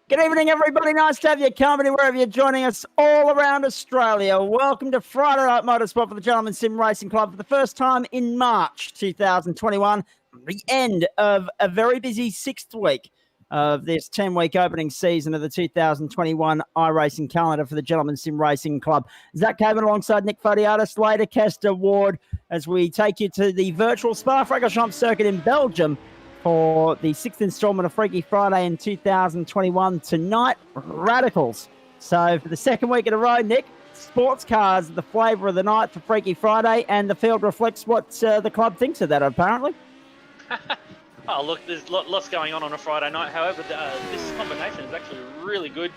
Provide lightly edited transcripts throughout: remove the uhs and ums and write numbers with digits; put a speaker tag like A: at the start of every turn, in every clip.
A: Good evening, everybody. Nice to have your company wherever you're joining us all around Australia. Welcome to Friday Night Motorsport for the Gentleman Sim Racing Club for the first time in March 2021, the end of a very busy sixth week of this 10-week opening season of the 2021 iRacing calendar for the Gentleman Sim Racing Club. Zach Caban alongside Nick Fodiatis, later Kester Ward, as we take you to the virtual Spa-Francorchamps circuit in Belgium for the sixth installment of Freaky Friday in 2021. Tonight, Radicals. So for the second week in a row, Nick, sports cars are the flavour of the night for Freaky Friday, and the field reflects what the club thinks of that, apparently.
B: Oh, look, there's lots going on a Friday night. However, this combination is actually really good.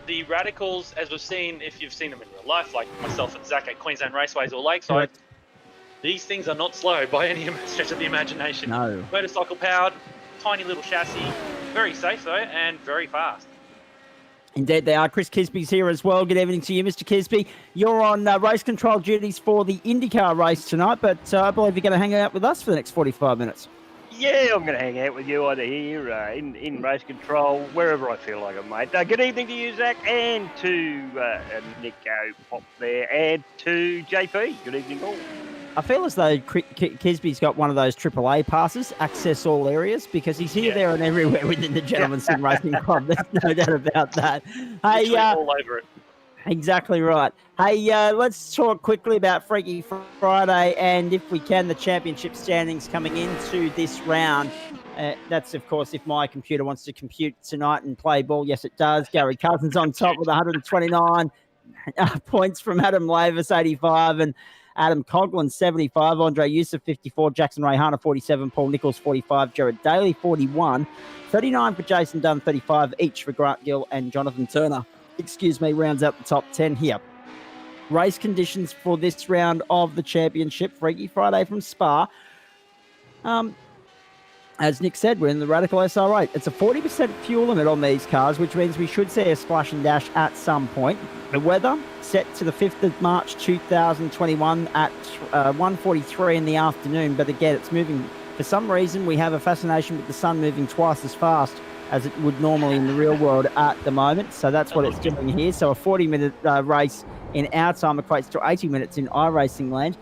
B: The Radicals, as we've seen, if you've seen them in real life, like myself and Zach at Queensland Raceways or Lakeside, these things are not slow by any stretch of the imagination.
A: No.
B: Motorcycle powered, tiny little chassis, very safe though, and very fast.
A: Indeed they are. Chris Kisby's here as well. Good evening to you, Mr. Kisby. You're on race control duties for the Indycar race tonight, but I believe you're going to hang out with us for the next 45 minutes.
C: Yeah, I'm going to hang out with you either here, in race control, wherever I feel like it, mate. Good evening to you, Zach, and to Nico Pop there, and to JP. Good evening all.
A: I feel as though Kisby's got one of those AAA passes, access all areas, because he's here, there, and everywhere within the Gentleman Sim Racing Club. There's no doubt about that. Hey,
B: all over it.
A: Exactly right. Hey, let's talk quickly about Freaky Friday, and if we can, the championship standings coming into this round. That's, of course, if my computer wants to compute tonight and play ball. Yes, it does. Gary Cousins on top with 129 points from Adam Lavis, 85, and Adam Coughlin, 75, Andre Youssef, 54, Jackson Rayhana, 47, Paul Nichols, 45, Jared Daly, 41, 39 for Jason Dunn, 35 each for Grant Gill and Jonathan Turner. Rounds out the top 10 here. Race conditions for this round of the championship, Freaky Friday from Spa. As Nick said, we're in the Radical SR8. It's a 40% fuel limit on these cars, which means we should see a splash and dash at some point. The weather set to the 5th of March 2021 at 1:43 in the afternoon. But again, it's moving. For some reason, we have a fascination with the sun moving twice as fast as it would normally in the real world at the moment. So that's what it's doing here. So a 40-minute race in our time equates to 80 minutes in iRacing land.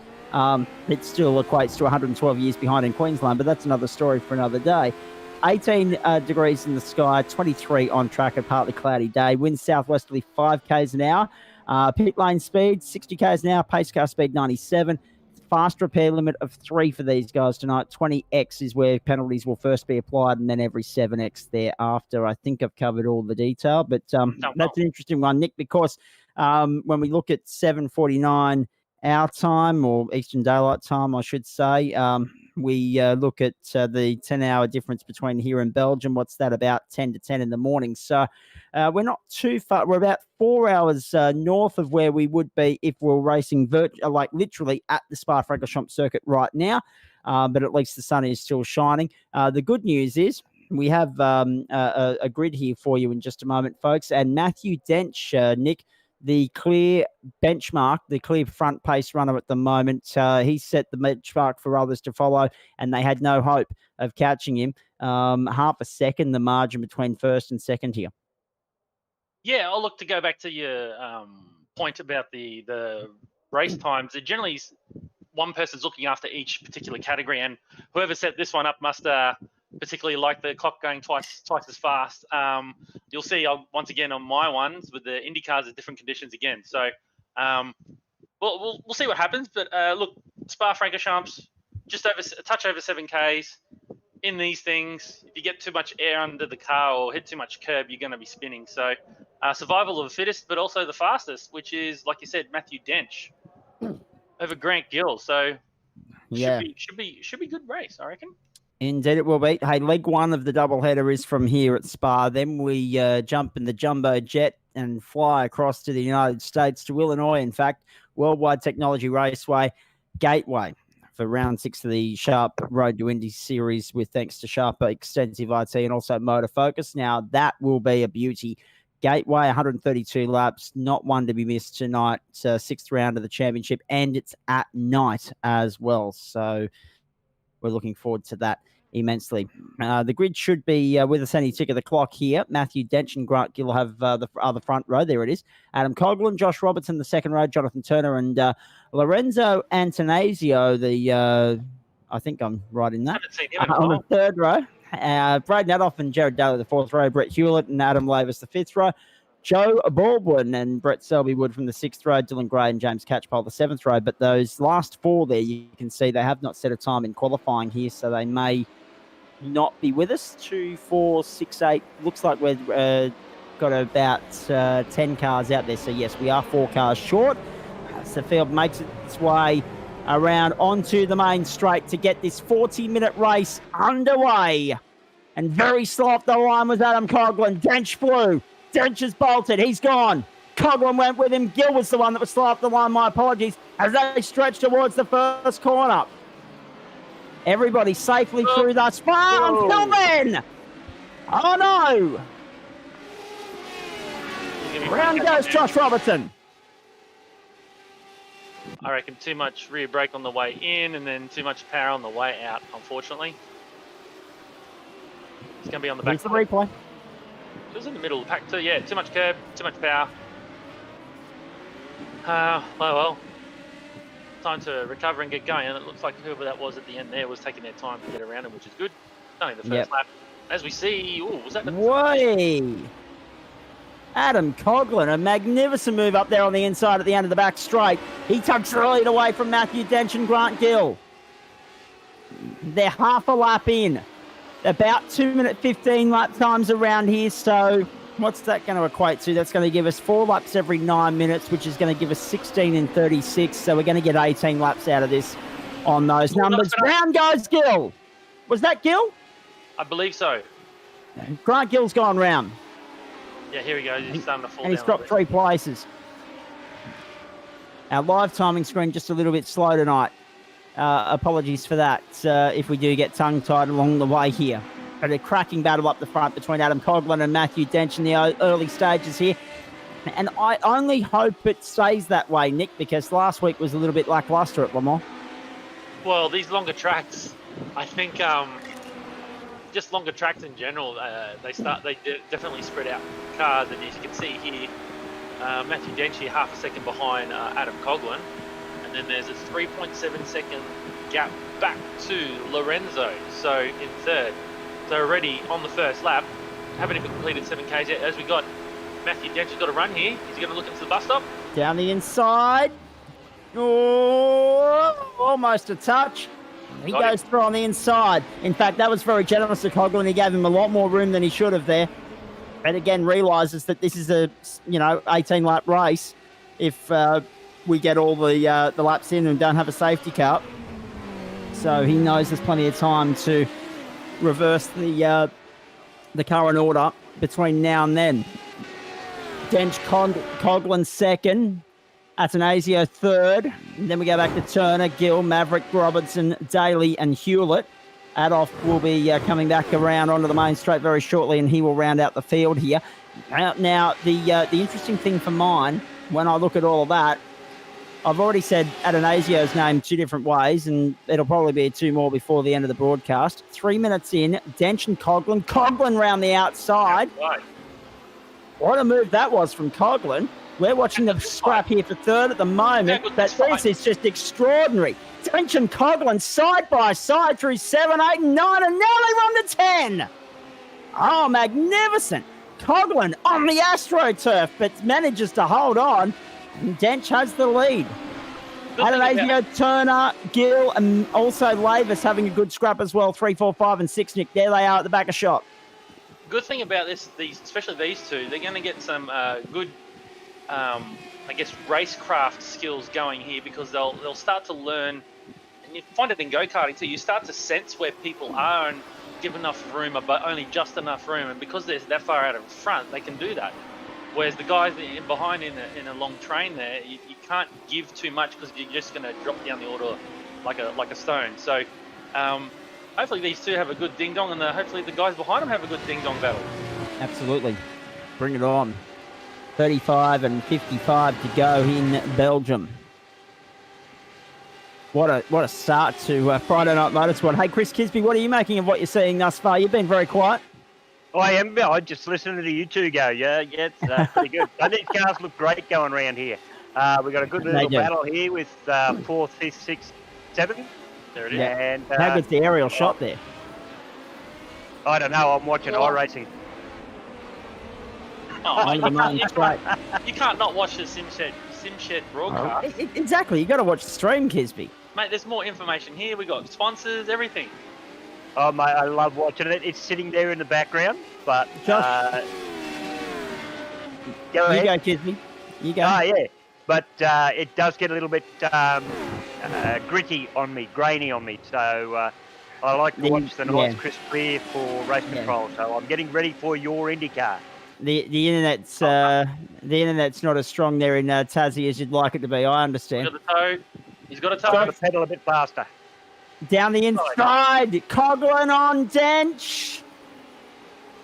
A: It still equates to 112 years behind in Queensland, but that's another story for another day. 18 degrees in the sky, 23 on track, a partly cloudy day. Wind southwesterly 5 k's an hour. Pit lane speed 60 k's an hour. Pace car speed 97. Fast repair limit of 3 for these guys tonight. 20x is where penalties will first be applied, and then every 7x thereafter. I think I've covered all the detail, but that's an interesting one, Nick, because when we look at 7:49 our time, or Eastern Daylight Time, I should say, we look at the 10-hour difference between here and Belgium. What's that, about 10 to 10 in the morning? So we're not too far. We're about 4 hours north of where we would be if we're racing like literally at the Spa-Francorchamps circuit right now. But at least the sun is still shining. The good news is we have a grid here for you in just a moment, folks. And Matthew Dench, Nick, the clear benchmark, the clear front pace runner at the moment. He set the benchmark for others to follow, and they had no hope of catching him. Half a second, the margin between first and second here.
B: Yeah, I'll look to go back to your point about the race times. It generally is one person's looking after each particular category, and whoever set this one up must particularly like the clock going twice as fast. You'll see once again on my ones with the Indycars, there's different conditions again. So we'll see what happens. But look, Spa-Francorchamps, just a touch over 7 k's. In these things, if you get too much air under the car or hit too much curb, you're going to be spinning. So survival of the fittest, but also the fastest, which is, like you said, Matthew Dench over Grant Gill. So should be good race, I reckon.
A: Indeed it will be. Hey, leg one of the doubleheader is from here at Spa. Then we jump in the jumbo jet and fly across to the United States, to Illinois, in fact, Worldwide Technology Raceway, Gateway, for round 6 of the Sharp Road to Indy series, with thanks to Sharp Extensive I.T and also Motorfocus. Now, that will be a beauty. Gateway, 132 laps, not one to be missed tonight. It's 6th round of the championship, and it's at night as well. So we're looking forward to that immensely. The grid should be with us any tick of the clock here. Matthew Dench and Grant Gill have the other front row. There it is. Adam Coughlin, Josh Robertson, the second row, Jonathan Turner, and Lorenzo Antonasio, I think I'm right in that.
B: Haven't seen him in a
A: On
B: while.
A: the third row. Brad Nadoff and Jared Daly, the fourth row. Brett Hewlett and Adam Lavis, the fifth row. Joe Baldwin and Brett Selby-Wood from the sixth row, Dylan Gray and James Catchpole, the seventh row. But those last four there, you can see they have not set a time in qualifying here, so they may not be with us. 2, 4, 6, 8. Looks like we've got about 10 cars out there. So, yes, we are 4 cars short. As the field makes its way around onto the main straight to get this 40-minute race underway. And very slow off the line was Adam Coughlin. Dench flew. Dench has bolted. He's gone. Coughlin went with him. Gill was the one that was slow off the line. My apologies. As they stretch towards the first corner. Everybody safely through thus far until then. Oh, no. Round goes Josh Robertson.
B: I reckon too much rear brake on the way in and then too much power on the way out, unfortunately. It's going to be on the back.
A: Here's the replay.
B: It was in the middle of the pack too. Yeah, too much curb, too much power. Well, time to recover and get going. And it looks like whoever that was at the end there was taking their time to get around him, which is good. Only the first lap. As we see, was that the...
A: Way! Adam Coughlin, a magnificent move up there on the inside at the end of the back straight. He tucks the lead away from Matthew Dench and Grant Gill. They're half a lap in. About 2 minute 15 lap times around here. So what's that going to equate to? That's going to give us 4 laps every 9 minutes, which is going to give us 16 and 36. So we're going to get 18 laps out of this on those numbers. Round goes Gill. Was that Gill?
B: I believe so.
A: Grant Gill's gone round.
B: Yeah, here we go. He's starting to fall down.
A: And he's dropped 3 places. Our live timing screen just a little bit slow tonight. Apologies for that if we do get tongue-tied along the way here. But a cracking battle up the front between Adam Coughlin and Matthew Dench in the early stages here. And I only hope it stays that way, Nick, because last week was a little bit lackluster at Le Mans.
B: Well, these longer tracks, I think just longer tracks in general, they definitely spread out cars. And as you can see here, Matthew Dench here half a second behind Adam Coughlin. And then there's a 3.7 second gap back to Lorenzo, so in third. So already on the first lap, haven't even completed 7Ks yet. As we got Matthew Dench has got a run here. He's going to look into the bus stop.
A: Down the inside. Oh, almost a touch. He goes through on the inside. In fact, that was very generous of Coughlin. He gave him a lot more room than he should have there. And again, realises that this is a 18-lap race. If we get all the laps in and don't have a safety car. So he knows there's plenty of time to reverse the current order between now and then. Dench Coughlin second, Atanasio third. And then we go back to Turner, Gill, Maverick, Robertson, Daly and Hewlett. Adolf will be coming back around onto the main straight very shortly, and he will round out the field here. Now the interesting thing for mine, when I look at all of that, I've already said Atanasio's name 2 different ways, and it'll probably be 2 more before the end of the broadcast. 3 minutes in, Dench and Coughlin. Coughlin round the outside.
B: Right.
A: What a move that was from Coughlin. We're watching the scrap here for third at the moment, but this is just extraordinary. Dench and Coughlin side by side through 7, 8, and 9, and now they run to 10. Oh, magnificent. Coughlin on the AstroTurf, but manages to hold on. And Dench has the lead. Atanasio, Turner, Gill, and also Lavis having a good scrap as well. 3, 4, 5, and 6, Nick. There they are at the back of shot.
B: Good thing about especially these two, they're going to get some good, racecraft skills going here, because they'll start to learn, and you find it in go-karting too, you start to sense where people are and give enough room, but only just enough room, and because they're that far out in front, they can do that. Whereas the guys behind in a long train there, you can't give too much because you're just going to drop down the order like a stone. So hopefully these two have a good ding-dong, and hopefully the guys behind them have a good ding-dong battle.
A: Absolutely. Bring it on. 35 and 55 to go in Belgium. What a start to Friday Night Motorsport. Hey, Chris Kisby, what are you making of what you're seeing thus far? You've been very quiet.
C: I am. I just listening to you two go. Yeah, it's pretty good. And these cars look great going around here. We've got a good little battle here with 4th, 5th, 6th, 7th.
B: There it is.
A: Yeah.
C: And,
A: How good's the aerial shot there?
C: I don't know. I'm watching iRacing.
B: Oh,
A: Over the main straight.
B: you can't not watch the SimShed broadcast.
A: Exactly. You got to watch the stream, Kisby.
B: Mate, there's more information here. We got sponsors, everything.
C: Oh, mate, I love watching it. It's sitting there in the background, but...
A: Josh.
C: Go ahead.
A: You go, Kisby. You go.
C: Oh, yeah. But it does get a little bit gritty on me, grainy on me. So I like to watch the nice crisp clear for race control. So I'm getting ready for your Indycar.
A: The internet's not as strong there in Tassie as you'd like it to be. I understand.
B: He's got a toe. He's got a toe.
C: I've got to pedal a bit faster.
A: Down the inside, Coughlin on Dench.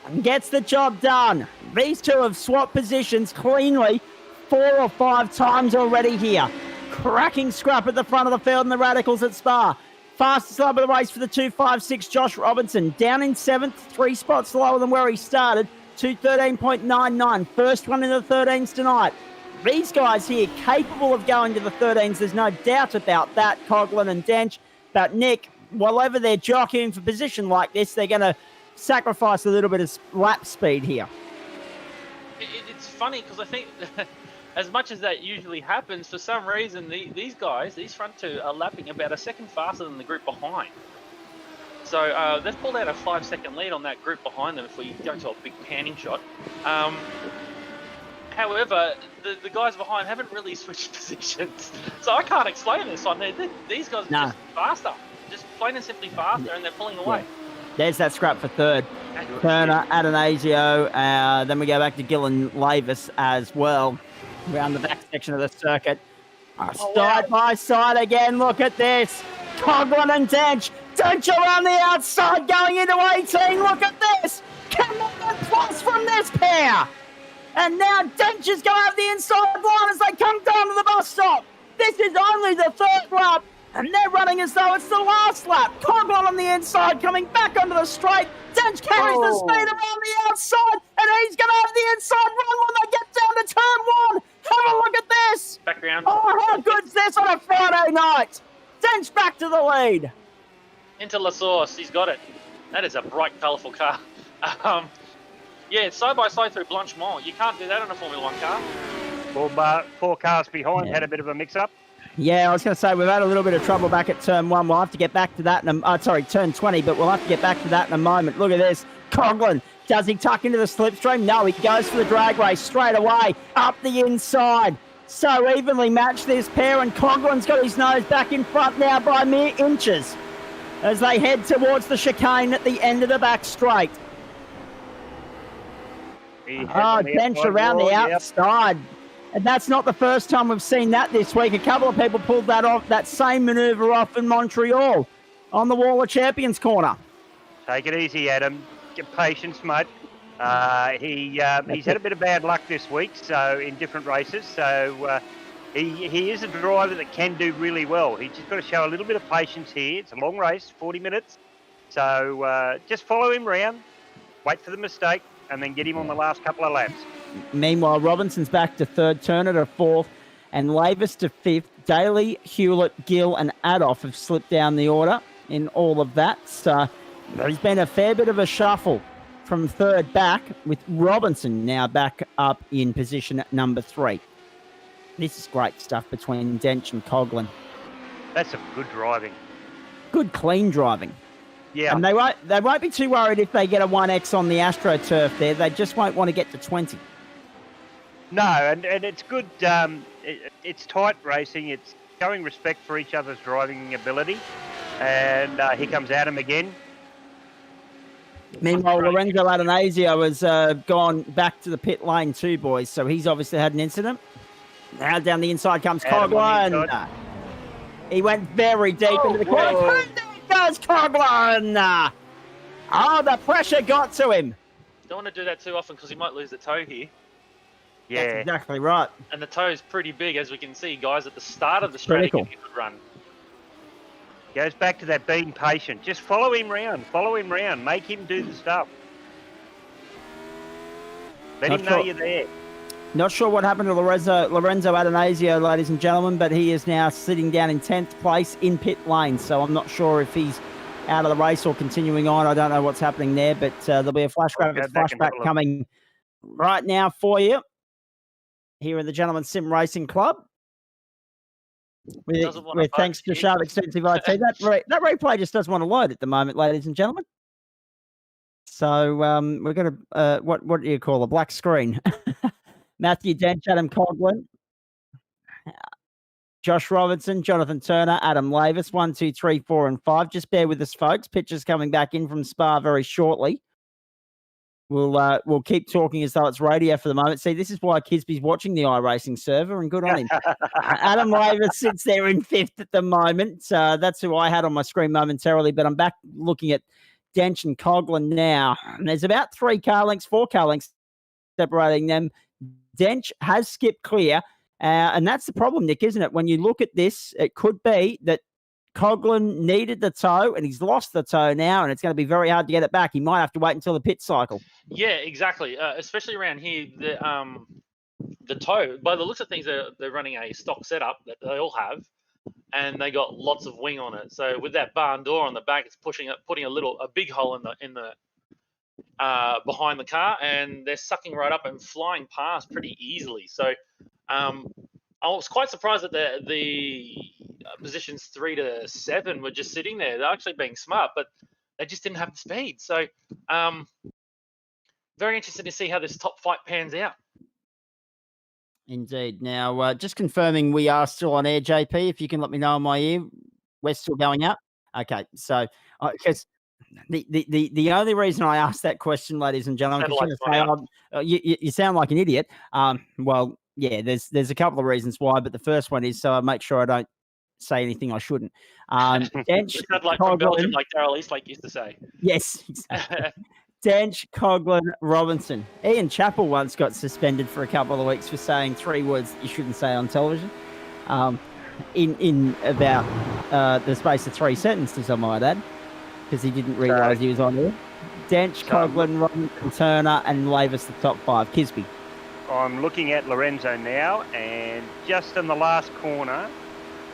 A: And gets the job done. These two have swapped positions cleanly 4 or 5 times already here. Cracking scrap at the front of the field and the Radicals at Spa. Fastest lap of the race for the 256, Josh Robinson. Down in 7th, 3 spots lower than where he started. 213.99. First one in the 13s tonight. These guys here capable of going to the 13s. There's no doubt about that. Coughlin and Dench. But Nick, while over there jockeying for position like this, they're going to sacrifice a little bit of lap speed here.
B: It's funny because I think as much as that usually happens, for some reason, these guys, these front two, are lapping about a second faster than the group behind. So they've pulled out a 5-second lead on that group behind them if we go to a big panning shot. However, the guys behind haven't really switched positions. So I can't explain this one. These guys are just faster. Just plain and simply faster, and they're pulling away.
A: Yeah. There's that scrap for third. Turner, Adanasio. Then we go back to Gillen Lavis as well. Around the back section of the circuit. Side by side again. Look at this. Coughlin and Dench. Dench around the outside going into 18. Look at this. Come on, plus from this pair. And now Dench is going to have the inside line as they come down to the bus stop. This is only the 3rd lap. And they're running as though it's the last lap. Coughlin on the inside coming back onto the straight. Dench carries the speed around the outside. And he's going to have the inside run when they get down to turn 1. Have a look at this.
B: Background.
A: Oh, how good's this on a Friday night? Dench back to the lead.
B: Into La Source. He's got it. That is a bright, colourful car. Yeah, it's side by side through Blanchemont. You can't do that on a Formula 1 car.
C: 4 cars behind had a bit of a mix-up.
A: Yeah, I was going to say, we've had a little bit of trouble back at turn 1. We'll have to get back to that turn 20, but we'll have to get back to that in a moment. Look at this. Coughlin, does he tuck into the slipstream? No, he goes for the drag race straight away, up the inside. So evenly matched, this pair, and Coughlin's got his nose back in front now by mere inches as they head towards the chicane at the end of the back straight. Dench around the outside. And that's not the first time we've seen that this week. A couple of people pulled that same manoeuvre off in Montreal on the Wall of Champions corner.
C: Take it easy, Adam. Get patience, mate. He's had a bit of bad luck this week, so in different races. So he is a driver that can do really well. He's just got to show a little bit of patience here. It's a long race, 40 minutes. So just follow him round, wait for the mistake, and then get him on the last couple of laps.
A: Meanwhile, Robinson's back to 3rd, Turner to 4th, and Lavis to 5th. Daly, Hewlett, Gill, and Adolf have slipped down the order in all of that. So there's been a fair bit of a shuffle from 3rd back, with Robinson now back up in position at number 3. This is great stuff between Dench and Coughlin.
C: That's some good driving.
A: Good, clean driving.
C: Yeah.
A: And they won't be too worried if they get a 1X on the AstroTurf there. They just won't want to get to 20.
C: No, and it's good. It's tight racing. It's showing respect for each other's driving ability. And here comes Adam again.
A: Meanwhile, Lorenzo Adanasio has gone back to the pit lane too, boys. So he's obviously had an incident. Now down the inside comes Coughlin. He went very deep into the corner. There goes Coughlin. Oh, the pressure got to him.
B: Don't want to do that too often because he might lose the toe here.
C: Yeah,
A: that's exactly right.
B: And the toe is pretty big, as we can see, guys, at the start of the straight. He could run.
C: Goes back to that being patient. Just follow him round. Follow him round. Make him do the stuff. Let
A: Not
C: him know
A: sure.
C: you're there.
A: Not sure what happened to Lorenzo Adanasio, ladies and gentlemen, but he is now sitting down in 10th place in pit lane. So I'm not sure if he's out of the race or continuing on. I don't know what's happening there, but there'll be a flashback coming right now for you here in the Gentleman Sim Racing Club. With thanks to Sharp Extensive I.T. That replay just doesn't want to load at the moment, ladies and gentlemen. So we're going to, what do you call a black screen? Matthew Dench, Adam Coughlin, Josh Robinson, Jonathan Turner, Adam Lavis, 1, 2, 3, 4, and 5. Just bear with us, folks. Pictures coming back in from Spa very shortly. We'll keep talking as though it's radio for the moment. See, this is why Kisby's watching the iRacing server, and good on him. Adam Lavis sits there in 5th at the moment. That's who I had on my screen momentarily, but I'm back looking at Dench and Coughlin now. And there's about 4 car lengths separating them. Dench has skipped clear, and that's the problem, Nick, isn't it? When you look at this, it could be that Coughlin needed the toe, and he's lost the toe now, and it's going to be very hard to get it back. He might have to wait until the pit cycle.
B: Yeah, exactly. Especially around here, the toe. By the looks of things, they're running a stock setup that they all have, and they got lots of wing on it. So with that barn door on the back, it's putting a big hole in the behind the car, and they're sucking right up and flying past pretty easily. So I was quite surprised that the positions 3 to 7 were just sitting there. They're actually being smart, but they just didn't have the speed. So very interested to see how this top fight pans out.
A: Indeed. Now, just confirming we are still on air, JP, if you can let me know in my ear. We're still going out? Okay, so because the only reason I asked that question, ladies and gentlemen, you sound like an idiot. Well, yeah, there's a couple of reasons why, but the first one is so I make sure I don't say anything I shouldn't.
B: Dench, like from Belgium, like Daryl Eastlake used to say.
A: Yes, exactly. Dench, Coughlin, Robinson. Ian Chappell once got suspended for a couple of weeks for saying 3 words that you shouldn't say on television. In about the space of 3 sentences, I might add, because he didn't realise he was on there. Dench, Coughlin, Robinson, Turner, and Lavis the top 5. Kisby.
C: I'm looking at Lorenzo now, and just in the last corner,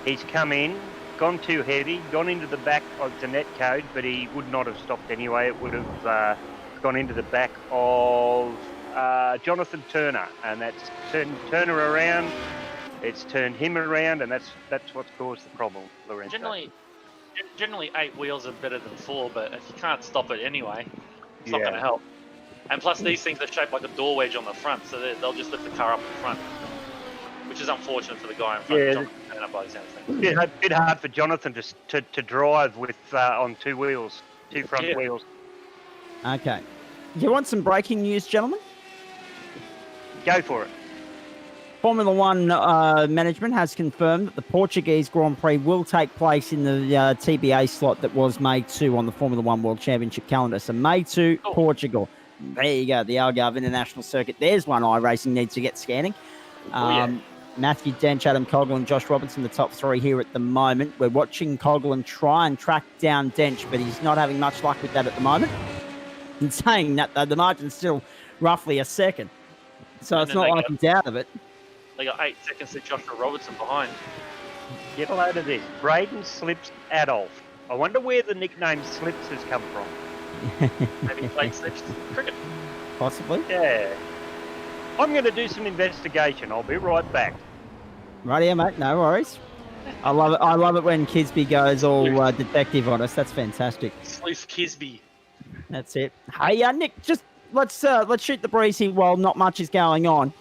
C: he's come in, gone too heavy, gone into the back of the net code, but he would not have stopped anyway. It would have gone into the back of Jonathan Turner, and that's turned Turner around. It's turned him around, and that's what's caused the problem, Lorenzo.
B: Generally 8 wheels are better than 4, but if you can't stop it anyway, it's not going to help. And plus, these things are shaped like a door wedge on the front, so they'll just lift the car up in front, which is unfortunate for the guy in front.
C: Yeah,
B: Jonathan, by the sound of things.
C: Yeah, a bit hard for Jonathan to drive with on 2 wheels, 2 front wheels.
A: Okay. Do you want some breaking news, gentlemen?
C: Go for it.
A: Formula One management has confirmed that the Portuguese Grand Prix will take place in the TBA slot that was May 2 on the Formula One World Championship calendar. So May 2, Portugal. There you go, the Algarve International Circuit. There's one iRacing needs to get scanning. Matthew Dench, Adam Coughlin, Josh Robinson, the top 3 here at the moment. We're watching Coughlin try and track down Dench, but he's not having much luck with that at the moment. And saying that, though, the margin's still roughly a second. So it's not like he's out of it.
B: They got 8 seconds to Joshua Robertson behind.
C: Get a load of this. Braden Slips Adolf. I wonder where the nickname Slips has come from.
B: Maybe he played Slips cricket.
A: Possibly.
C: Yeah. I'm going to do some investigation. I'll be right back.
A: Right, mate. No worries. I love it. I love it when Kisby goes all detective on us. That's fantastic.
B: Sleuth Kisby.
A: That's it. Hey, Nick, just let's shoot the breeze here while not much is going on.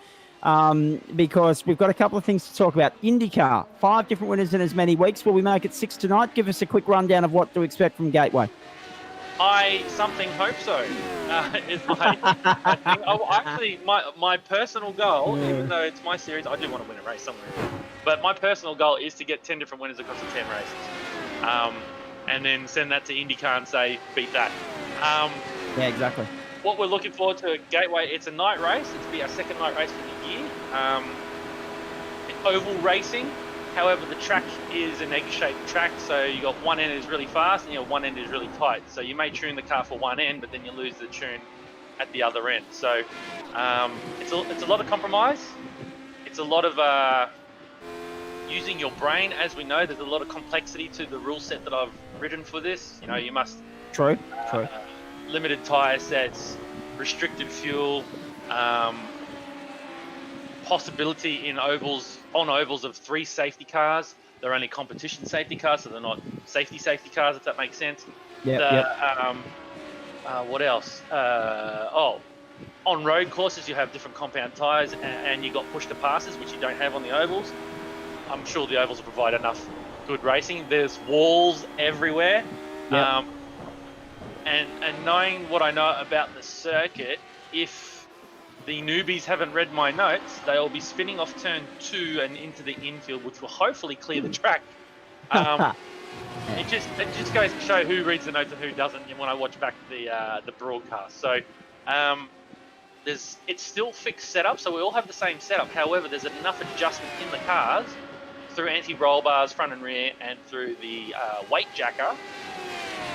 A: Because we've got a couple of things to talk about. IndyCar, 5 different winners in as many weeks. Will we make it 6 tonight? Give us a quick rundown of what to expect from Gateway.
B: I hope so. Is my personal goal, even though it's my series, I do want to win a race somewhere. But my personal goal is to get 10 different winners across the 10 races, and then send that to IndyCar and say beat that.
A: Yeah, exactly.
B: What we're looking forward to at Gateway, it's a night race. It's be our second night race for the year. Oval racing, However, the track is an egg-shaped track, so you got one end is really fast and one end is really tight. So you may tune the car for one end, but then you lose the tune at the other end. So it's a lot of compromise. It's a lot of using your brain. As we know, there's a lot of complexity to the rule set that I've written for this. You know, you must
A: True.
B: limited tire sets, restricted fuel, possibility in ovals of 3 safety cars. They're only competition safety cars, so they're not safety cars, if that makes sense. What else? On road courses you have different compound tires, and you got push to passes, which you don't have on the ovals. I'm sure the ovals will provide enough good racing. There's walls everywhere.
A: Yep.
B: And knowing what I know about the circuit, if the newbies haven't read my notes, they'll be spinning off turn 2 and into the infield, which will hopefully clear the track. It just goes to show who reads the notes and who doesn't when I watch back the broadcast. So it's still fixed setup, so we all have the same setup. However, there's enough adjustment in the cars through anti-roll bars, front and rear, and through the weight jacker,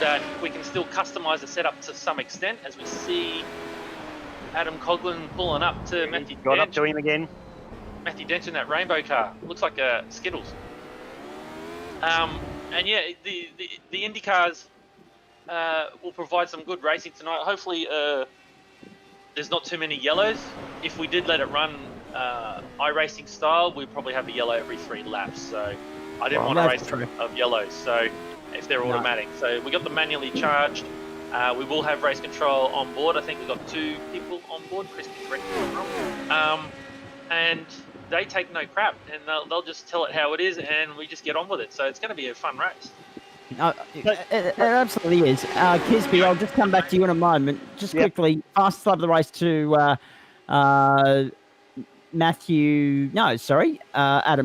B: that we can still customize the setup to some extent, as we see Adam Coughlin pulling up to Matthew
C: Got
B: Dench.
C: up to him again.
B: Matthew Dench in that rainbow car. Looks like a Skittles. And yeah, the Indycars will provide some good racing tonight. Hopefully there's not too many yellows. If we did let it run iRacing style, we'd probably have a yellow every 3 laps. So I didn't want to race of yellows, so if they're automatic. So we got them manually charged. We will have race control on board. I think we've got 2 people on board. Chris can correct me if I'm wrong. And they take no crap, and they'll just tell it how it is, and we just get on with it. So it's going to be a fun race.
A: It absolutely is. Kisby, I'll just come back to you in a moment. Just quickly, fastest lap of the race to Adam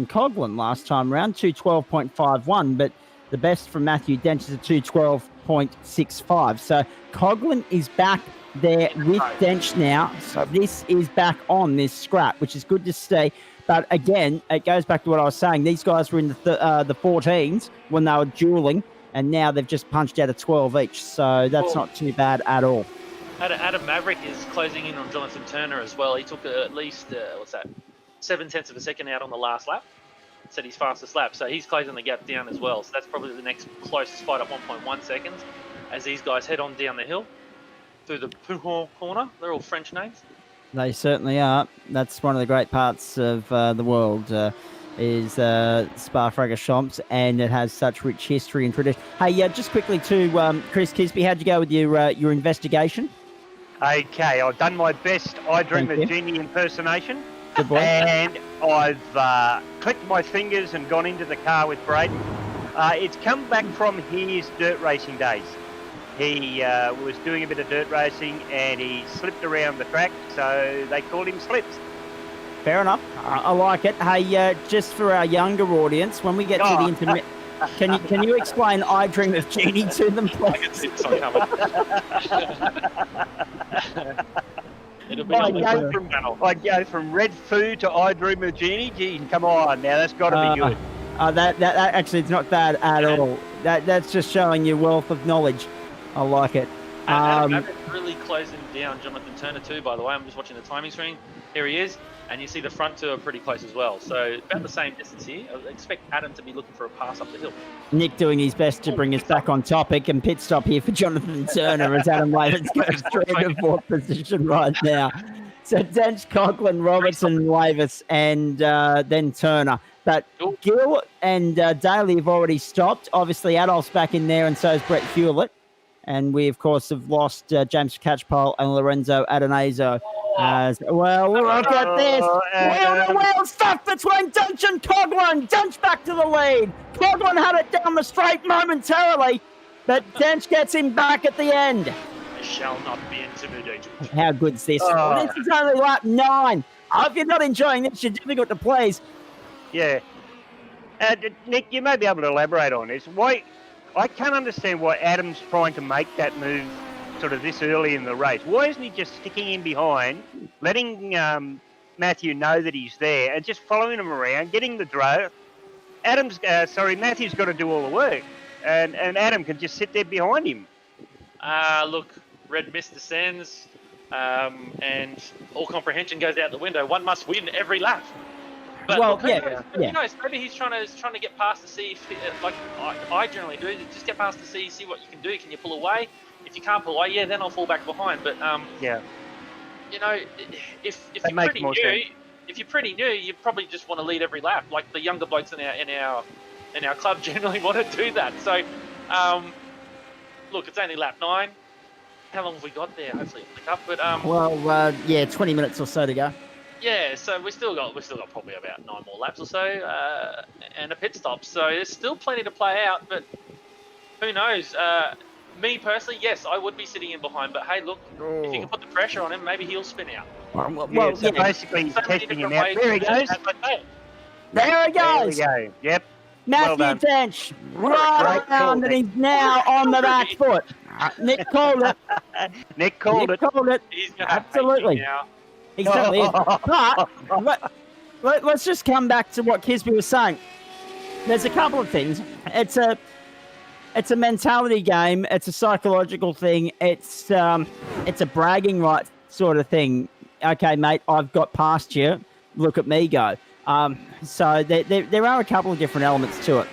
A: Coughlin last time round, 2:12.51, but the best from Matthew Dench is a 2:12.65. So Coughlin is back there with Dench now. So this is back on this scrap, which is good to see. But again, it goes back to what I was saying. These guys were in the 14s when they were dueling, and now they've just punched out a 12 each. So that's not too bad at all.
B: Adam Maverick is closing in on Jonathan Turner as well. He took at least, 0.7 of a second out on the last lap. Set his fastest lap. So he's closing the gap down as well. So that's probably the next closest fight at 1.1 seconds as these guys head on down the hill through the Pouhon corner. They're all French names.
A: They certainly are. That's one of the great parts of the world is Spa-Francorchamps, and it has such rich history and tradition. Hey, just quickly to Chris Kisby, how'd you go with your investigation?
C: Okay, I've done my best I Dream of Genie impersonation.
A: Good boy.
C: And I've clicked my fingers and gone into the car with Braden. It's come back from his dirt racing days. He was doing a bit of dirt racing and he slipped around the track, so they called him Slips.
A: Fair enough. I like it. Hey, just for our younger audience, when we get to the internet, can you explain I Dream of Genie to them, please?
B: I can see this one coming. It'll be
C: I go from Red Foo to I Dream of Genie. Gee, come on now, that's got to be good.
A: That actually, it's not bad at all. That's just showing your wealth of knowledge. I like it.
B: Adam really closing down Jonathan Turner too, by the way. I'm just watching the timing screen. Here he is. And you see the front 2 are pretty close as well. So about the same distance here. I expect Adam to be looking for a pass up the hill.
A: Nick doing his best to bring us back on topic, and pit stop here for Jonathan Turner as Adam Lavers goes through into 4th position right now. So Dench, Coughlin, Robertson, Lavers, and then Turner. But Gill and Daly have already stopped. Obviously, Adolph's back in there, and so is Brett Hewlett. And we, of course, have lost James Catchpole and Lorenzo Adonazo. Well, look at this. Wheel stuck between Dench and Coughlin. Dench back to the lead. Coughlin had it down the straight momentarily, but Dench gets him back at the end.
B: I shall not be intimidated.
A: How good's this? This is only lap 9. If you're not enjoying this, you're difficult to please.
C: Yeah. Nick, you may be able to elaborate on this. Why? I can't understand why Adam's trying to make that move sort of this early in the race. Why isn't he just sticking in behind, letting Matthew know that he's there, and just following him around, getting the draw, Matthew's got to do all the work, and Adam can just sit there behind him.
B: Look, red mist descends, and all comprehension goes out the window. One must win every lap. But
A: Well,
B: look, who
A: yeah,
B: knows? Maybe he's trying to get past to see if, like I generally do, just get past to see what you can do. Can you pull away? If you can't pull away, yeah, then I'll fall back behind. But
C: Yeah.
B: you know, if
C: That
B: you're
C: makes
B: pretty
C: more
B: new,
C: sense.
B: if you're pretty new, you probably just want to lead every lap. Like the younger blokes in our club generally want to do that. So, look, it's only lap 9. How long have we got there? Hopefully it'll pick up. But
A: 20 minutes or so to go.
B: yeah, so we've still got probably about 9 more laps or so, and a pit stop. So there's still plenty to play out. But who knows? Me personally, yes, I would be sitting in behind. But hey, look, if you can put the pressure on him, maybe he'll spin out.
C: Basically he's
B: So many
C: testing him
B: different
C: out.
B: ways
C: There he
B: to-
C: goes.
B: as I say.
A: There he
C: There we
A: goes.
C: go. Yep.
A: Matthew
C: done.
A: Dench,
B: What a
A: right
C: great call,
A: around, and
C: Nick.
A: he's now on the back foot. Nick called it.
C: Nick called
A: Nick
C: it.
A: called it.
B: He's gonna have
A: Absolutely.
B: pace now.
A: He certainly is. But let's just come back to what Kisby was saying. There's a couple of things. It's a mentality game. It's a psychological thing. It's a bragging right sort of thing. Okay, mate, I've got past you. Look at me go. So there are a couple of different elements to it.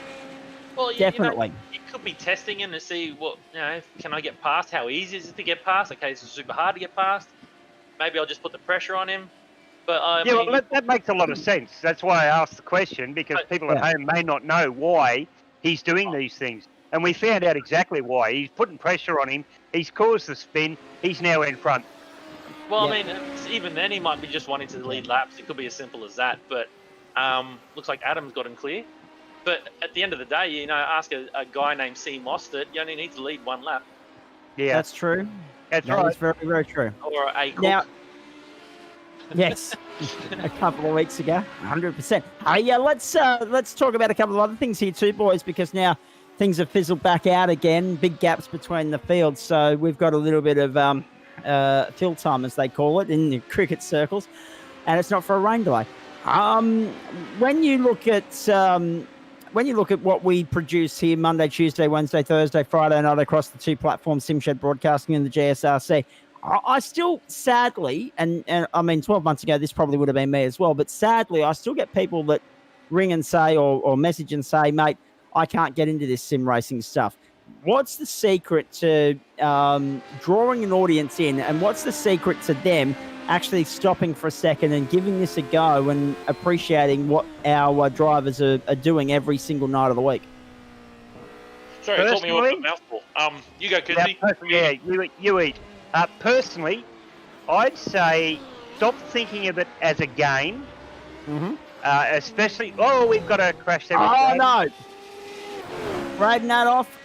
B: Well,
A: Definitely.
B: You could be testing him to see what, can I get past? How easy is it to get past? Okay, is it super hard to get past? Maybe I'll just put the pressure on him. But
C: that makes a lot of sense. That's why I asked the question, because people at home may not know why he's doing these things. And we found out exactly why. He's putting pressure on him. He's caused the spin. He's now in front.
B: Well, I mean, even then he might be just wanting to lead laps. It could be as simple as that. But looks like Adam's got him clear. But at the end of the day, ask a guy named C. Mostert, you only need to lead 1 lap.
C: Yeah,
A: That's true.
C: that's
A: That
C: right.
A: is very, very true.
B: Or a Cook.
A: Now, yes, a couple of weeks ago, 100%. Let's talk about a couple of other things here too, boys, because now things have fizzled back out again. Big gaps between the fields, so we've got a little bit of fill time, as they call it, in the cricket circles, and it's not for a rain delay. When you look at what we produce here Monday, Tuesday, Wednesday, Thursday, Friday night across the 2 platforms, SimShed Broadcasting and the GSRC, I still, sadly, and I mean, 12 months ago, this probably would have been me as well, but sadly, I still get people that ring and say or message and say, mate, I can't get into this sim racing stuff. What's the secret to drawing an audience in, and what's the secret to them actually stopping for a second and giving this a go and appreciating what our drivers are doing every single night of the week?
B: Sorry, it took me off the mouthful. You go, Kizzy.
C: You eat. Personally, I'd say stop thinking of it as a game.
A: Mm-hmm.
C: Especially, we've got to crash there.
A: Oh, no. Braden Adolf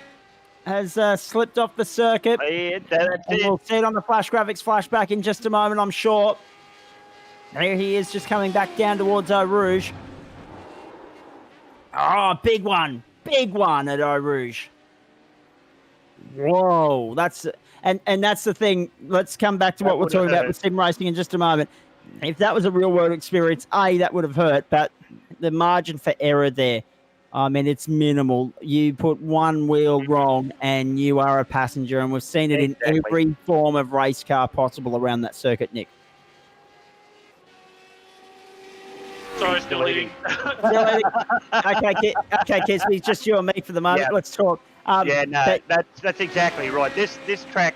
A: has slipped off the circuit.
C: Yeah, that's
A: And
C: it.
A: we'll see it on the flash graphics flashback in just a moment, I'm sure. There he is, just coming back down towards Eau Rouge. Oh, big one at Eau Rouge. Whoa, that's the thing. Let's come back to what we're talking about with sim racing in just a moment. If that was a real world experience, that would have hurt, but the margin for error there, I mean, it's minimal. You put one wheel wrong and you are a passenger, and we've seen it in every form of race car possible around that circuit, Nick.
B: Sorry, still eating.
A: Okay, Kisby, just you and me for the moment.
C: Yeah.
A: Let's talk.
C: That's exactly right. This track,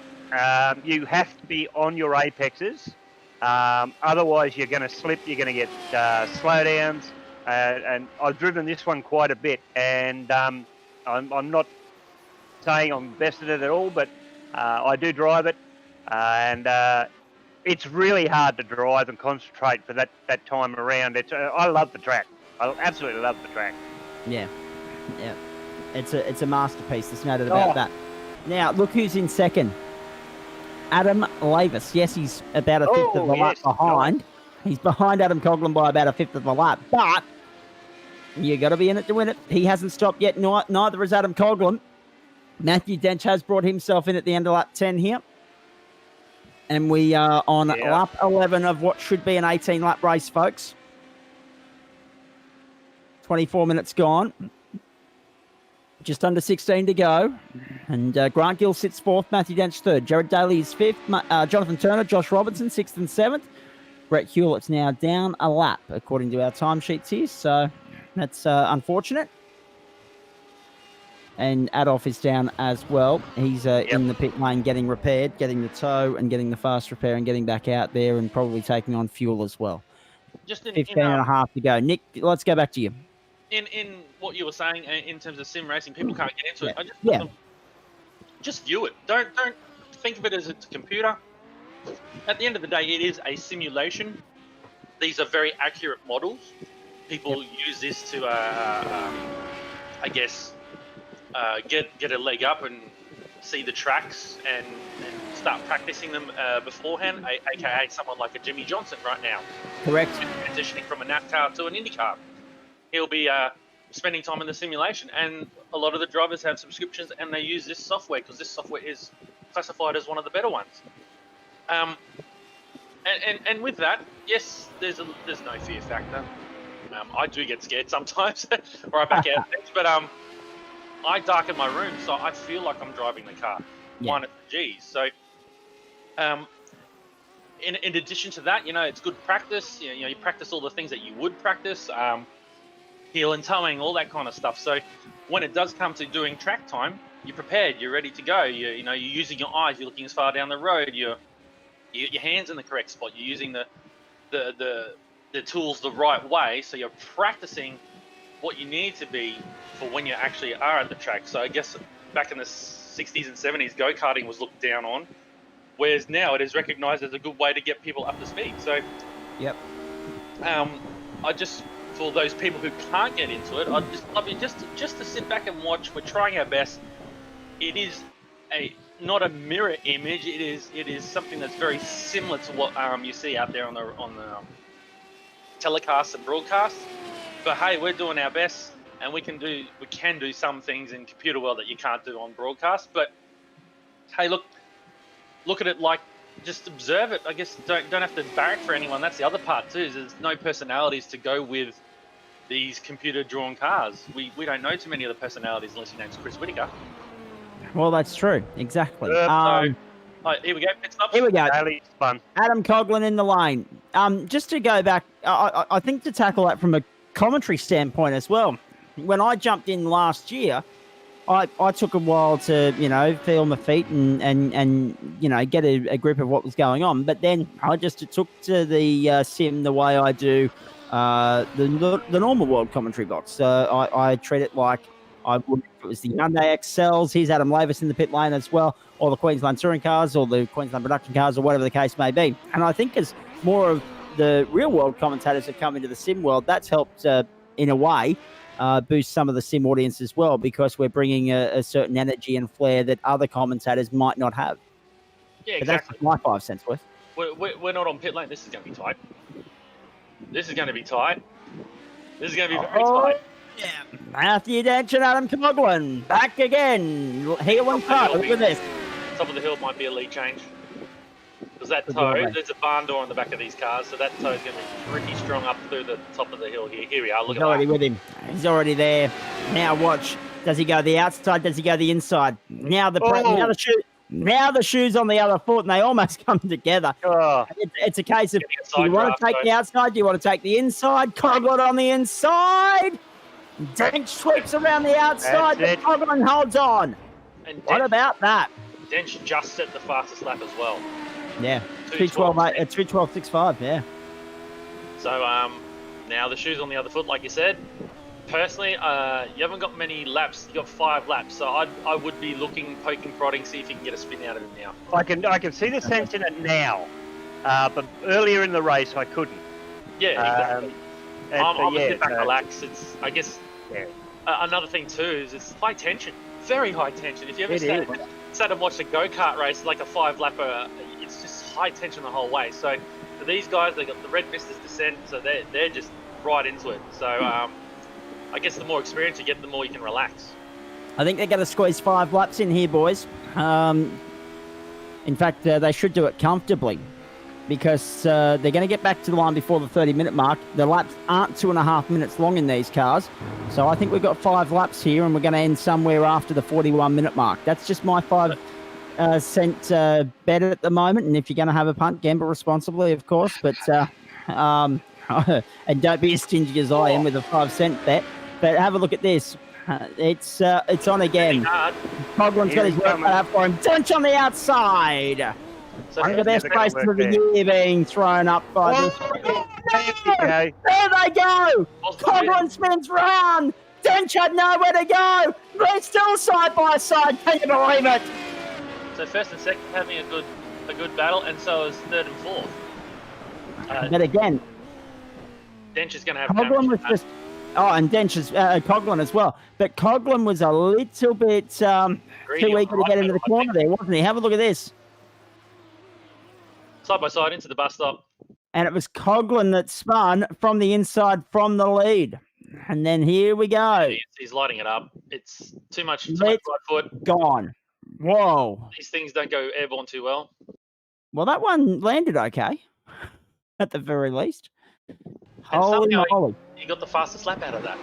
C: you have to be on your apexes. Otherwise, you're going to slip. You're going to get slowdowns. And I've driven this one quite a bit, and I'm not saying I'm best at it at all, but I do drive it, and it's really hard to drive and concentrate for that time around. I love the track. I absolutely love the track.
A: Yeah. It's a masterpiece. There's no doubt about that. Now, look who's in second. Adam Lavis. Yes, he's about a fifth of the lap behind. He's behind Adam Coughlin by about a fifth of the lap, but you got to be in it to win it. He hasn't stopped yet. Neither has Adam Coughlin. Matthew Dench has brought himself in at the end of lap 10 here. And we are on lap 11 of what should be an 18-lap race, folks. 24 minutes gone. Just under 16 to go. And Grant Gill sits fourth, Matthew Dench third. Jared Daly is fifth. Jonathan Turner, Josh Robertson, sixth and seventh. Brett Hewlett's now down a lap, according to our timesheets here. So that's unfortunate. And Adolf is down as well. He's in the pit lane getting repaired, getting the tow and getting the fast repair and getting back out there and probably taking on fuel as well.
B: Just in
A: 15 and a half to go. Nick, let's go back to you.
B: In what you were saying in terms of sim racing, people can't get into it. I just view it. Don't think of it as it's a computer. At the end of the day, it is a simulation. These are very accurate models. People use this to, I guess, get a leg up and see the tracks and start practicing them beforehand, aka someone like a Jimmy Johnson right now.
A: Correct.
B: Transitioning from a NASCAR to an Indycar. He'll be spending time in the simulation, and a lot of the drivers have subscriptions and they use this software because this software is classified as one of the better ones. And with that, yes, there's no fear factor. I do get scared sometimes, or I back out things, but I darken my room so I feel like I'm driving the car. Minus the G's. So, in addition to that, it's good practice. You practice all the things that you would practice. Heel and towing, all that kind of stuff. So when it does come to doing track time, you're prepared, you're ready to go. You're using your eyes, you're looking as far down the road, your hands in the correct spot, you're using the tools the right way, so you're practicing what you need to be for when you actually are at the track. So I guess back in the 60s and 70s, go-karting was looked down on, whereas now it is recognized as a good way to get people up to speed. So for those people who can't get into it, I'd just love you just to sit back and watch. We're trying our best. It is not a mirror image. It is something that's very similar to what you see out there on the telecasts and broadcasts. But hey, we're doing our best, and we can do some things in computer world that you can't do on broadcast. But hey, look at it like, just observe it. I guess don't have to barrack for anyone. That's the other part too. Is there's no personalities to go with these computer-drawn cars. We don't know too many of the personalities unless your name's Chris Whitaker.
A: Well, that's true. Exactly.
B: Here we go. Pit stops.
A: Here we go.
C: Fun.
A: Adam Coughlin in the lane. Just to go back, I think to tackle that from a commentary standpoint as well. When I jumped in last year, I took a while to, feel my feet and get a grip of what was going on. But then I just took to the sim the way I do the normal world commentary box. I treat it like I would if it was the Hyundai XLs. Here's Adam Lavis in the pit lane as well, or the Queensland Touring cars, or the Queensland production cars, or whatever the case may be. And I think as more of the real world commentators have come into the sim world, that's helped in a way boost some of the sim audience as well, because we're bringing a certain energy and flair that other commentators might not have.
B: Yeah,
A: but
B: exactly.
A: That's my 5 cents worth.
B: We're not on pit lane. This is going to be tight. This is going to be tight. This is going to be very tight.
A: Yeah. Matthew Dench and Adam Coughlin back again. Heel and toe. Look at this.
B: Top of the hill might be a lead change. Because that toe, there's a barn door on the back of these cars, so that toe is going to be pretty strong up through the top of the hill here. Here we are. Look at that. He's already
A: with him. He's already there. Now watch. Does he go the outside? Does he go the inside? Now the shoes on the other foot, and they almost come together. It's a case of, do you want to take the outside? Do you want to take the inside? Coughlin on the inside. Dench sweeps around the outside, but Coughlin holds on.
B: And
A: what about that?
B: Dench just set the fastest lap as well.
A: Yeah, 2:12.65. Yeah.
B: So now the shoes on the other foot, like you said. Personally, you haven't got many laps. You got 5 laps, so I would be looking, poking, prodding, see if you can get a spin out of him now.
C: I can see the sense in it now, but earlier in the race I couldn't.
B: Yeah, exactly. I'm a bit back relaxed. It's, I guess, another thing too is it's high tension, very high tension. If you ever sat and watched a go-kart race, like a 5-lapper, it's just high tension the whole way. So for these guys, they got the red mist as descent, so they're just right into it. So I guess the more experience you get, the more you can relax.
A: I think they're going to squeeze 5 laps in here, boys. In fact, they should do it comfortably. because they're going to get back to the line before the 30-minute mark. The laps aren't 2.5 minutes long in these cars. So I think we've got 5 laps here, and we're going to end somewhere after the 41-minute mark. That's just my 5-cent bet at the moment. And if you're going to have a punt, gamble responsibly, of course. But and don't be as stingy as I am with a 5-cent bet. But have a look at this. It's on again. Coglin's got his work cut out for him. Dench on the outside.
B: So
A: One of the best races of the year being thrown up by this. There they go! Coglin spins round. Dench had nowhere to go. They're still side by side. Can you believe it?
B: So first and second having a good battle, and so is third and fourth.
A: But again,
B: Dench is going to have.
A: Coglin was just. Oh, and Dench is Coglin as well. But Coglin was a little bit too eager to get into the corner there, wasn't he? Have a look at this.
B: Side by side into the bus stop.
A: And it was Coglin that spun from the inside from the lead. And then here we go.
B: He's lighting it up. It's too much right foot.
A: Gone. Whoa.
B: These things don't go airborne too well.
A: Well, that one landed okay, at the very least.
B: And
A: Holy.
B: He got the fastest lap out of that.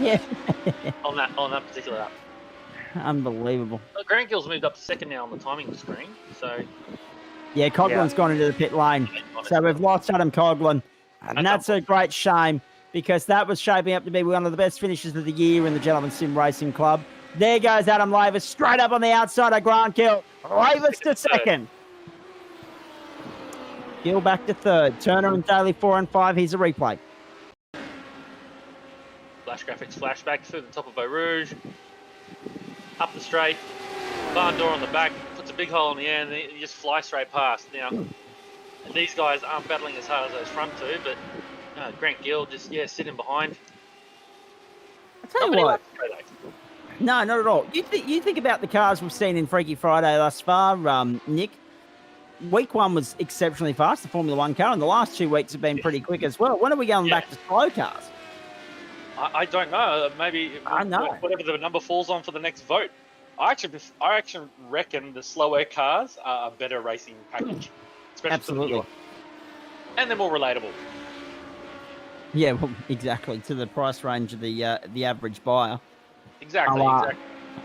A: Yeah.
B: on that particular lap.
A: Unbelievable.
B: Grant Gill's moved up to second now on the timing screen. So
A: yeah, Coglin's gone into the pit lane. So we've lost Adam Coglin. And that's a great shame because that was shaping up to be one of the best finishes of the year in the Gentleman Sim Racing Club. There goes Adam Lavis straight up on the outside of Grant Gill. Lavis to second. Gill back to third. Turner and Daly 4 and 5. Here's a replay.
B: Flash graphics flashback through the top of Eau Rouge. Up the straight. Barn door on the back. Puts a big hole in the air and you just fly straight past. Now, these guys aren't battling as hard as those front two, but Grant Gill just, sitting behind.
A: I'll tell you what. No, not at all. You think about the cars we've seen in Freaky Friday thus far, Nick. Week 1 was exceptionally fast, the Formula 1 car, and the last 2 weeks have been pretty quick as well. When are we going back to slow cars?
B: I don't know. Maybe whatever the number falls on for the next vote. I actually reckon the slower cars are a better racing package.
A: Absolutely.
B: And they're more relatable.
A: Yeah, well, exactly, to the price range of the average buyer.
B: Exactly.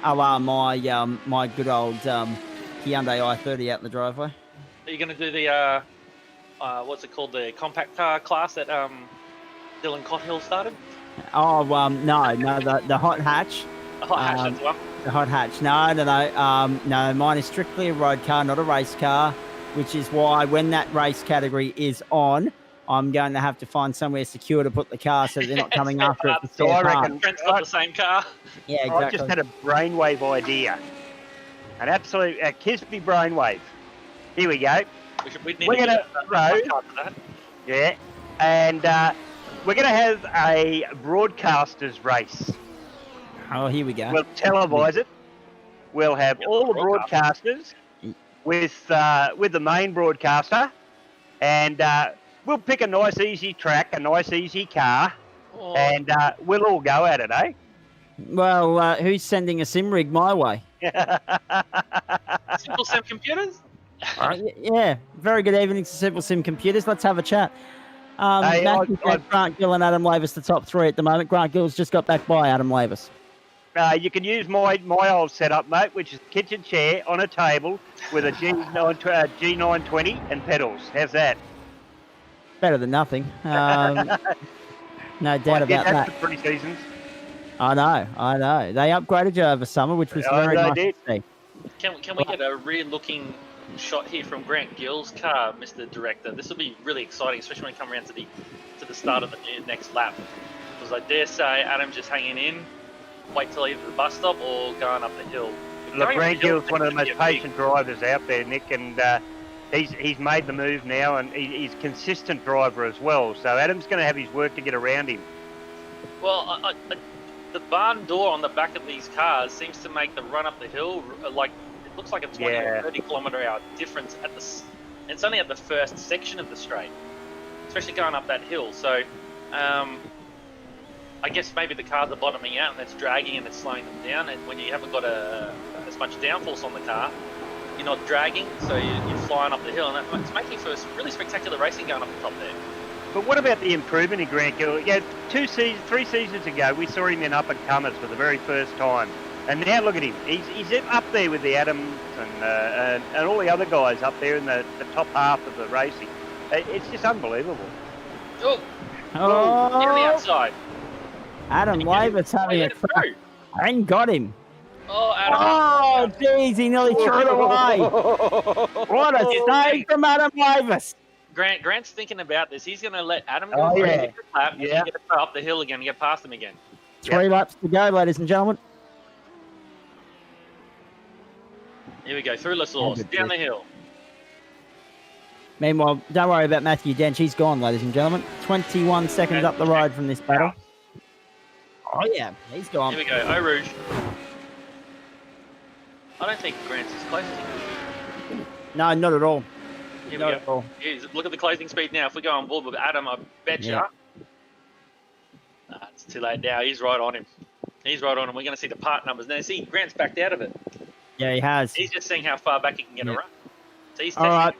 A: A la my good old Hyundai i30 out in the driveway.
B: Are you going to do the, what's it called, the compact car class that Dylan Cothill started?
A: Oh, no, the hot hatch.
B: The hot hatch, that's one.
A: The hot hatch. No, mine is strictly a road car, not a race car, which is why when that race category is on, I'm going to have to find somewhere secure to put the car so they're not coming after it.
C: So I reckon
B: Trent's got the same car.
A: Yeah, exactly.
C: I just had a brainwave idea. An absolute Kisby brainwave. Here we go.
B: We're going to road.
C: Yeah. And we're going to have a broadcasters race.
A: Oh, here we go.
C: We'll televise it. We'll have all the broadcasters with the main broadcaster. And we'll pick a nice, easy track, a nice, easy car. Oh. And we'll all go at it, eh?
A: Well, who's sending a sim rig my way?
B: Simple Sim Computers?
A: Yeah, very good evening to Simple Sim Computers. Let's have a chat. Grant Gill and Adam Lavis, the top 3 at the moment. Grant Gill's just got back by Adam Lavis.
C: You can use my old setup, mate, which is a kitchen chair on a table with a G920 and pedals. How's that?
A: Better than nothing. No doubt about that.
C: For 3 seasons.
A: I know. They upgraded you over summer, which was very nice to see.
B: Can we get a rear-looking shot here from Grant Gill's car, Mr. Director? This will be really exciting, especially when we come around to the start of the next lap. Because I dare say Adam's just hanging in, wait till either the bus stop or going up the hill.
C: Look, Grant Gill's one of the most patient drivers out there, Nick, and he's made the move now, and he's a consistent driver as well. So Adam's going to have his work to get around him.
B: Well, the barn door on the back of these cars seems to make the run up the hill like it looks like a 20 or 30 kilometre-hour difference and it's only at the first section of the straight, especially going up that hill. So I guess maybe the cars are bottoming out and it's dragging and it's slowing them down. And when you haven't got as much downforce on the car, you're not dragging, so you're flying up the hill, and it's making for really spectacular racing going up the top there.
C: But what about the improvement in Grant Gill? Yeah, 3 seasons ago, we saw him in up and comers for the very first time. And now look at him. He's up there with the Adams and all the other guys up there in the top half of the racing. It's just unbelievable.
B: Oh,
A: Oh,
B: down the outside.
A: Adam Laver's having a crack. And got him.
B: Oh, Adam.
A: Oh, geez, he nearly threw it away. What a save from Adam Lavis.
B: Grant's thinking about this. He's going to let Adam go
A: Oh,
B: through
A: yeah.
B: the lap, and
C: Yeah.
B: he's going to go up the hill again and get past him again.
A: 3 laps to go, ladies and gentlemen.
B: Here we go, through La Source, down the hill.
A: Meanwhile, don't worry about Matthew Dench. He's gone, ladies and gentlemen. 21 seconds up the road from this battle. Oh, yeah, he's gone.
B: Here we go, Eau Rouge. I don't think Grant's as close as he could
A: No, not at all.
B: be. Here
A: Not
B: we
A: at
B: go.
A: all.
B: Look at the closing speed now. If we go on board with Adam, I bet you.
A: Yeah.
B: It's too late now. He's right on him. He's right on him. We're going to see the part numbers. Now, see, Grant's backed out of it.
A: Yeah, he has.
B: He's just seeing how far back he can get a
A: Yeah.
B: run. So he's
A: All
B: testing.
A: right.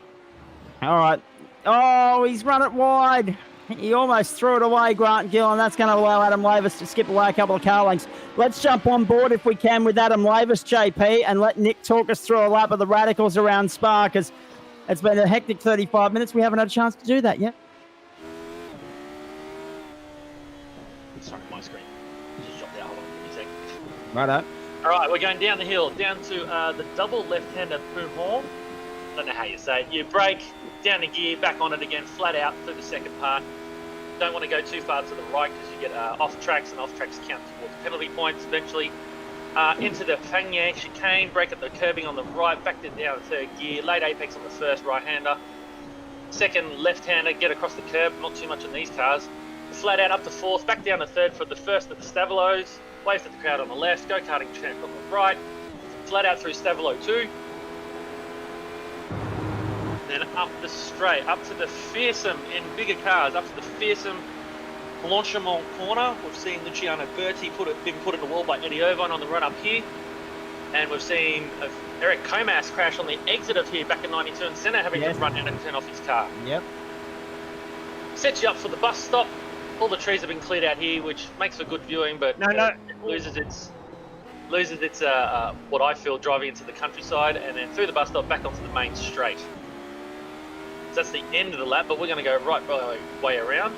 A: All right. Oh, he's run it wide. He almost threw it away, Grant Gill, and that's going to allow Adam Lavis to skip away a couple of car lengths. Let's jump on board if we can with Adam Lavis, JP, and let Nick talk us through a lap of the Radicals around Spa, because it's been a hectic 35 minutes. We haven't had a chance to do that yet.
B: Sorry, my screen just dropped out. Hold on, give me a sec.
A: Righto.
B: All right, we're going down the hill, down to the double left-hander Poohorn. Don't know how you say it. You brake, down the gear, back on it again, flat out through the second part. Don't want to go too far to the right because you get off tracks, and off tracks count towards penalty points eventually. Into the Fangye chicane, brake at the curbing on the right, backed it down third gear, late apex on the first right-hander. Second left-hander, get across the curb, not too much on these cars. Flat out up to fourth, back down to third for the first at the Stavelos. Waved at the crowd on the left, go-karting track on the right. Flat out through Stavelo 2. Then up the straight, up to the fearsome, in bigger cars, up to the fearsome Blanchimont corner. We've seen Luciano Berti been put in the wall by Eddie Irvine on the run up here. And we've seen Eric Comas crash on the exit of here back in 92 and Senna having to run in and turn off his car.
A: Yep.
B: Sets you up for the bus stop. All the trees have been cleared out here, which makes for good viewing, but it loses its what I feel driving into the countryside, and then through the bus stop back onto the main straight. So that's the end of the lap, but we're going to go right way around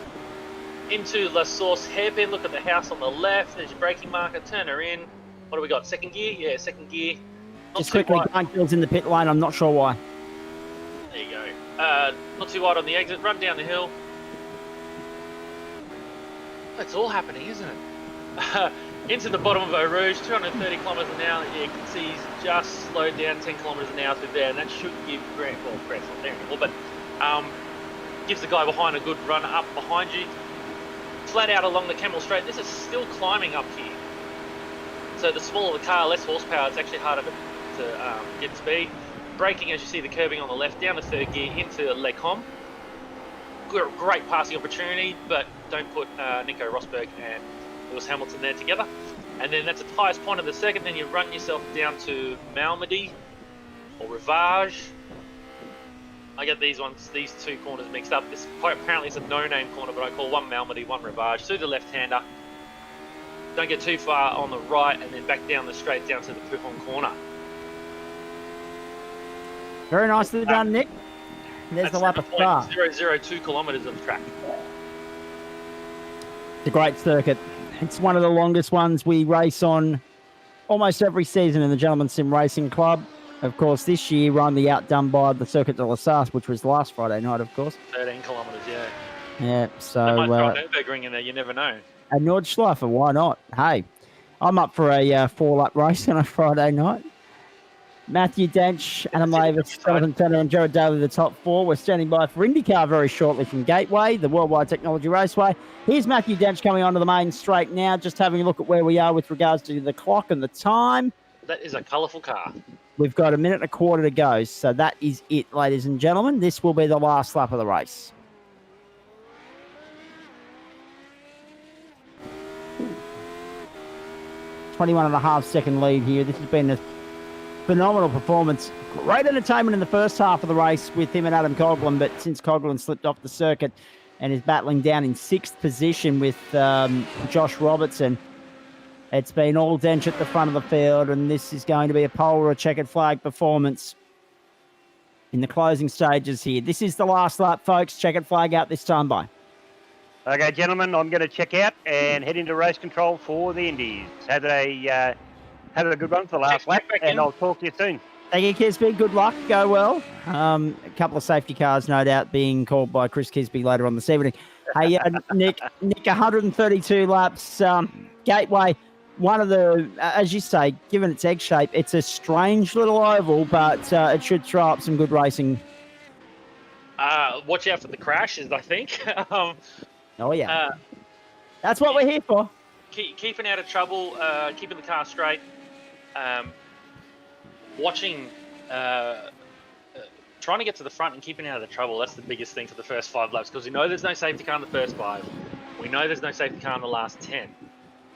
B: into La Source hairpin. Look at the house on the left. There's your braking marker. Turn her in. What do we got? Second gear? Yeah, second gear.
A: Just quickly, Grant Gill's in the pit lane. I'm not sure why.
B: There you go. Not too wide on the exit. Run down the hill. It's all happening, isn't it? Into the bottom of Eau Rouge, 230 kilometres an hour. Yeah, you can see he's just slowed down 10 kilometres an hour through there, and that should give Grant's not there anymore, but gives the guy behind a good run up behind you. Flat out along the Kemmel Straight. This is still climbing up here. So the smaller the car, less horsepower, it's actually harder to get speed. Braking, as you see the curbing on the left, down to third gear into Les Combes. Great passing opportunity, but don't put Nico Rosberg and Lewis Hamilton there together. And then that's at the highest point of the second. Then you run yourself down to Malmedy or Rivage. I get these two corners mixed up. This apparently is a no-name corner, but I call one Malmedy, one Rivage. Through the left-hander. Don't get too far on the right, and then back down the straight down to the Poohorn corner.
A: Very nicely done, Nick. There's the lap of start.
B: 0.002 kilometres of track.
A: It's a great circuit. It's one of the longest ones we race on almost every season in the Gentleman Sim Racing Club. Of course, this year we're only outdone by the Circuit de la Sarthe, which was last Friday night, of course.
B: 13 kilometres, yeah.
A: Yeah, so...
B: They might throw a Nürburgring in there, you never know.
A: A Nordschleifer, why not? Hey, I'm up for a 4-lap race on a Friday night. Matthew Dench, Adam Lavis, Jonathan Turner, and Jared Daly, the top four. We're standing by for Indycar very shortly from Gateway, the Worldwide Technology Raceway. Here's Matthew Dench coming onto the main straight now, just having a look at where we are with regards to the clock and the time.
B: That is a colourful car.
A: We've got a minute and a quarter to go, so that is it, ladies and gentlemen. This will be the last lap of the race. Ooh. 21.5 second lead here. This has been a phenomenal performance. Great entertainment in the first half of the race with him and Adam Coughlin, but since Coughlin slipped off the circuit and is battling down in 6th position with Josh Robertson, it's been all Dench at the front of the field, and this is going to be a pole or a checkered flag performance in the closing stages here. This is the last lap, folks. Checkered flag out this time by.
C: Okay, gentlemen, I'm going to check out and head into race control for the Indies. Have a good run for the last lap, and I'll talk to you soon.
A: Thank you, Kisby. Good luck. Go well. A couple of safety cars, no doubt, being called by Chris Kisby later on this evening. Hey, Nick, 132 laps. Gateway, one of the, as you say, given its egg shape, it's a strange little oval, but it should throw up some good racing.
B: Watch out for the crashes, I think.
A: Oh, yeah. That's what we're here for.
B: Keeping out of trouble, keeping the car straight, watching, trying to get to the front and keeping out of the trouble. That's the biggest thing for the first 5 laps, because we know there's no safety car in the first 5. We know there's no safety car in the last 10,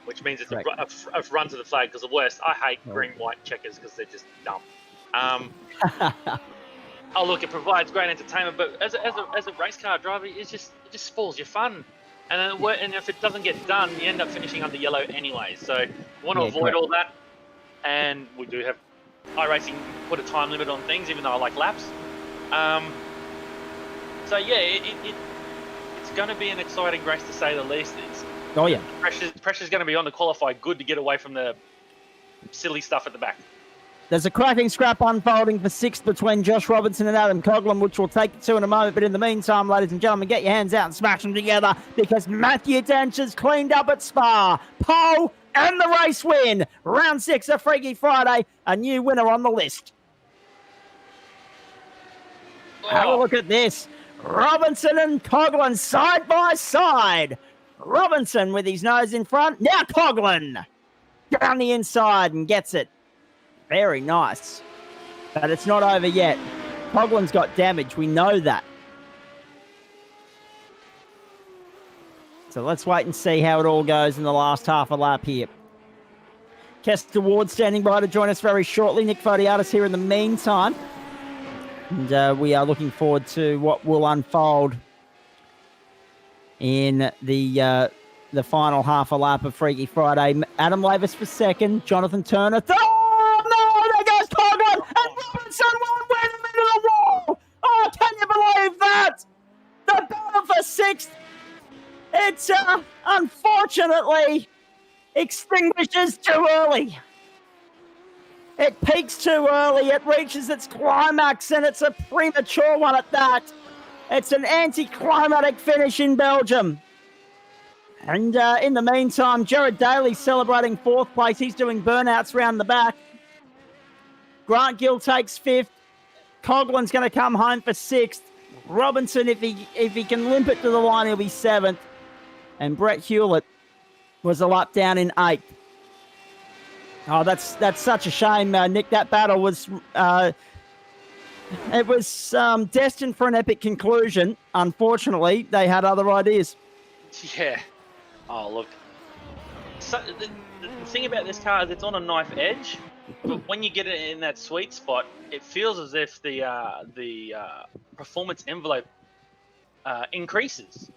B: which means it's a run to the flag, because the worst, I hate green, white checkers because they're just dumb. Oh, look, it provides great entertainment, but as a race car driver, it just spoils your fun. And if it doesn't get done, you end up finishing under yellow anyway. So we want to avoid all that. And we do have iRacing put a time limit on things, even though I like laps. So yeah, it's going to be an exciting race to say the least. Pressure's going to be on to qualify good to get away from the silly stuff at the back.
A: There's a cracking scrap unfolding for 6th between Josh Robertson and Adam Coughlin, which we'll take you to in a moment. But in the meantime, ladies and gentlemen, get your hands out and smash them together, because Matthew Dench has cleaned up at Spa. Pole and the race win. Round 6 of Freaky Friday. A new winner on the list. Have a look at this. Robinson and Coughlin side by side. Robinson with his nose in front. Now Coughlin down the inside and gets it. Very nice. But it's not over yet. Coughlin's got damage. We know that. So let's wait and see how it all goes in the last half a lap here. Kester Ward standing by to join us very shortly. Nick Fodiatis here in the meantime. And we are looking forward to what will unfold in the final half a lap of Freaky Friday. Adam Lavis for second. Jonathan Turner. Someone went into the wall. Oh, can you believe that? The battle for 6th. It's unfortunately extinguishes too early. It peaks too early. It reaches its climax, and it's a premature one at that. It's an anticlimactic finish in Belgium. And in the meantime, Jared Daly celebrating 4th place. He's doing burnouts round the back. Grant Gill takes 5th. Coughlin's going to come home for 6th. Robinson, if he can limp it to the line, he'll be 7th. And Brett Hewlett was a lap down in 8th. Oh, that's such a shame, Nick. That battle was destined for an epic conclusion. Unfortunately, they had other ideas.
B: Yeah. Oh, look. So, the thing about this car is it's on a knife edge. But when you get it in that sweet spot, it feels as if the performance envelope increases.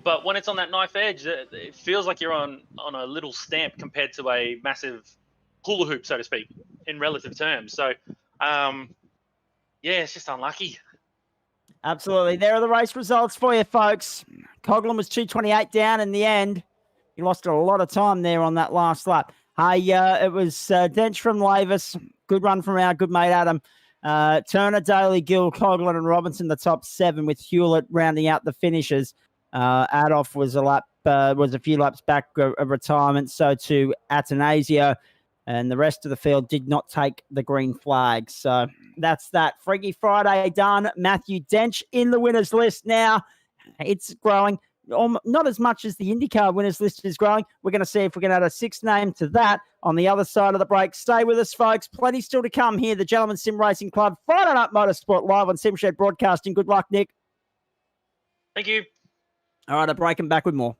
B: But when it's on that knife edge, it feels like you're on a little stamp compared to a massive hula hoop, so to speak, in relative terms. So, yeah, it's just unlucky.
A: Absolutely. There are the race results for you, folks. Coughlin was 2:28 down in the end. He lost a lot of time there on that last lap. Hey, it was Dench from Lavis. Good run from our good mate Adam. Turner, Daly, Gill, Coughlin, and Robinson, the top 7, with Hewlett rounding out the finishes. Adolf was a few laps back of retirement, so too Atanasio, and the rest of the field did not take the green flag. So that's that. Freaky Friday done. Matthew Dench in the winners list now. It's growing. Not as much as the IndyCar winners list is growing. We're going to see if we can add a 6th name to that on the other side of the break. Stay with us, folks. Plenty still to come here. The Gentlemen Sim Racing Club, Friday Night Motorsport, live on SimShed Broadcasting. Good luck, Nick.
B: Thank you.
A: All right, I'll break him back with more.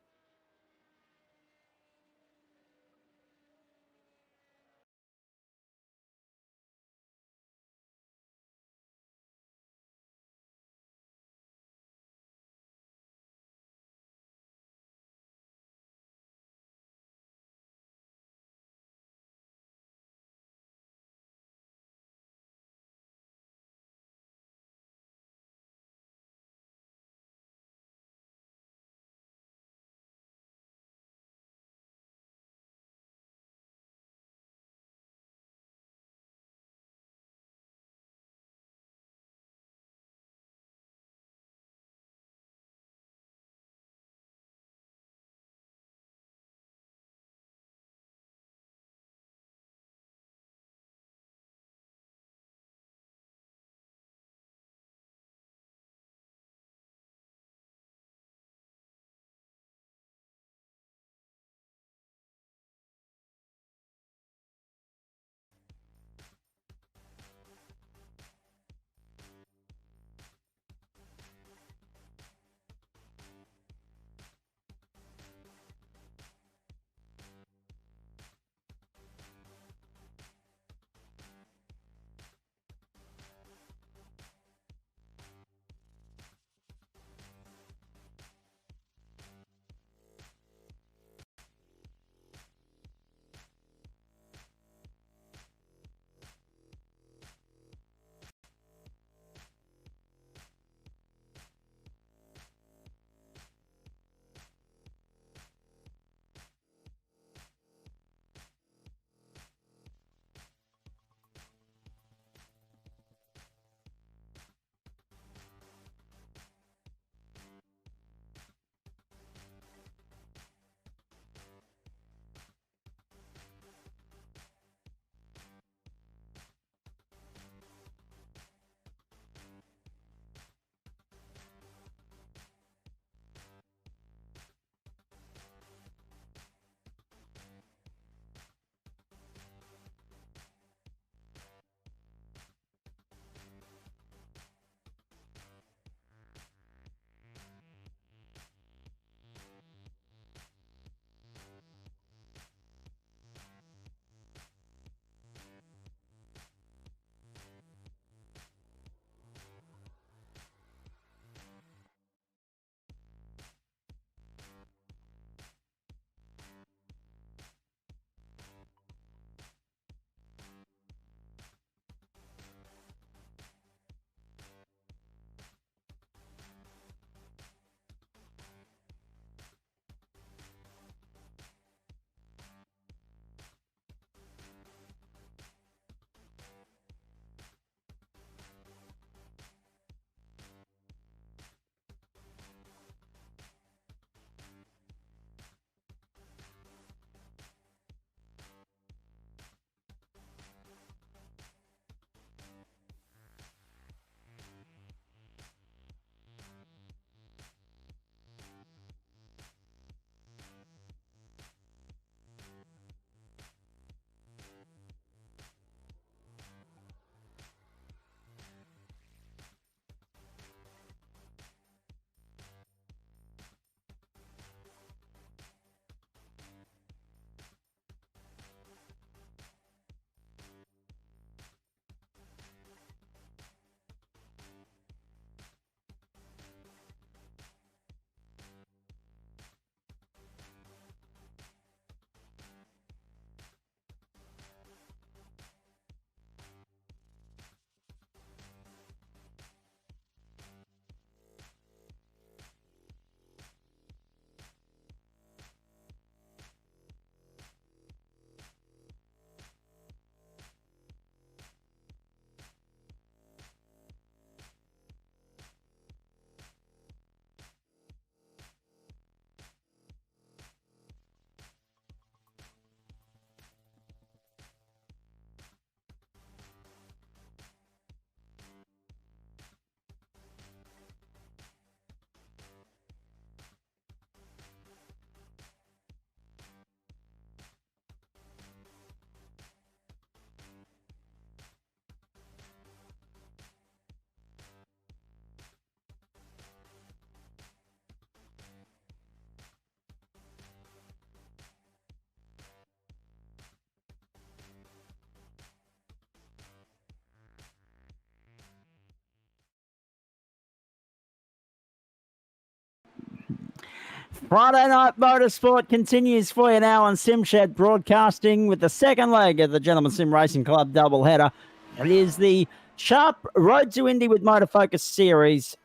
A: Friday Night Motorsport continues for you now on SimShed Broadcasting with the second leg of the Gentleman Sim Racing Club doubleheader. It is the Sharp Road to Indy with Motorfocus series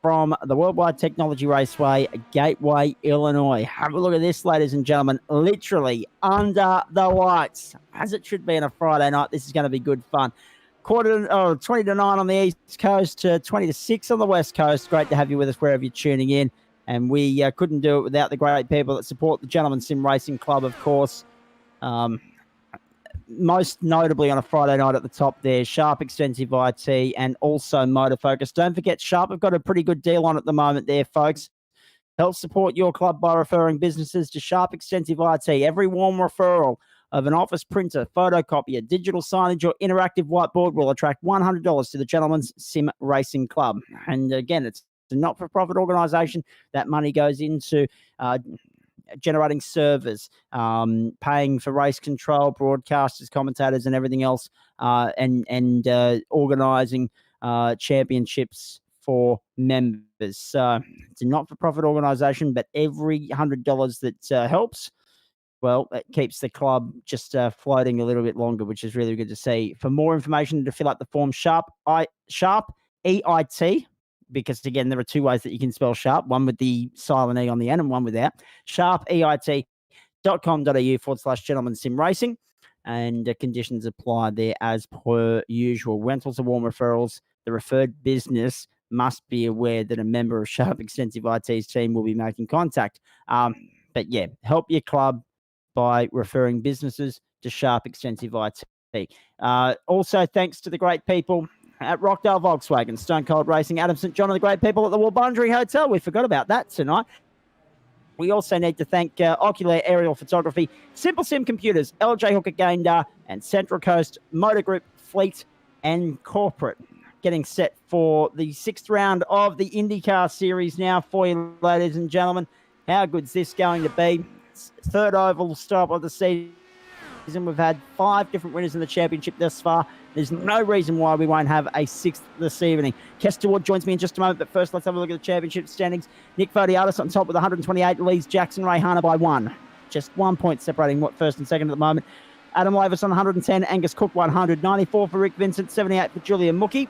A: from the Worldwide Technology Raceway, Gateway, Illinois. Have a look at this, ladies and gentlemen. Literally under the lights, as it should be on a Friday night. This is going to be good fun. 20 to 9 on the East Coast, 20 to 6 on the West Coast. Great to have you with us wherever you're tuning in. And we couldn't do it without the great people that support the Gentleman Sim Racing Club, of course. Most notably on a Friday night at the top there, Sharp Extensive I.T and also Motorfocus. Don't forget, Sharp have got a pretty good deal on at the moment there, folks. Help support your club by referring businesses to Sharp Extensive I.T. Every warm referral of an office printer, photocopier, digital signage, or interactive whiteboard will attract $100 to the Gentleman's Sim Racing Club. And again, it's a not-for-profit organisation. That money goes into generating servers, paying for race control, broadcasters, commentators, and everything else, and organising championships for members. So it's a not-for-profit organisation, but every $100 that helps, well, it keeps the club just floating a little bit longer, which is really good to see. For more information to fill out the form, Sharp EIT, because again, there are two ways that you can spell Sharp, one with the silent E on the end and one without. sharpeit.com.au/Gentleman Sim Racing, and conditions apply there as per usual. Rentals are warm referrals. The referred business must be aware that a member of Sharp Extensive IT's team will be making contact. But yeah, help your club by referring businesses to Sharp Extensive IT. Also, thanks to the great people at Rockdale Volkswagen, Stone Cold Racing, Adam St. John, and the great people at the Wabundry Hotel. We forgot about that tonight. We also need to thank Ocular Aerial Photography, Simple Sim Computers, LJ Hooker Gaindar, and Central Coast Motor Group Fleet and Corporate. Getting set for the 6th round of the Indycar series now for you, ladies and gentlemen. How good's this going to be? It's third oval stop of the season. We've had 5 different winners in the championship thus far. There's no reason why we won't have a 6th this evening. Kester Ward joins me in just a moment, but first let's have a look at the championship standings. Nick Vodiatis on top with 128, leads Jackson Rayhana by 1. Just 1 point separating first and second at the moment. Adam Lavis on 110, Angus Cook 100, 94 for Rick Vincent, 78 for Julian Mookie.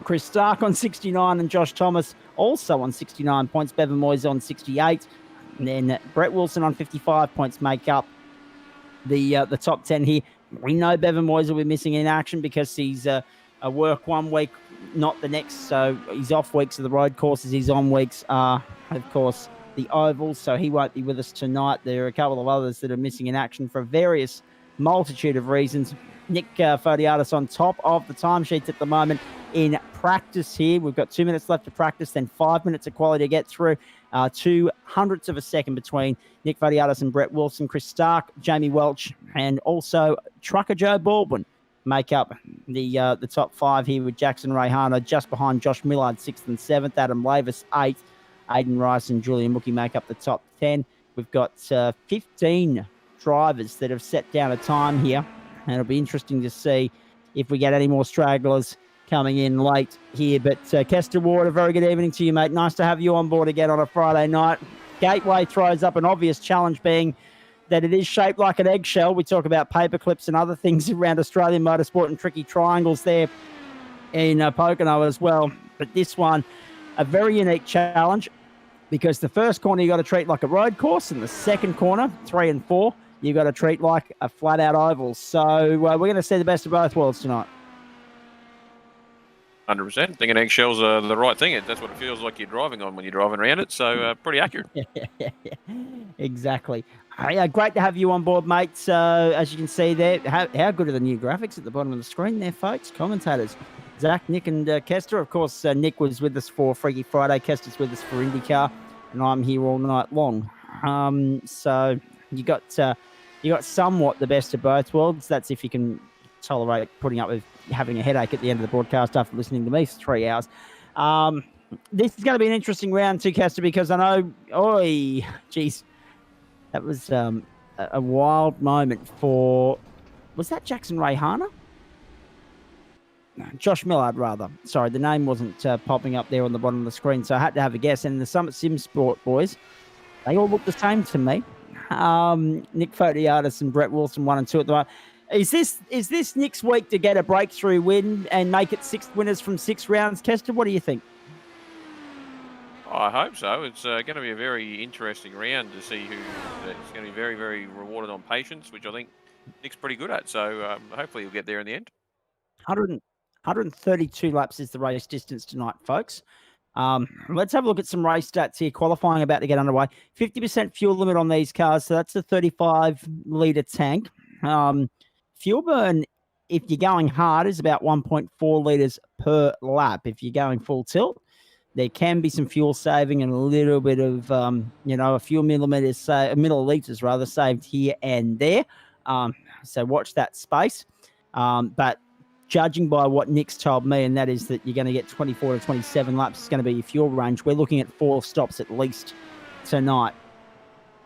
A: Chris Stark on 69 and Josh Thomas also on 69 points. Bevan Moyes on 68. And then Brett Wilson on 55 points make up the top 10 here. We know Bevan Moyes will be missing in action because he's a work 1 week, not the next. So he's off weeks of the road courses. He's on weeks, of course, the ovals. So he won't be with us tonight. There are a couple of others that are missing in action for various multitude of reasons. Nick Fodiatis on top of the timesheets at the moment in practice here. We've got 2 minutes left to practice, then 5 minutes of quality to get through. 0.02 of a second between Nick Vodiatis and Brett Wilson. Chris Stark, Jamie Welch, and also Trucker Joe Baldwin make up the top 5 here, with Jackson Rayhana just behind Josh Millard, 6th and 7th. Adam Lavis, 8th. Aidan Rice and Julian Mookie make up the top 10. We've got 15 drivers that have set down a time here, and it'll be interesting to see if we get any more stragglers coming in late here. But Kester Ward, a very good evening to you, mate. Nice to have you on board again on a Friday night. Gateway throws up an obvious challenge, being that it is shaped like an eggshell. We talk about paper clips and other things around Australian motorsport and tricky triangles there in Pocono as well. But this one, a very unique challenge, because the first corner you got to treat like a road course, and the second corner, 3 and 4, you got to treat like a flat-out oval. So we're going to see the best of both worlds tonight.
D: 100%. Thinking eggshells are the right thing. That's what it feels like you're driving on when you're driving around it. So pretty accurate.
A: Exactly. Hey, great to have you on board, mate. So as you can see there, how good are the new graphics at the bottom of the screen there, folks? Commentators, Zach, Nick, and Kester. Of course, Nick was with us for Freaky Friday. Kester's with us for IndyCar, and I'm here all night long. So you got somewhat the best of both worlds. That's if you can tolerate putting up with having a headache at the end of the broadcast after listening to me for 3 hours. This is going to be an interesting round too, Kester, because I know, that was a wild moment for, was that Jackson Rayhana? No, Josh Millard, rather. Sorry, the name wasn't popping up there on the bottom of the screen, so I had to have a guess. And the Summit Sim Sport boys, They all look the same to me. Nick Fotiadis and Brett Wilson 1 and 2 at the moment. Is this Nick's week to get a breakthrough win and make it 6 winners from 6 rounds? Kester, what do you think?
D: I hope so. It's going to be a very interesting round to see who. It's going to be very, very rewarded on patience, which I think Nick's pretty good at. So hopefully he'll get there in the end.
A: 132 laps is the race distance tonight, folks. Let's have a look at some race stats here. Qualifying about to get underway. 50% fuel limit on these cars, so that's a 35-litre tank. Fuel burn, if you're going hard, is about 1.4 litres per lap. If you're going full tilt, there can be some fuel saving and a little bit of, a few millilitres rather saved here and there. So watch that space. But judging by what Nick's told me, and that is that you're going to get 24 to 27 laps, it's going to be your fuel range. We're looking at 4 stops at least tonight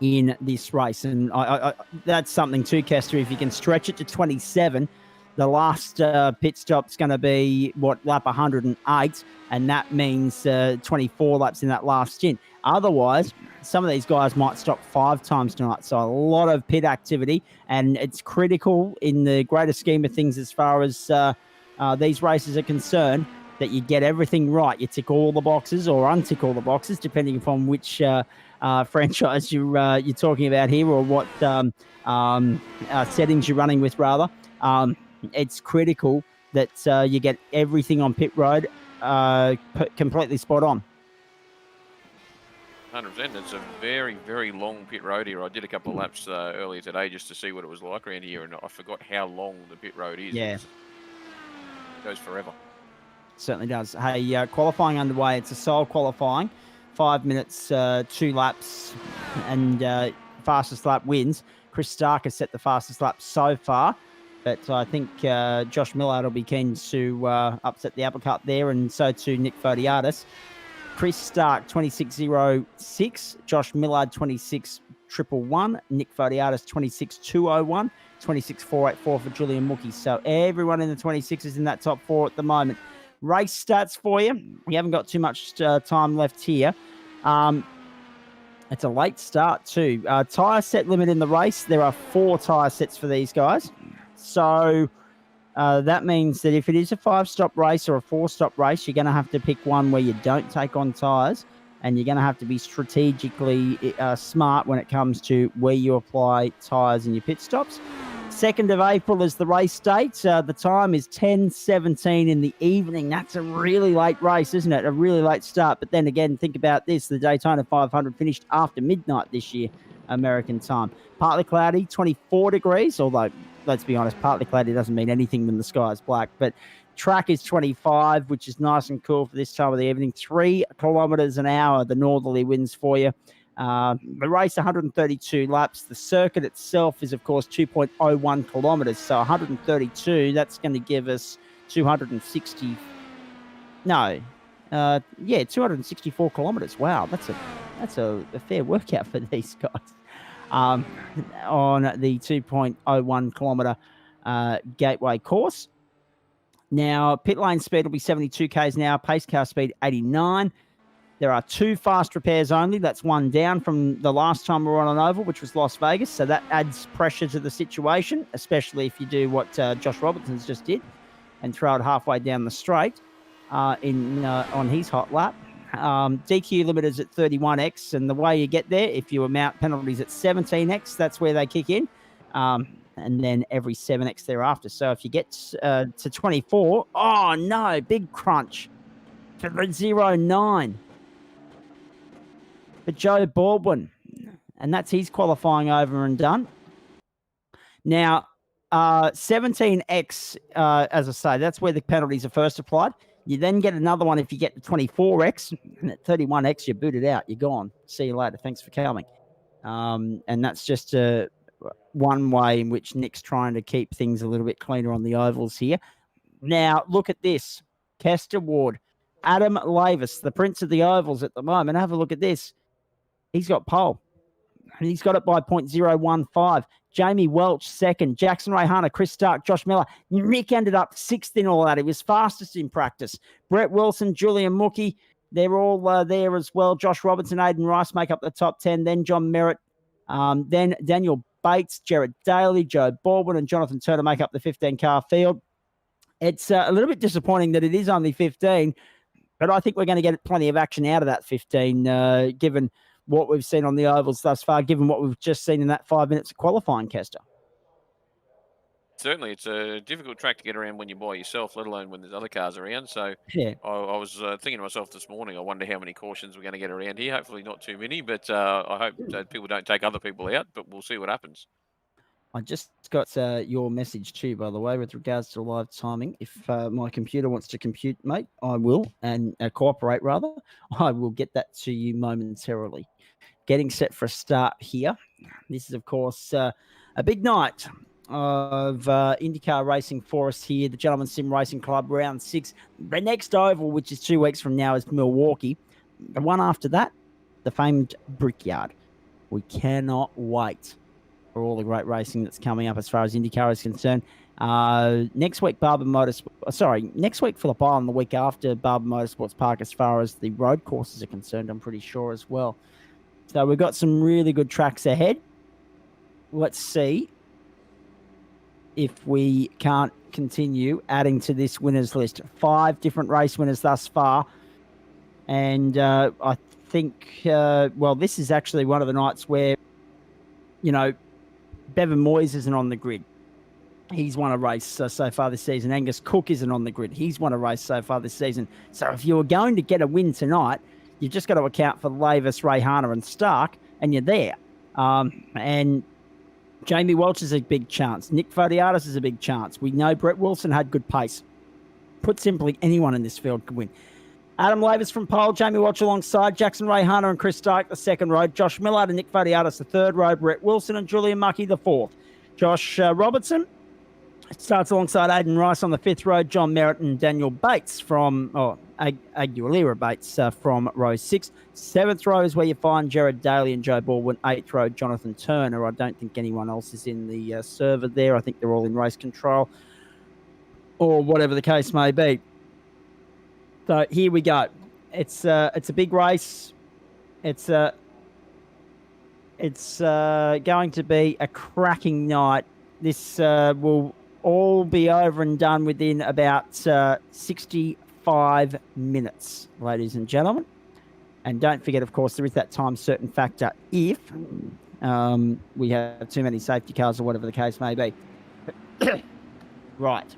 A: in this race. And I that's something too, Kester. If you can stretch it to 27, the last pit stop's going to be, lap 108, and that means 24 laps in that last stint. Otherwise, some of these guys might stop 5 times tonight, so a lot of pit activity, and it's critical in the greater scheme of things as far as these races are concerned that you get everything right. You tick all the boxes or untick all the boxes, depending upon which franchise you're talking about here or what settings you're running with, rather. It's critical that you get everything on pit road completely spot on.
D: 100%. It's a very, very long pit road here. I did a couple of laps earlier today just to see what it was like around here, and I forgot how long the pit road is.
A: Yeah.
D: It goes forever.
A: Certainly does. Hey, qualifying underway. It's a sole qualifying. 5 minutes, 2 laps, and fastest lap wins. Chris Stark has set the fastest lap so far, but I think Josh Millard will be keen to upset the apple cart there, and so too Nick Fotiadis. Chris Stark, 26.06. Josh Millard, 26.111. Nick Fotiadis, 26.201. 26.484 for Julian Mookie. So everyone in the 26 is in that top 4 at the moment. Race stats for you. We haven't got too much time left here. It's a late start too. Tyre set limit in the race. There are 4 tyre sets for these guys. So that means that if it is a 5-stop race or a 4-stop race, you're going to have to pick one where you don't take on tyres, and you're going to have to be strategically smart when it comes to where you apply tyres in your pit stops. 2nd of April is the race date. The time is 10:17 in the evening. That's a really late race, isn't it? A really late start. But then again, think about this. The Daytona 500 finished after midnight this year, American time. Partly cloudy, 24 degrees, although, let's be honest, partly cloudy doesn't mean anything when the sky is black. But track is 25, which is nice and cool for this time of the evening. 3 kilometres an hour, the northerly winds for you. The race, 132 laps. The circuit itself is, of course, 2.01 kilometres. So 132, that's going to give us 260. No, 264 kilometres. Wow, that's a fair workout for these guys. On the 2.01 kilometre gateway course. Now, pit lane speed will be 72 k's an hour. Pace car speed 89. There are 2 fast repairs only. That's one down from the last time we were on an oval, which was Las Vegas. So that adds pressure to the situation, especially if you do what Josh Robertson's just did and throw it halfway down the straight on his hot lap. DQ limit is at 31x, and the way you get there, if you amount penalties at 17x, that's where they kick in, and then every 7x thereafter. So if you get to 24, oh no, big crunch for the 0.9. For Joe Baldwin, and that's his qualifying over and done. Now, 17x, as I say, that's where the penalties are first applied. You then get another one if you get to 24x, and at 31x, you're booted out. You're gone. See you later. Thanks for coming. And that's just one way in which Nick's trying to keep things a little bit cleaner on the ovals here. Now, look at this. Kester Ward, Adam Lavis, the prince of the ovals at the moment. Have a look at this. He's got pole, and he's got it by 0.015. Jamie Welch, 2nd. Jackson Ray Hunter, Chris Stark, Josh Miller. Nick ended up 6th in all that. He was fastest in practice. Brett Wilson, Julian Mookie, they're all there as well. Josh Robertson, Aidan Rice make up the top 10. Then John Merritt, then Daniel Bates, Jared Daly, Joe Baldwin, and Jonathan Turner make up the 15-car field. It's a little bit disappointing that it is only 15, but I think we're going to get plenty of action out of that 15, given what we've seen on the ovals thus far, given what we've just seen in that 5 minutes of qualifying, Kester.
D: Certainly, it's a difficult track to get around when you're by yourself, let alone when there's other cars around. So
A: Yeah.
D: I was thinking to myself this morning, I wonder how many cautions we're going to get around here. Hopefully not too many, but I hope that people don't take other people out, but we'll see what happens.
A: I just got your message too, by the way, with regards to live timing. If my computer wants to compute, mate, I will, and cooperate rather. I will get that to you momentarily. Getting set for a start here. This is, of course, a big night of IndyCar racing for us here. The Gentleman Sim Racing Club, round 6. The next oval, which is 2 weeks from now, is Milwaukee. The one after that, the famed Brickyard. We cannot wait for all the great racing that's coming up as far as IndyCar is concerned. Next week, next week, Phillip Island, the week after Barber Motorsports Park, as far as the road courses are concerned, I'm pretty sure as well. So we've got some really good tracks ahead. Let's see if we can't continue adding to this winners list. 5 different race winners thus far. And I think, this is actually one of the nights where, Bevan Moyes isn't on the grid. He's won a race so far this season. Angus Cook isn't on the grid. He's won a race so far this season. So if you're going to get a win tonight, you've just got to account for Lavis, Rayhana, and Stark, and you're there. And Jamie Welch is a big chance. Nick Fodiatis is a big chance. We know Brett Wilson had good pace. Put simply, anyone in this field could win. Adam Lavis from pole, Jamie Welch alongside, Jackson Rayhana and Chris Stark the second row, Josh Millard and Nick Fodiatis the third row, Brett Wilson and Julian Muckey the fourth. Josh Robertson starts alongside Aidan Rice on the 5th row, John Merritt and Daniel Bates from, Aguilera Bates from row 6. 7th row is where you find Jared Daly and Joe Baldwin. 8th row, Jonathan Turner. I don't think anyone else is in the server there. I think they're all in race control or whatever the case may be. So here we go. It's a big race. It's going to be a cracking night. This will all be over and done within about 65 minutes, ladies and gentlemen. And don't forget, of course, there is that time certain factor if we have too many safety cars or whatever the case may be. Right.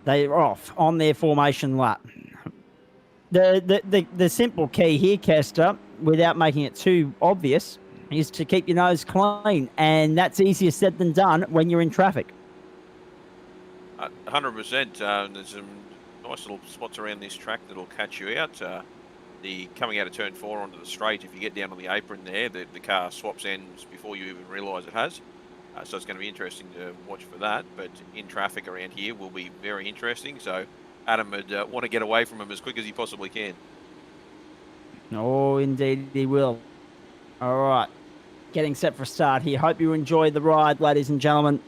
A: They're off on their formation lap. The simple key here, Kester, without making it too obvious, is to keep your nose clean, and that's easier said than done when you're in traffic.
D: 100%. There's some nice little spots around this track that'll catch you out. The coming out of turn 4 onto the straight, if you get down on the apron there, the car swaps ends before you even realise it has. So it's going to be interesting to watch for that. But in traffic around here will be very interesting. So Adam would want to get away from him as quick as he possibly can.
A: Oh, indeed he will. All right. Getting set for a start here. Hope you enjoy the ride, ladies and gentlemen.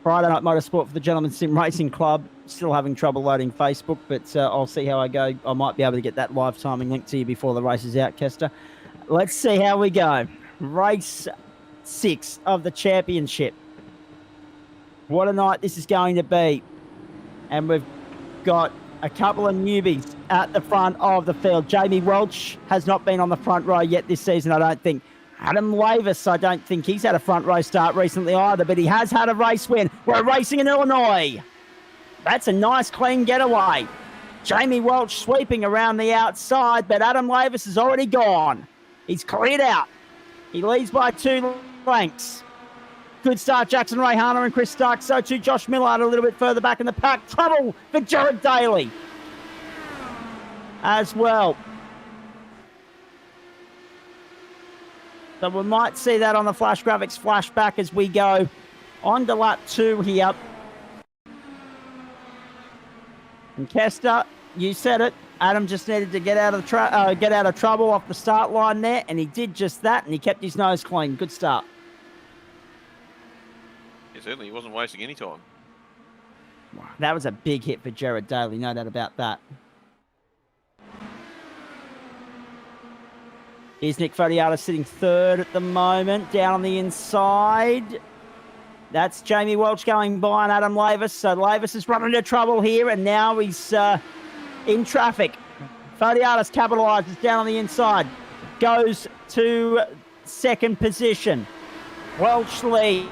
A: Friday Night Motorsport for the Gentleman Sim Racing Club. Still having trouble loading Facebook, but I'll see how I go. I might be able to get that live timing link to you before the race is out, Kester. Let's see how we go. Race 6 of the championship. What a night this is going to be. And we've got a couple of newbies at the front of the field. Jamie Welch has not been on the front row yet this season, I don't think. Adam Lavis, I don't think he's had a front row start recently either, but he has had a race win. We're racing in Illinois. That's a nice clean getaway. Jamie Welch sweeping around the outside, but Adam Lavis is already gone. He's cleared out. He leads by 2 lengths. Good start, Jackson Rayhana and Chris Stark. So too Josh Millard a little bit further back in the pack. Trouble for Jared Daly as well. So we might see that on the flash graphics flashback as we go on to lap 2 here. And Kester, you said it. Adam just needed to get out of trouble off the start line there, and he did just that, and he kept his nose clean. Good start.
D: Yeah, certainly, he wasn't wasting any time.
A: That was a big hit for Jared Daly, no doubt about that. Here's Nick Fodiatis sitting third at the moment, down on the inside. That's Jamie Welch going by and Adam Lavis. So Lavis is running into trouble here, and now he's in traffic. Fodiatis capitalises down on the inside. Goes to second position. Welch leads.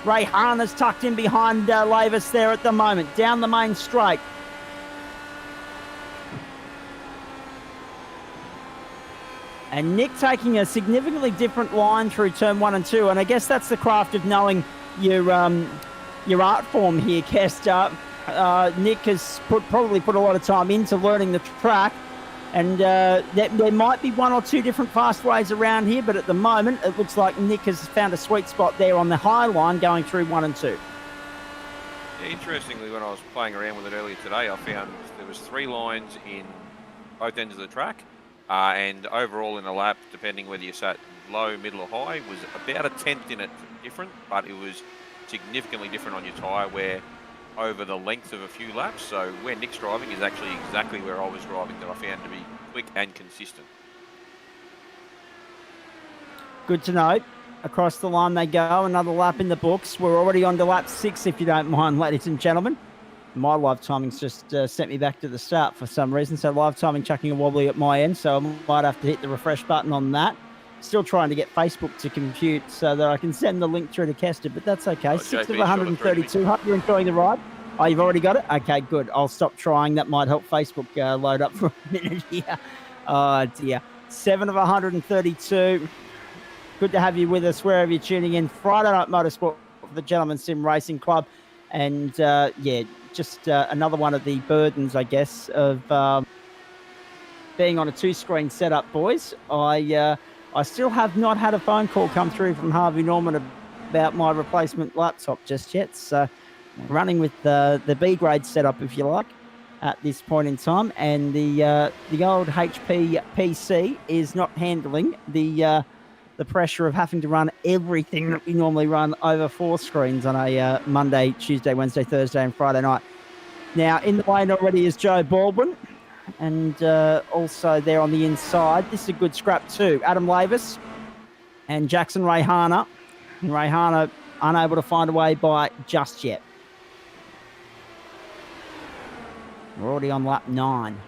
A: Ray Harner's tucked in behind Lavis there at the moment, down the main straight. And Nick taking a significantly different line through turn 1 and 2. And I guess that's the craft of knowing your art form here, Kester. Nick has probably put a lot of time into learning the track. And there might be one or two different fast ways around here, but at the moment, it looks like Nick has found a sweet spot there on the high line going through 1 and 2.
D: Yeah, interestingly, when I was playing around with it earlier today, I found there was 3 lines in both ends of the track. And overall in a lap, depending whether you sat low, middle or high, was about a tenth in it different, but it was significantly different on your tyre where over the length of a few laps. So where Nick's driving is actually exactly where I was driving, that I found to be quick and consistent.
A: Good to know. Across the line they go, another lap in the books. We're already on to lap 6, if you don't mind, ladies and gentlemen. My live timing's just sent me back to the start for some reason, so live timing chucking a wobbly at my end, so I might have to hit the refresh button on that. Still trying to get Facebook to compute so that I can send the link through to Kester, but that's okay. 6 of 132. Hope you're enjoying the ride. Oh, you've already got it? Okay, good. I'll stop trying. That might help Facebook load up for a minute here. Oh, dear. 7 of 132. Good to have you with us wherever you're tuning in. Friday Night Motorsport for the Gentleman Sim Racing Club. And, yeah, just another one of the burdens, I guess, of being on a 2-screen setup, boys. I still have not had a phone call come through from Harvey Norman about my replacement laptop just yet. So running with the B-grade setup, if you like, at this point in time. And the old HP PC is not handling the pressure of having to run everything that we normally run over 4 screens on a Monday, Tuesday, Wednesday, Thursday, and Friday night. Now, in the lane already is Joe Baldwin, and also there on the inside. This is a good scrap too. Adam Lavis and Jackson Rayhana. And Rayhana unable to find a way by just yet. We're already on lap 9.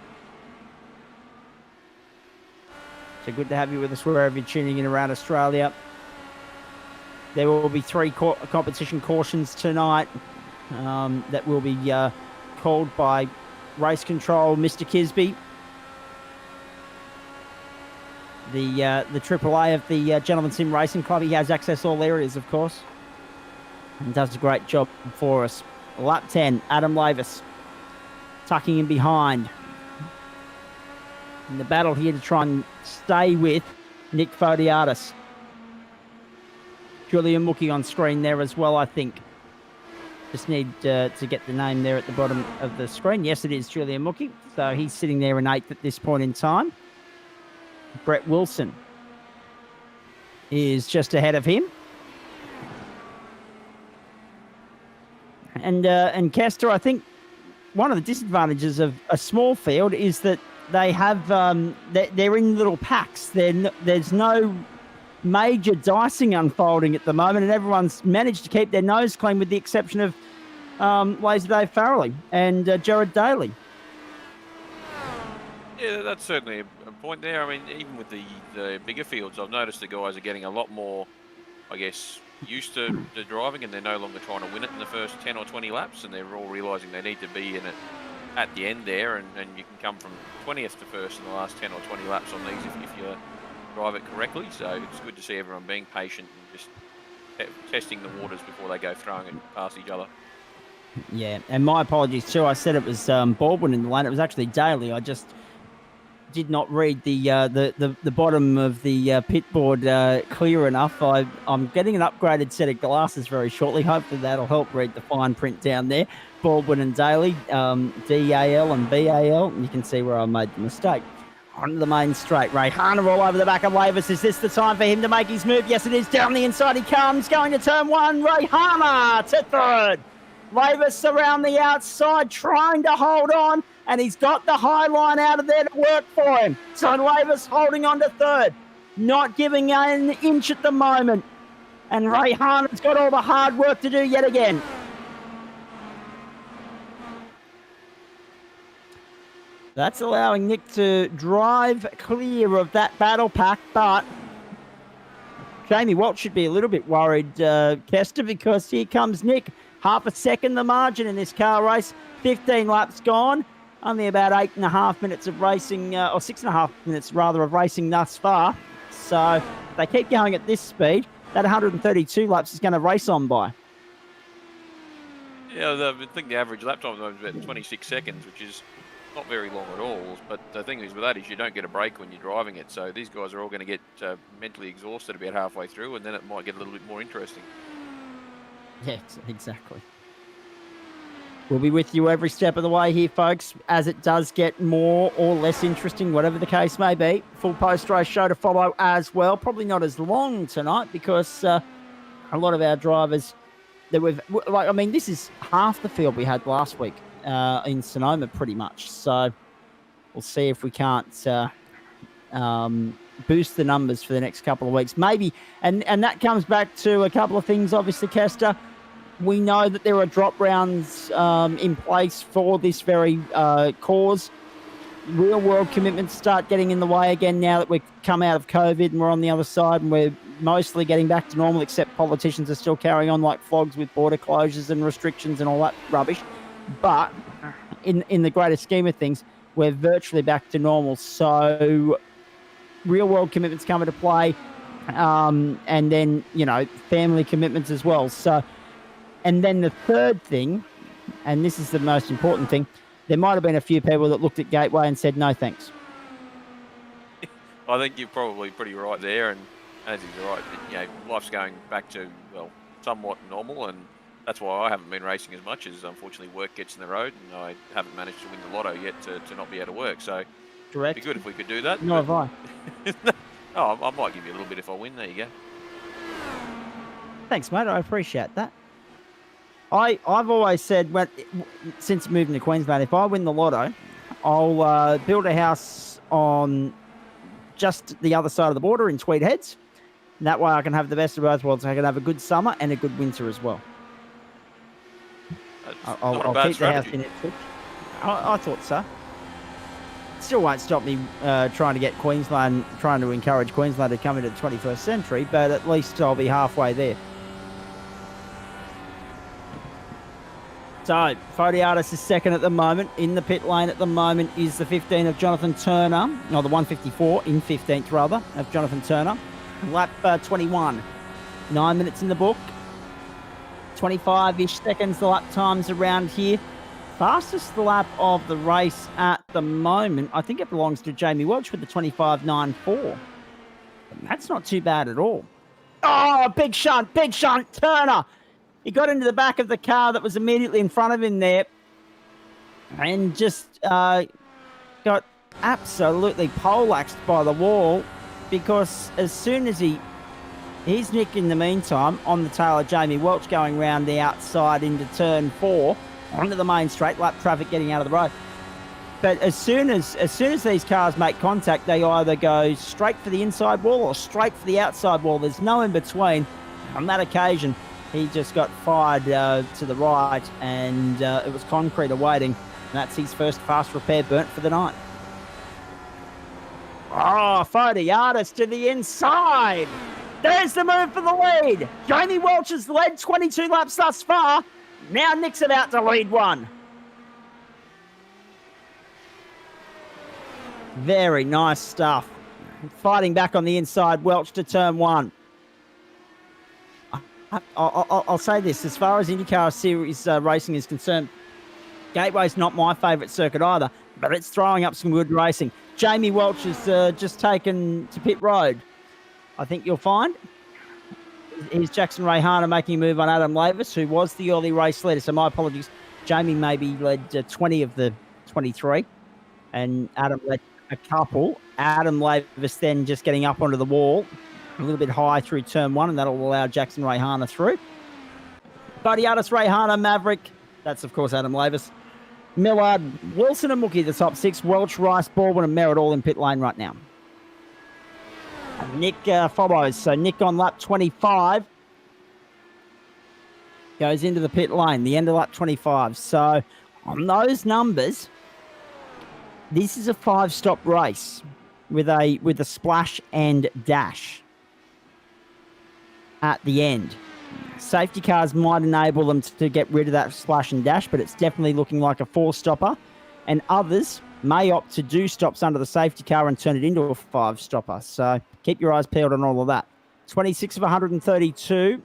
A: So good to have you with us wherever you're tuning in around Australia. There will be 3 competition cautions tonight that will be called by race control Mr. Kisby. The AAA of the Gentleman Sim Racing Club. He has access all areas, of course, and does a great job for us. Lap 10, Adam Lavis tucking in behind. In the battle here to try and stay with Nick Fodiatis. Julian Mookie on screen there as well, I think. Just need to get the name there at the bottom of the screen. Yes, it is Julian Mookie. So he's sitting there in 8th at this point in time. Brett Wilson is just ahead of him. And Kester, I think one of the disadvantages of a small field is that they have they're in little packs. There's no major dicing unfolding at the moment, and everyone's managed to keep their nose clean with the exception of Laser Dave Farrelly and Jared Daly.
D: Yeah, that's certainly a point there. I mean, even with the bigger fields, I've noticed the guys are getting a lot more, I guess, used to driving, and they're no longer trying to win it in the first 10 or 20 laps, and they're all realising they need to be in it at the end there, and you can come from 20th to first in the last 10 or 20 laps on these if you drive it correctly. So it's good to see everyone being patient and just testing the waters before they go throwing it past each other.
A: Yeah, and my apologies too. I said it was Baldwin in the lane. It was actually Daly. I just did not read the bottom of the pit board clear enough. I'm getting an upgraded set of glasses very shortly. Hopefully that'll help read the fine print down there. Baldwin and Daly, DAL and BAL. You can see where I made the mistake. On the main straight, Rayhana all over the back of Lavis. Is this the time for him to make his move? Yes, it is. Down the inside he comes, going to turn 1. Rayhana to third. Lavis around the outside, trying to hold on. and he's got the high line out of there to work for him. So Lavis holding on to third, not giving an inch at the moment. And Rayhana's got all the hard work to do yet again. That's allowing Nick to drive clear of that battle pack, but Jamie Walsh should be a little bit worried, Kester, because here comes Nick. Half a second the margin in this car race. 15 laps gone. Only about 8.5 minutes of racing, or 6.5 minutes rather, of racing thus far. So if they keep going at this speed, that 132 laps is going to race on by.
D: Yeah, I think the average lap time is about 26 seconds, which is not very long at all. But the thing is with that is you don't get a break when you're driving it. So these guys are all going to get mentally exhausted about halfway through, and then it might get a little bit more interesting.
A: Yeah, exactly. We'll be with you every step of the way here, folks, as it does get more or less interesting, whatever the case may be. Full post-race show to follow as well. Probably not as long tonight because a lot of our drivers that this is half the field we had last week in Sonoma pretty much. So we'll see if we can't boost the numbers for the next couple of weeks. Maybe, and that comes back to a couple of things, obviously, Kester. We know that there are drop rounds in place for this very cause. Real-world commitments start getting in the way again now that we've come out of COVID and we're on the other side and we're mostly getting back to normal, except politicians are still carrying on like flogs with border closures and restrictions and all that rubbish. But in the greater scheme of things, we're virtually back to normal. So real-world commitments come into play, and then, family commitments as well. So, and then the third thing, and this is the most important thing, there might have been a few people that looked at Gateway and said, no, thanks.
D: I think you're probably pretty right there, and as he's right, life's going back to, somewhat normal, and that's why I haven't been racing as much, as unfortunately work gets in the road, and I haven't managed to win the lotto yet to not be able to work, so
A: Correct.
D: it'd be good if we could do that.
A: Nor have I.
D: I might give you a little bit if I win, there you go.
A: Thanks, mate, I appreciate that. I've always said, since moving to Queensland, if I win the lotto, I'll build a house on just the other side of the border in Tweed Heads. And that way I can have the best of both worlds. I can have a good summer and a good winter as well. I'll keep the house in Ipswich. I thought so. Still won't stop me trying to encourage Queensland to come into the 21st century, but at least I'll be halfway there. So, Fodiatis is second at the moment. In the pit lane at the moment is the 15 of Jonathan Turner, or the 154 in 15th rather, of Jonathan Turner. Lap 21. 9 minutes in the book. 25-ish seconds the lap times around here. Fastest lap of the race at the moment, I think it belongs to Jamie Welch with the 25.94. That's not too bad at all. Oh, big shunt, Turner. He got into the back of the car that was immediately in front of him there and just got absolutely poleaxed by the wall, because as soon as he's Nick in the meantime on the tail of Jamie Welch going round the outside into turn 4 onto the main straight, lap traffic getting out of the road. But as soon as these cars make contact, they either go straight for the inside wall or straight for the outside wall. There's no in between. On that occasion, he just got fired to the right, and it was concrete awaiting. And that's his first fast repair burnt for the night. Oh, Fodiatis to the inside. There's the move for the lead. Jamie Welch has led 22 laps thus far. Now Nick's about to lead one. Very nice stuff. Fighting back on the inside, Welch to turn 1. I'll say this, as far as IndyCar Series racing is concerned, Gateway's not my favourite circuit either, but it's throwing up some good racing. Jamie Welch has just taken to pit road. I think you'll find. Here's Jackson Rayhana making a move on Adam Lavis, who was the early race leader, so my apologies. Jamie maybe led 20 of the 23, and Adam led a couple. Adam Lavis then just getting up onto the wall, a little bit high through turn 1, and that'll allow Jackson Rayhana through. Fodiatis, Rayhana, Maverick. That's, of course, Adam Lavis. Millard, Wilson and Mookie, the top 6. Welch, Rice, Baldwin and Merritt all in pit lane right now. Nick follows. So Nick on lap 25 goes into the pit lane, the end of lap 25. So on those numbers, this is a 5-stop race with a splash and dash at the end. Safety cars might enable them to get rid of that splash and dash, but it's definitely looking like a 4-stopper. And others may opt to do stops under the safety car and turn it into a 5-stopper. So keep your eyes peeled on all of that. 26 of 132.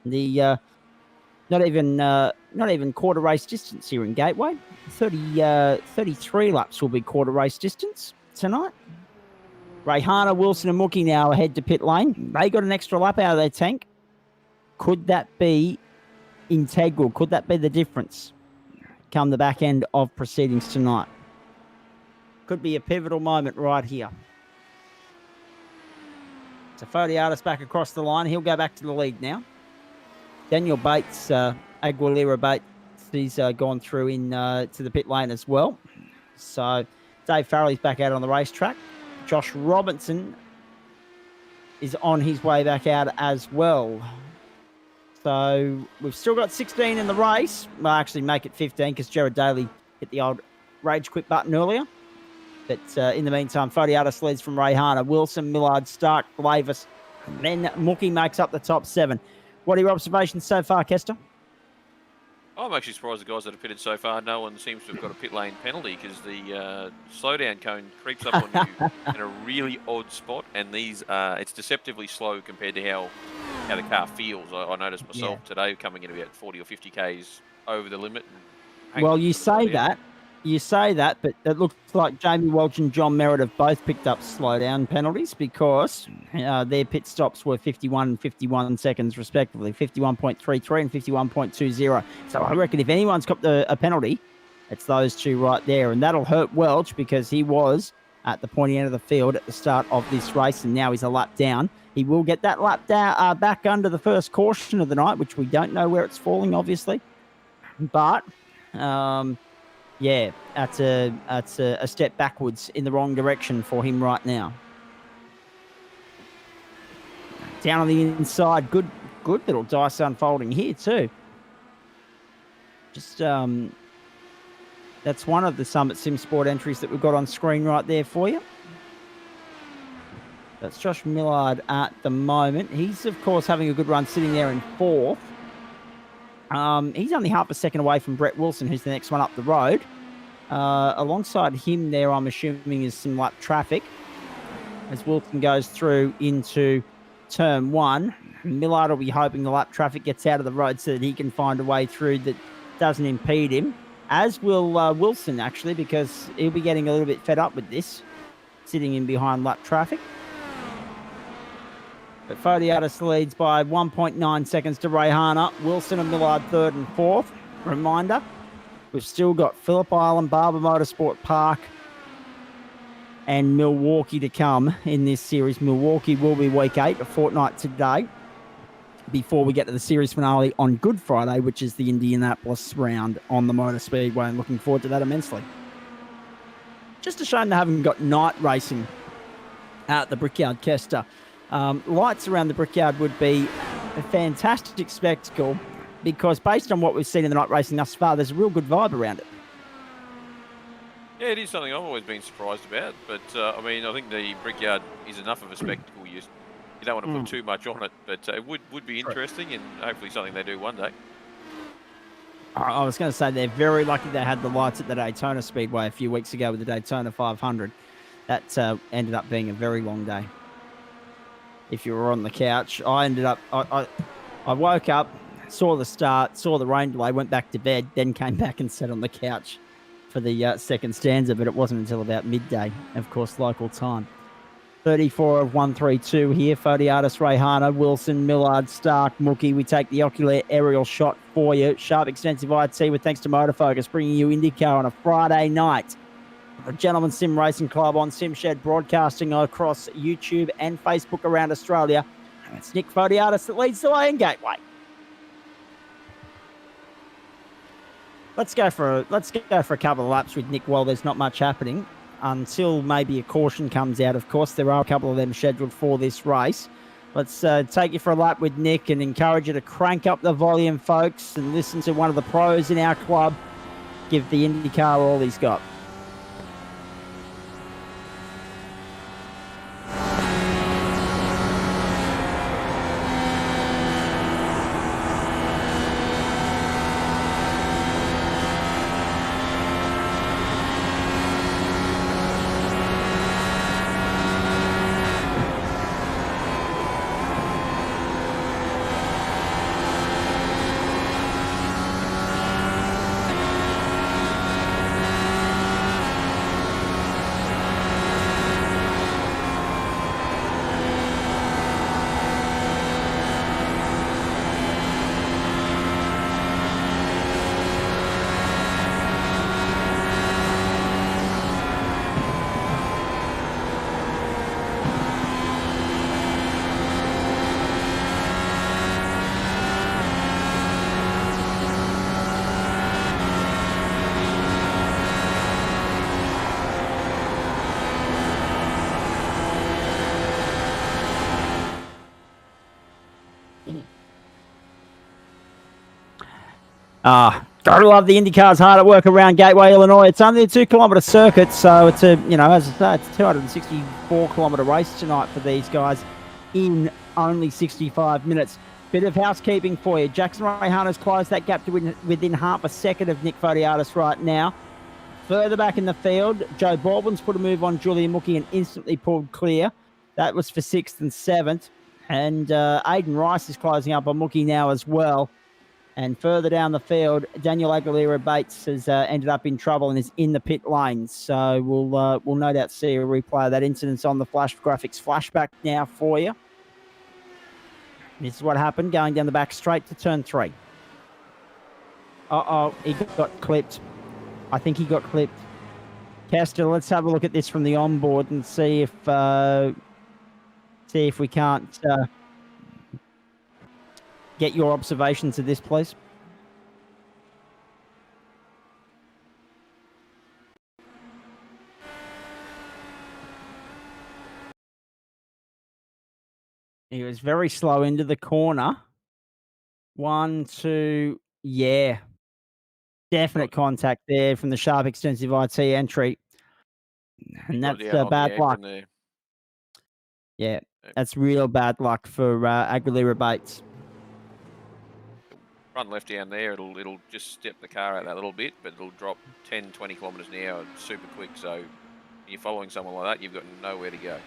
A: The not even quarter race distance here in Gateway. 33 laps will be quarter race distance tonight. Rayhana, Wilson and Mookie now head to pit lane. They got an extra lap out of their tank. Could that be integral? Could that be the difference come the back end of proceedings tonight? Could be a pivotal moment right here. So Fodiatis back across the line. He'll go back to the lead now. Daniel Bates, Aguilera Bates, he's gone through in to the pit lane as well. So Dave Farrelly's back out on the racetrack. Josh Robinson is on his way back out as well. So we've still got 16 in the race. We'll actually make it 15 because Jared Daly hit the old rage quit button earlier. But in the meantime, Fodiatis leads from Rayhana, Wilson, Millard, Stark, Glavis, and then Mookie makes up the top 7. What are your observations so far, Kester?
D: I'm actually surprised the guys that have pitted so far, no one seems to have got a pit lane penalty because the slowdown cone creeps up on you in a really odd spot, and these it's deceptively slow compared to how the car feels. I noticed myself today coming in about 40 or 50 k's over the limit.
A: Well, you say that, but it looks like Jamie Welch and John Merritt have both picked up slowdown penalties because their pit stops were 51 and 51 seconds respectively, 51.33 and 51.20. So I reckon if anyone's got a penalty, it's those two right there, and that'll hurt Welch because he was at the pointy end of the field at the start of this race, and now he's a lap down. He will get that lap down back under the first caution of the night, which we don't know where it's falling, obviously, but. Yeah, that's a step backwards in the wrong direction for him right now. Down on the inside, good little dice unfolding here too. Just that's one of the Summit Sim Sport entries that we've got on screen right there for you. That's Josh Millard at the moment. He's of course having a good run, sitting there in 4th. He's only half a second away from Brett Wilson, who's the next one up the road. Alongside him there, I'm assuming, is some lap traffic as Wilson goes through into turn 1. Millard will be hoping the lap traffic gets out of the road so that he can find a way through that doesn't impede him, as will Wilson, actually, because he'll be getting a little bit fed up with this, sitting in behind lap traffic. But Fodiatis leads by 1.9 seconds to Rayhana. Wilson and Millard 3rd and 4th. Reminder, we've still got Phillip Island, Barber Motorsport Park, and Milwaukee to come in this series. Milwaukee will be week 8, a fortnight today, before we get to the series finale on Good Friday, which is the Indianapolis round on the Motor Speedway. I'm looking forward to that immensely. Just a shame they haven't got night racing at the Brickyard, Kester. Lights around the Brickyard would be a fantastic spectacle because based on what we've seen in the night racing thus far, there's a real good vibe around it.
D: Yeah, it is something I've always been surprised about, but I mean, I think the Brickyard is enough of a spectacle. You don't want to put too much on it, but it would be interesting and hopefully something they do one day.
A: I was going to say they're very lucky they had the lights at the Daytona Speedway a few weeks ago with the Daytona 500. That ended up being a very long day. If you were on the couch, I woke up, saw the start, saw the rain delay, went back to bed, then came back and sat on the couch for the second stanza, but it wasn't until about midday, of course, local time. 34 of 132 here. Fodiatis, Rayhana, Wilson, Millard, Stark, Mookie. We take the ocular aerial shot for you. Sharp Extensive I.T with thanks to Motorfocus, bringing you IndyCar on a Friday night. A Gentleman Sim Racing Club on SimShed, broadcasting across YouTube and Facebook around Australia. And it's Nick Fodiatis that leads the way in Gateway. let's go for a couple of laps with Nick while there's not much happening until maybe a caution comes out. Of course, there are a couple of them scheduled for this race. Let's take you for a lap with Nick and encourage you to crank up the volume, folks, and listen to one of the pros in our club give the IndyCar all he's got. Gotta love the IndyCars hard at work around Gateway, Illinois. It's only a 2-kilometre circuit, so it's a, as I say, it's a 264-kilometre race tonight for these guys in only 65 minutes. Bit of housekeeping for you. Jackson Rayhana's closed that gap to within half a second of Nick Fodiatis right now. Further back in the field, Joe Baldwin's put a move on Julian Mookie and instantly pulled clear. That was for 6th and 7th. And Aidan Rice is closing up on Mookie now as well. And further down the field, Daniel Aguilera Bates has ended up in trouble and is in the pit lane. So we'll no doubt see a replay of that incident on the flash graphics flashback now for you. This is what happened going down the back straight to turn 3. He got clipped. I think he got clipped. Kester, let's have a look at this from the onboard and see if we can't get your observations of this, please. He was very slow into the corner. 1, 2, yeah. Definite contact there from the Sharp Extensive IT entry. And that's bad luck. Yeah, that's real bad luck for Aguilera Bates.
D: Front left down there, it'll just step the car out that little bit, but it'll drop 10, 20 kilometres an hour super quick. So when you're following someone like that, you've got nowhere to go.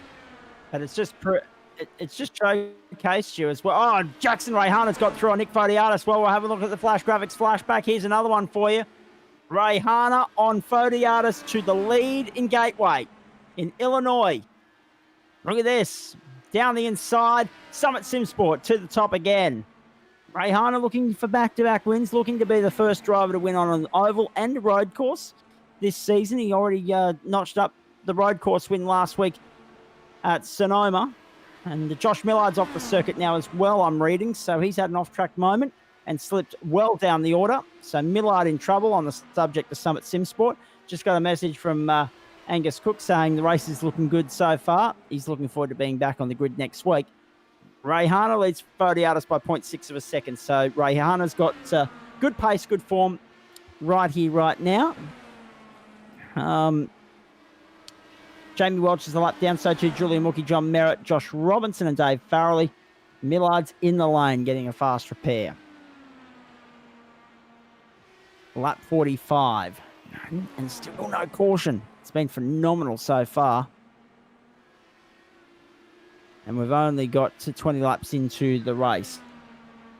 A: But it's just showcased you as well. Oh, Jackson Rayhana's got through on Nick Fodiatis. Well, we'll have a look at the flash graphics flashback. Here's another one for you. Rayhana on Fodiatis to the lead in Gateway in Illinois. Look at this. Down the inside, Summit Simsport to the top again. Rayhana looking for back-to-back wins, looking to be the first driver to win on an oval and a road course this season. He already notched up the road course win last week at Sonoma. And Josh Millard's off the circuit now as well, I'm reading. So he's had an off-track moment and slipped well down the order. So Millard in trouble on the subject of Summit Simsport. Just got a message from Angus Cook saying the race is looking good so far. He's looking forward to being back on the grid next week. Rayhana leads Fodiatis by 0.6 of a second. So Rayhana's got good pace, good form right here, right now. Jamie Welch is the lap down. So too Julian Mookie, John Merritt, Josh Robinson and Dave Farrelly. Millard's in the lane getting a fast repair. Lap 45. And still no caution. It's been phenomenal so far. And we've only got to 20 laps into the race.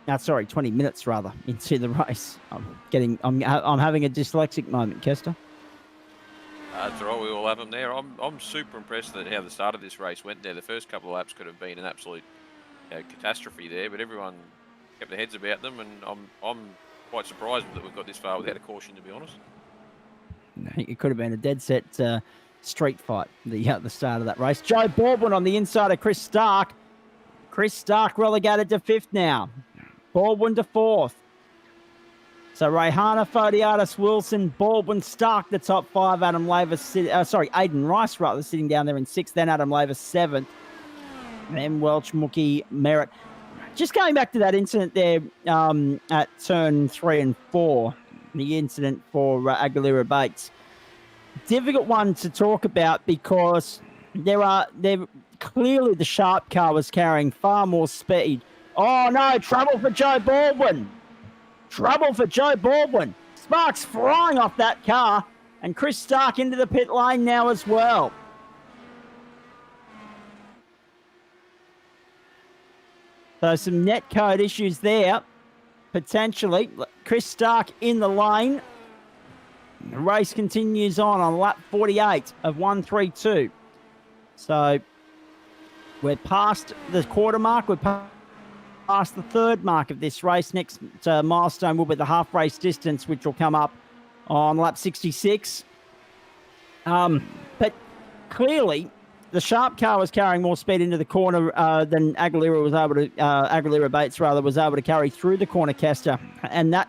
A: 20 minutes rather into the race. I'm having a dyslexic moment, Kester.
D: That's all right. We all have them there. I'm super impressed at how the start of this race went there. The first couple of laps could have been an absolute catastrophe there, but everyone kept their heads about them, and I'm quite surprised that we've got this far without a caution, to be honest.
A: It could have been a dead set street fight at the start of that race. Joe Baldwin on the inside of Chris Stark. Chris Stark relegated to 5th now. Baldwin to 4th. So Rayhana, Fodiatis, Wilson, Baldwin, Stark, the top five. Adam Lavis, Aiden Rice, rather, sitting down there in sixth. Then Adam Lavis, seventh. Then Welch, Mookie, Merritt. Just going back to that incident there at turn 3 and 4, the incident for Aguilera Bates. Difficult one to talk about because clearly the Sharp car was carrying far more speed. Oh no, trouble for Joe Baldwin. Trouble for Joe Baldwin. Sparks flying off that car, and Chris Stark into the pit lane now as well. So some net code issues there, potentially. Chris Stark in the lane. The race continues on lap 48 of 132. So we're past the quarter mark. We're past the third mark of this race. Next milestone will be the half race distance, which will come up on lap 66. But clearly, the Sharp car was carrying more speed into the corner than Aguilera Bates was able to carry through the corner, Kester. And that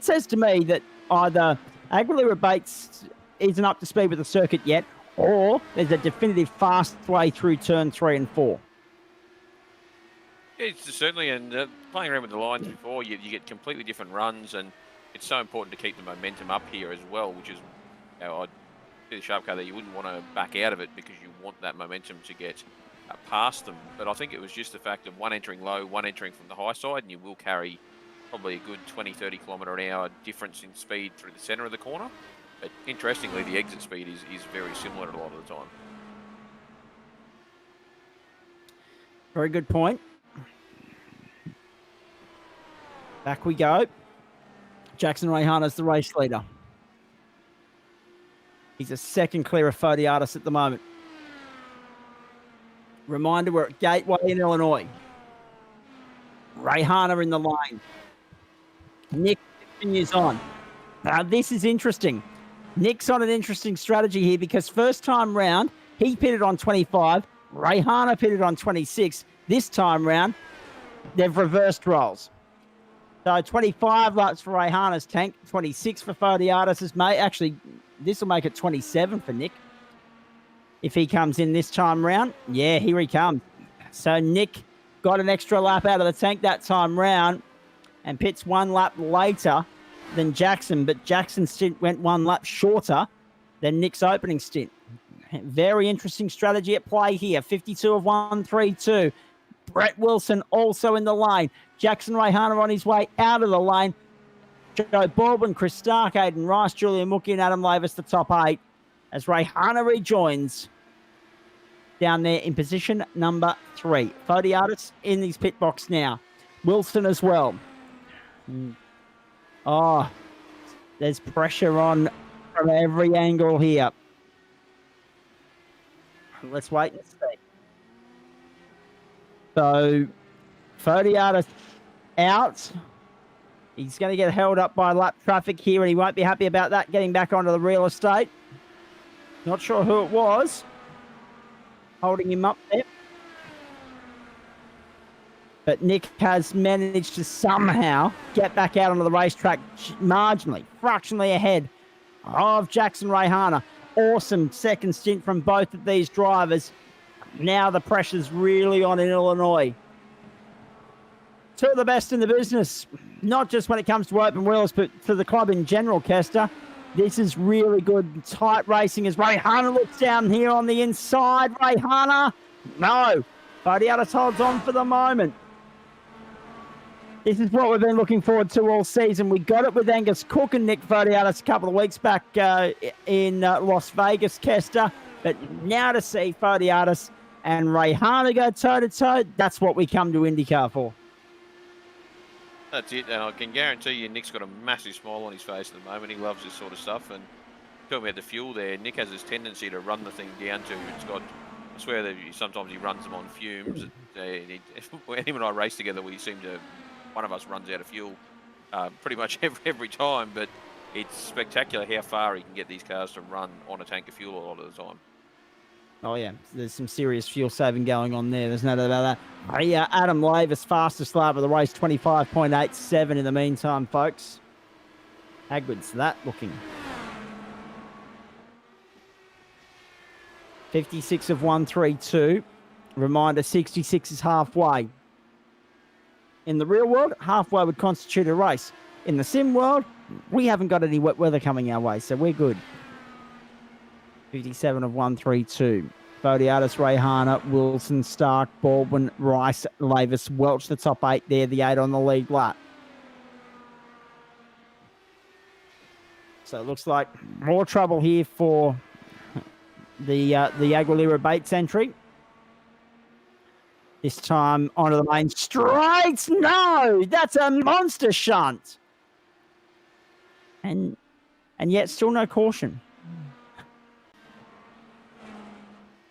A: says to me that either Aguilera Bates isn't up to speed with the circuit yet, or there's a definitive fast way through turn 3 and 4.
D: It's certainly, and playing around with the lines before, you get completely different runs, and it's so important to keep the momentum up here as well, which is, I'd see the Sharp car there, you wouldn't want to back out of it because you want that momentum to get past them. But I think it was just the fact of one entering low, one entering from the high side, and you will carry probably a good 20, 30 kilometre an hour difference in speed through the centre of the corner. But interestingly, the exit speed is very similar a lot of the time.
A: Very good point. Back we go. Jackson Rayhana's the race leader. He's a second clear of Fodiatis at the moment. Reminder, we're at Gateway in Illinois. Rayhana in the line. Nick continues on. Now, this is interesting. Nick's on an interesting strategy here because first time round, he pitted on 25. Rayhana pitted on 26. This time round, they've reversed roles. So 25 laps for Rayhana's tank, 26 for Fodiatis' mate. Actually, this will make it 27 for Nick. If he comes in this time round, yeah, here he comes. So Nick got an extra lap out of the tank that time round and pits one lap later than Jackson, but Jackson's stint went one lap shorter than Nick's opening stint. Very interesting strategy at play here. 52 of 132. Brett Wilson also in the lane. Jackson Rayhana on his way out of the lane. Joe Baldwin, Chris Stark, Aiden Rice, Julian Mookie, and Adam Lavis, the top 8, as Rayhana rejoins down there in position number 3. Fodiatis in his pit box now. Wilson as well. Oh, there's pressure on from every angle here. Let's wait and see. So, Fodiatis out. He's going to get held up by lap traffic here, and he won't be happy about that, getting back onto the real estate. Not sure who it was holding him up there. But Nick has managed to somehow get back out onto the racetrack marginally, fractionally ahead of Jackson Rayhana. Awesome second stint from both of these drivers. Now the pressure's really on in Illinois. Two of the best in the business, not just when it comes to open wheels, but for the club in general, Kester. This is really good, tight racing as Rayhana looks down here on the inside. Rayhana, no. Fodiatis holds on for the moment. This is what we've been looking forward to all season. We got it with Angus Cook and Nick Fodiatis a couple of weeks back in Las Vegas, Kester. But now to see Fodiatis and Rayhana go toe-to-toe, that's what we come to IndyCar for.
D: That's it, and I can guarantee you Nick's got a massive smile on his face at the moment. He loves this sort of stuff. And talking about the fuel there, Nick has this tendency to run the thing down to, it's got, I swear that sometimes he runs them on fumes. When him and I race together, we seem to, one of us runs out of fuel pretty much every time, but it's spectacular how far he can get these cars to run on a tank of fuel a lot of the time.
A: Oh, yeah. There's some serious fuel saving going on there. There's no doubt about that. Adam Lavis, fastest lap of the race, 25.87 in the meantime, folks. How good's that looking? 56 of 132. Reminder, 66 is halfway. In the real world, halfway would constitute a race. In the sim world, we haven't got any wet weather coming our way, so we're good. 57 of 132. Bodiatis, Rayhana, Wilson, Stark, Baldwin, Rice, Lavis, Welch, the top 8 there, the 8 on the lead lap. So it looks like more trouble here for the Aguilera Bates entry. This time onto the main straight. No, that's a monster shunt. And yet still no caution.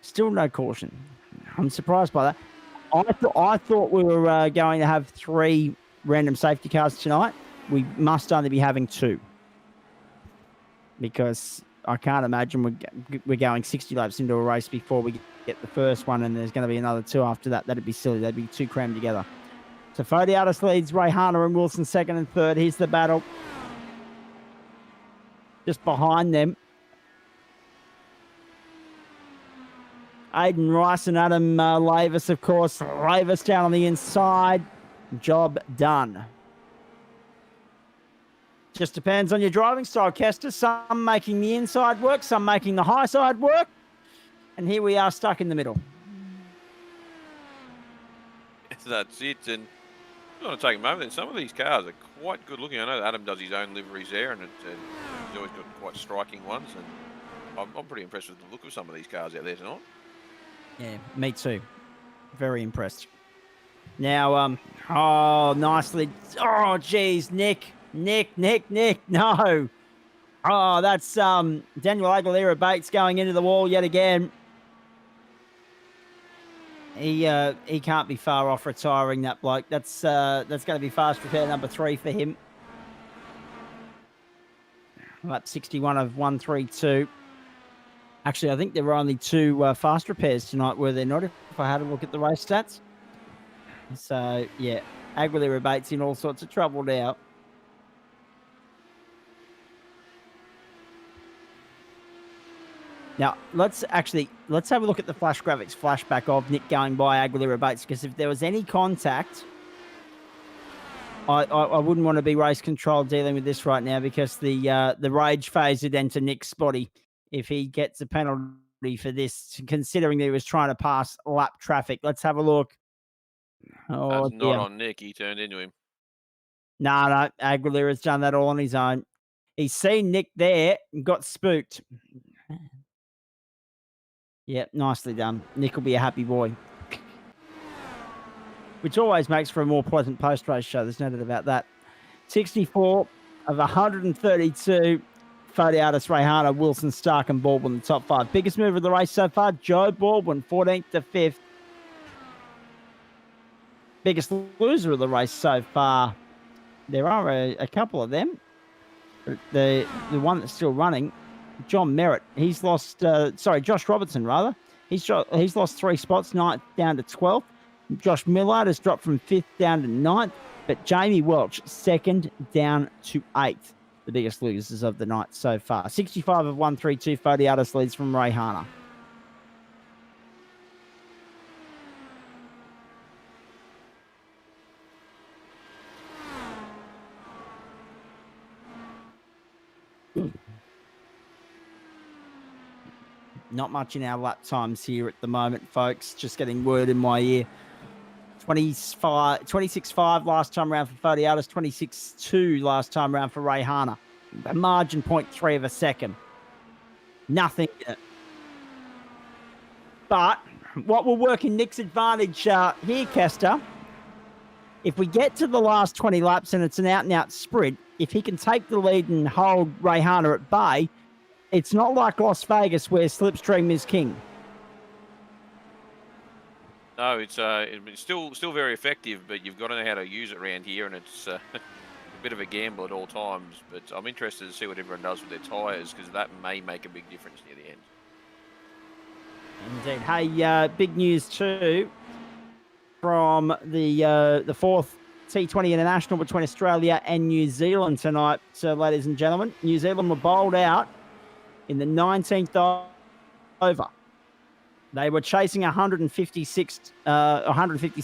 A: Still no caution. I'm surprised by that. I thought we were going to have 3 random safety cars tonight. We must only be having 2. Because I can't imagine we're going 60 laps into a race before we get the first one, and there's going to be another 2 after that. That'd be silly. They'd be 2 crammed together. So Fodiatis leads, Rayhana and Wilson second and third. Here's the battle. Just behind them, Aiden Rice and Adam Lavis, of course. Lavis down on the inside. Job done. Just depends on your driving style, Kester. Some making the inside work, some making the high side work. And here we are stuck in the middle.
D: That's it. And I want to take a moment. Some of these cars are quite good looking. I know Adam does his own liveries there, and he's always got quite striking ones. And I'm pretty impressed with the look of some of these cars out there tonight.
A: Yeah, me too. Very impressed. Now, oh, nicely. Oh, geez, Nick, no. Oh, that's Daniel Aguilera Bates going into the wall yet again. He can't be far off retiring, that bloke. That's going to be fast repair number 3 for him. Lap 61 of 132. Actually, I think there were only 2 fast repairs tonight, were there not? If I had a look at the race stats. So, yeah, Aguilera Bates in all sorts of trouble now. Now, let's have a look at the flash graphics flashback of Nick going by Aguilera Bates, because if there was any contact, I wouldn't want to be race control dealing with this right now, because the rage phase would enter Nick's spotty if he gets a penalty for this, considering that he was trying to pass lap traffic. Let's have a look. Oh,
D: That's not on Nick. He turned into him.
A: No, Aguilera's done that all on his own. He's seen Nick there and got spooked. Yeah, nicely done. Nick will be a happy boy. Which always makes for a more pleasant post-race show. There's no doubt about that. 64 of 132. Fodiatis, Rayhana, Wilson, Stark, and Baldwin, the top 5. Biggest mover of the race so far, Joe Baldwin, 14th to 5th. Biggest loser of the race so far. There are a couple of them. The one that's still running, John Merritt, he's lost, Josh Robertson, rather. He's lost 3 spots, 9th down to 12th. Josh Millard has dropped from 5th down to 9th, but Jamie Welch, 2nd down to 8th. The biggest losers of the night so far. 65 of 132, Fodiatis leads from Rayhana. Not much in our lap times here at the moment, folks. Just getting word in my ear. 26.5 last time round for Fodiatis, 26.2 last time round for Rayhana. A margin 0.3 of a second. Nothing yet. But what will work in Nick's advantage here, Kester, if we get to the last 20 laps and it's an out-and-out sprint, if he can take the lead and hold Rayhana at bay, it's not like Las Vegas where slipstream is king.
D: No, it's still very effective, but you've got to know how to use it around here, and it's a bit of a gamble at all times. But I'm interested to see what everyone does with their tyres, because that may make a big difference near the end.
A: Indeed. Hey, big news too from the 4th T20 International between Australia and New Zealand tonight, ladies and gentlemen. New Zealand were bowled out in the 19th over. They were chasing 157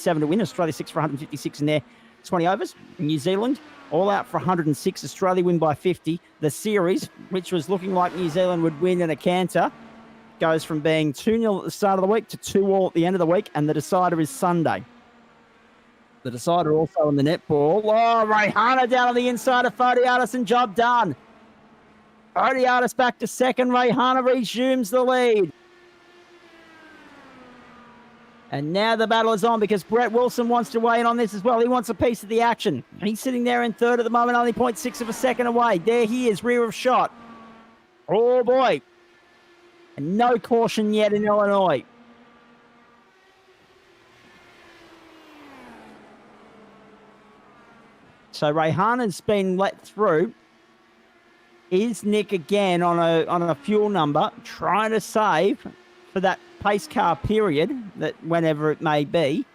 A: to win. Australia 6 for 156 in their 20 overs. New Zealand all out for 106. Australia win by 50. The series, which was looking like New Zealand would win in a canter, goes from being 2-0 at the start of the week to 2-all at the end of the week, and the decider is Sunday. The decider also on the netball. Oh, Rayhana down on the inside of Fodiatis, and job done. Fodiatis back to second. Rayhana resumes the lead. And now the battle is on because Brett Wilson wants to weigh in on this as well. He wants a piece of the action. He's sitting there in third at the moment, only 0.6 of a second away. There he is, rear of shot. Oh, boy. And no caution yet in Illinois. So Rayhana's been let through. Is Nick again on a fuel number, trying to save for that pace car period, that whenever it may be,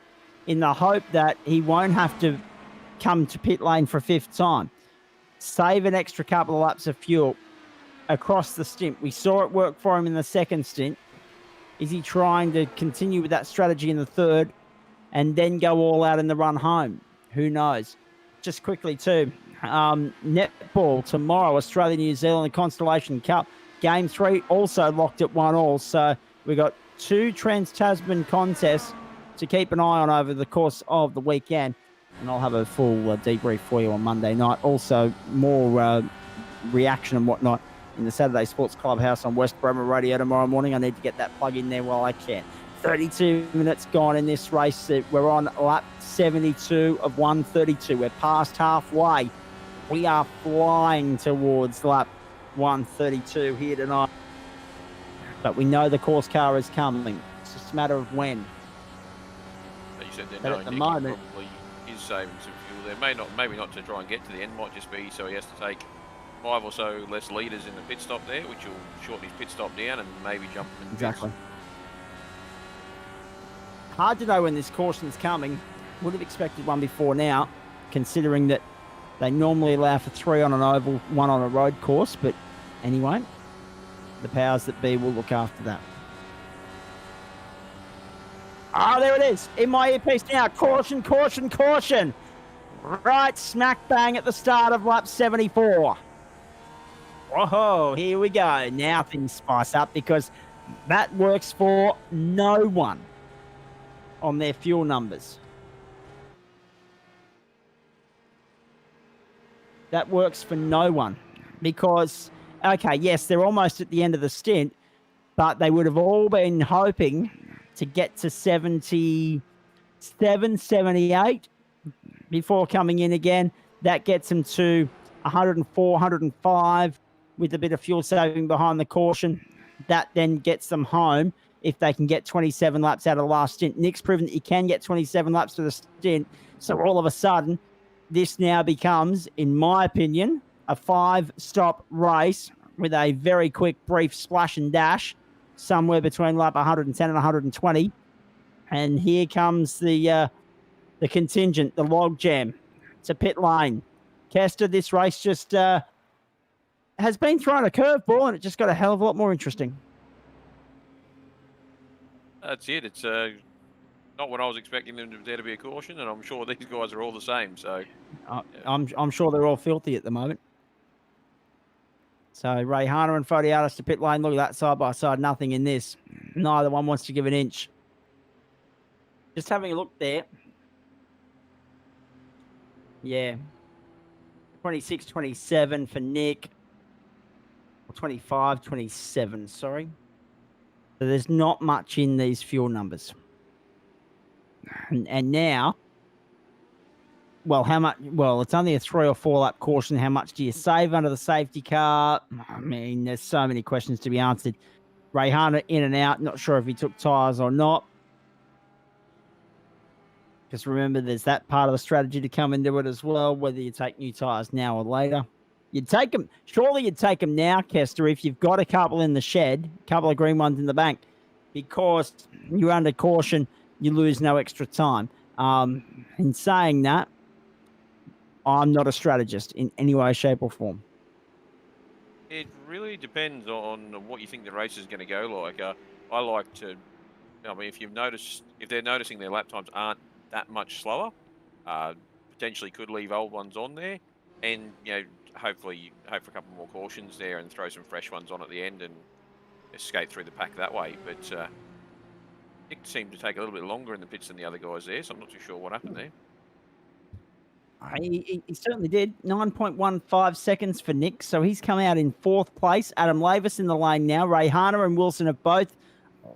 A: in the hope that he won't have to come to pit lane for a fifth time. Save an extra couple of laps of fuel across the stint. We saw it work for him in the second stint. Is he trying to continue with that strategy in the third and then go all out in the run home? Who knows? Just quickly too, netball tomorrow, Australia, New Zealand, the Constellation Cup. Game 3 also locked at 1-all. So we got 2 Trans-Tasman contests to keep an eye on over the course of the weekend. And I'll have a full debrief for you on Monday night. Also, more reaction and whatnot in the Saturday Sports Clubhouse on West Bremer Radio tomorrow morning. I need to get that plug in there while I can. 32 minutes gone in this race. We're on lap 72 of 132. We're past halfway. We are flying towards lap 132 here tonight. But we know the course car is coming. It's just a matter of when.
D: But you said
A: But
D: they're
A: at
D: knowing
A: the
D: Nick
A: moment-
D: probably is saving some fuel there. Maybe not to try and get to the end. Might just be so he has to take 5 or so less litres in the pit stop there, which will shorten his pit stop down and maybe jump him in the
A: Exactly.
D: pits.
A: Hard to know when this caution's coming. Would have expected one before now, considering that they normally allow for 3 on an oval, 1 on a road course. But anyway, the powers that be will look after that. Oh, there it is. In my earpiece now. Caution, caution, caution. Right smack bang at the start of lap 74. Whoa, here we go. Now things spice up because that works for no one on their fuel numbers. That works for no one because, okay, yes, they're almost at the end of the stint, but they would have all been hoping to get to 77, 78 before coming in again. That gets them to 104, 105 with a bit of fuel saving behind the caution. That then gets them home if they can get 27 laps out of the last stint. Nick's proven that you can get 27 laps to the stint. So all of a sudden, this now becomes, in my opinion, a 5-stop race with a very quick, brief splash and dash somewhere between lap 110 and 120. And here comes the contingent, the log jam. It's a pit lane. Kester, this race just has been thrown a curveball and it just got a hell of a lot more interesting.
D: That's it. It's not what I was expecting there to be a caution, and I'm sure these guys are all the same. So
A: I'm sure they're all filthy at the moment. So Rayhana and Fodiatis to pit lane. Look at that side by side. Nothing in this. Neither one wants to give an inch. Just having a look there. Yeah. 26, 27 for Nick. Or 25, 27, sorry. So there's not much in these fuel numbers. And now, well, how much? Well, it's only a 3 or 4 lap caution. How much do you save under the safety car? I mean, there's so many questions to be answered. Rayhana in and out. Not sure if he took tyres or not. Because remember, there's that part of the strategy to come into it as well, whether you take new tyres now or later. You'd take them, surely you'd take them now, Kester, if you've got a couple in the shed, a couple of green ones in the bank, because you're under caution, you lose no extra time. In saying that, I'm not a strategist in any way, shape, or form.
D: It really depends on what you think the race is going to go like. I like to, I mean, if they're noticing their lap times aren't that much slower, potentially could leave old ones on there, and hopefully you hope for a couple more cautions there and throw some fresh ones on at the end and escape through the pack that way. But Nick seemed to take a little bit longer in the pits than the other guys there, so I'm not too sure what happened there.
A: He certainly did. 9.15 seconds for Nick, so he's come out in fourth place. Adam Lavis in the lane now. Ray Harner and Wilson have both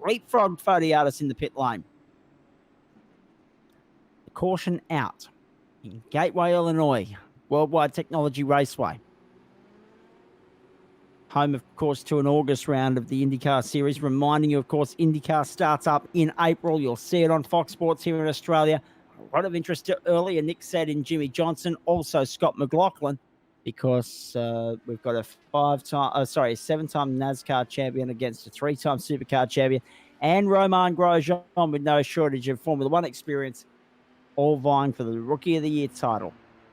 A: leapfrogged Photiatis in the pit lane. Caution out in Gateway, Illinois, Worldwide Technology Raceway. Home, of course, to an August round of the IndyCar Series. Reminding you, of course, IndyCar starts up in April. You'll see it on Fox Sports here in Australia. A lot of interest earlier, Nick said, in Jimmy Johnson, also Scott McLaughlin, because we've got a seven-time NASCAR champion against a three-time Supercar champion, and Romain Grosjean with no shortage of Formula One experience, all vying for the Rookie of the Year title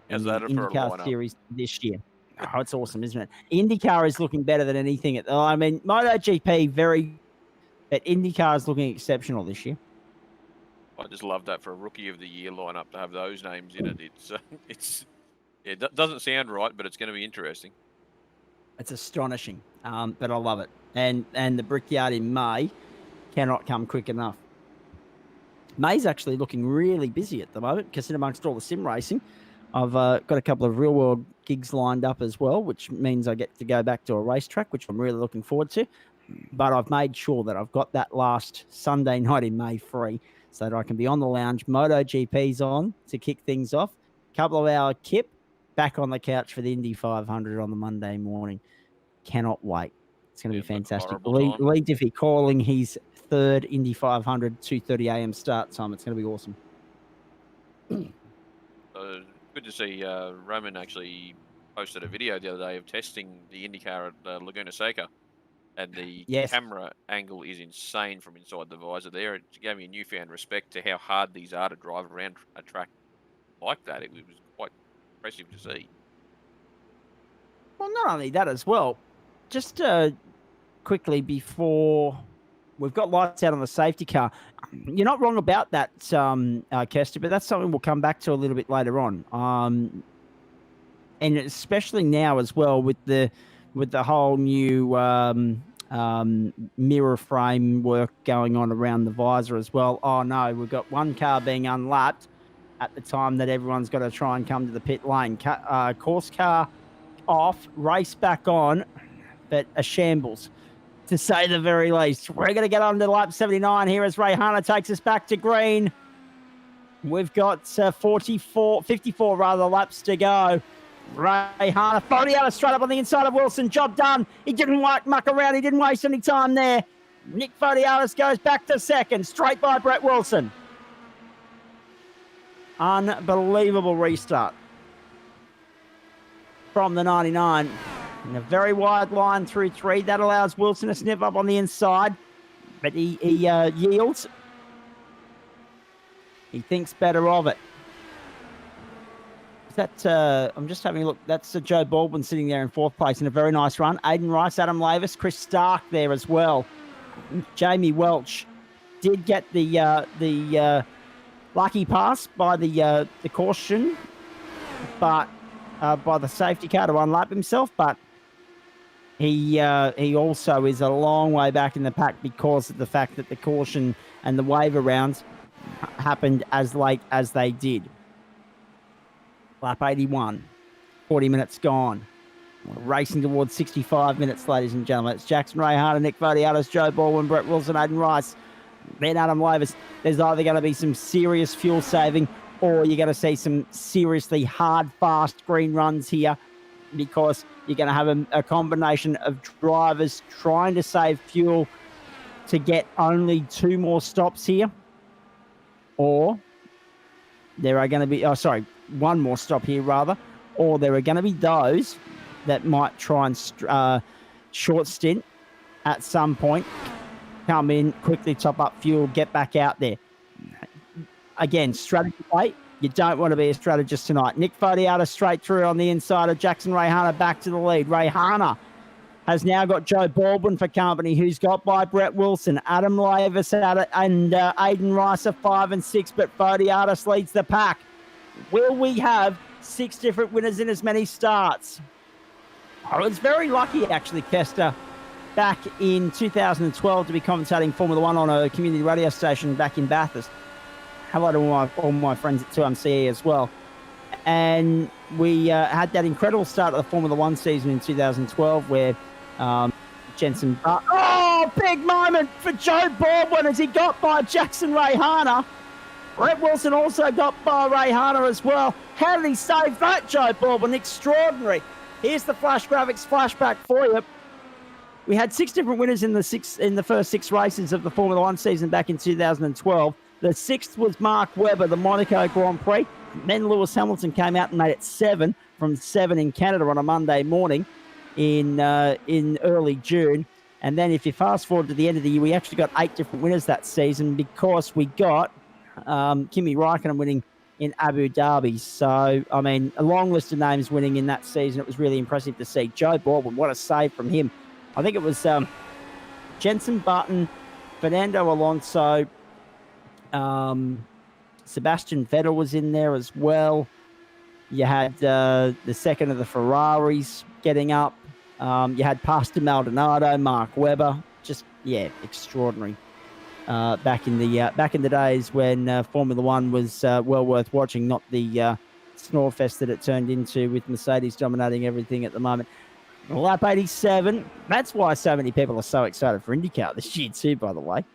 A: in the IndyCar Series this year. Oh, it's awesome, isn't it? IndyCar is looking better than anything. I mean, MotoGP but IndyCar is looking exceptional this year.
D: I just love that for a Rookie of the Year lineup to have those names in it. It doesn't sound right, but it's going to be interesting.
A: It's astonishing, but I love it. And the Brickyard in May cannot come quick enough. May's actually looking really busy at the moment because in amongst all the sim racing, I've got a couple of real-world gigs lined up as well, which means I get to go back to a racetrack, which I'm really looking forward to. But I've made sure that I've got that last Sunday night in May free so that I can be on the lounge. MotoGP's on to kick things off. Couple of hour kip, back on the couch for the Indy 500 on the Monday morning. Cannot wait. It's going to be fantastic. Lee Diffie calling his third Indy 500, 2:30 a.m. start time. It's going to be awesome.
D: Good to see Roman actually posted a video the other day of testing the IndyCar at Laguna Seca. And the camera angle is insane from inside the visor there. It gave me a newfound respect to how hard these are to drive around a track like that. It was quite impressive to see.
A: Well, not only that as well, just quickly before we've got lights out on the safety car, you're not wrong about that, Kester, but that's something we'll come back to a little bit later on. And especially now as well with the whole new mirror framework going on around the visor as well. Oh, no, we've got one car being unlapped at the time that everyone's got to try and come to the pit lane. Course car off, race back on, but a shambles, to say the very least. We're going to get on to lap 79 here as Ray Harner takes us back to green. We've got 54 laps to go. Ray Harner, Photiatis straight up on the inside of Wilson. Job done. He didn't muck around. He didn't waste any time there. Nick Photiatis goes back to second, straight by Brett Wilson. Unbelievable restart from the 99. And a very wide line through three. That allows Wilson to sniff up on the inside. But he yields. He thinks better of it. I'm just having a look. That's Joe Baldwin sitting there in fourth place in a very nice run. Aiden Rice, Adam Lavis, Chris Stark there as well. Jamie Welch did get the lucky pass by the caution, but by the safety car to unlap himself. But he also is a long way back in the pack because of the fact that the caution and the waiver rounds happened as late as they did. Lap 81, 40 minutes gone. We're racing towards 65 minutes, ladies and gentlemen. It's Jackson Ray Harner, Nick Photiatis, Joe Baldwin, Brett Wilson, Aiden Rice, then Adam Lavis. There's either going to be some serious fuel saving or you're going to see some seriously hard, fast green runs here because you're going to have a combination of drivers trying to save fuel to get only two more stops here, or there are going to be, one more stop here rather, or there are going to be those that might try and short stint at some point, come in, quickly top up fuel, get back out there. Again, strategy weight, You don't want to be a strategist tonight. Nick Fodiata straight through on the inside of Jackson Rayhana back to the lead. Rayhana has now got Joe Baldwin for company, who's got by Brett Wilson. Adam Lavis at it, and Aiden Rice are 5 and 6, but Fodiatis leads the pack. Will we have 6 different winners in as many starts? I was very lucky, actually, Kester, back in 2012 to be commentating Formula One on a community radio station back in Bathurst. Hello to all my friends at 2MCE as well. And we had that incredible start of the Formula One season in 2012 where Jensen... big moment for Joe Baldwin as he got by Jackson Rayhana. Brett Wilson also got by Rayhana as well. How did he save that, Joe Baldwin? Extraordinary. Here's the flash graphics flashback for you. We had 6 different winners in the first 6 races of the Formula One season back in 2012. The 6th was Mark Webber, the Monaco Grand Prix. Then Lewis Hamilton came out and made it 7 from 7 in Canada on a Monday morning in early June. And then if you fast forward to the end of the year, we actually got 8 different winners that season because we got Kimi Räikkönen winning in Abu Dhabi. So, I mean, a long list of names winning in that season. It was really impressive to see. Joe Baldwin, what a save from him. I think it was Jenson Button, Fernando Alonso, Sebastian Vettel was in there as well. You had the second of the Ferraris getting up. You had Pastor Maldonado, Mark Webber. Just, yeah, extraordinary. Back in the days when Formula One was well worth watching, not the snorefest that it turned into with Mercedes dominating everything at the moment. Lap 87. That's why so many people are so excited for IndyCar this year too, by the way.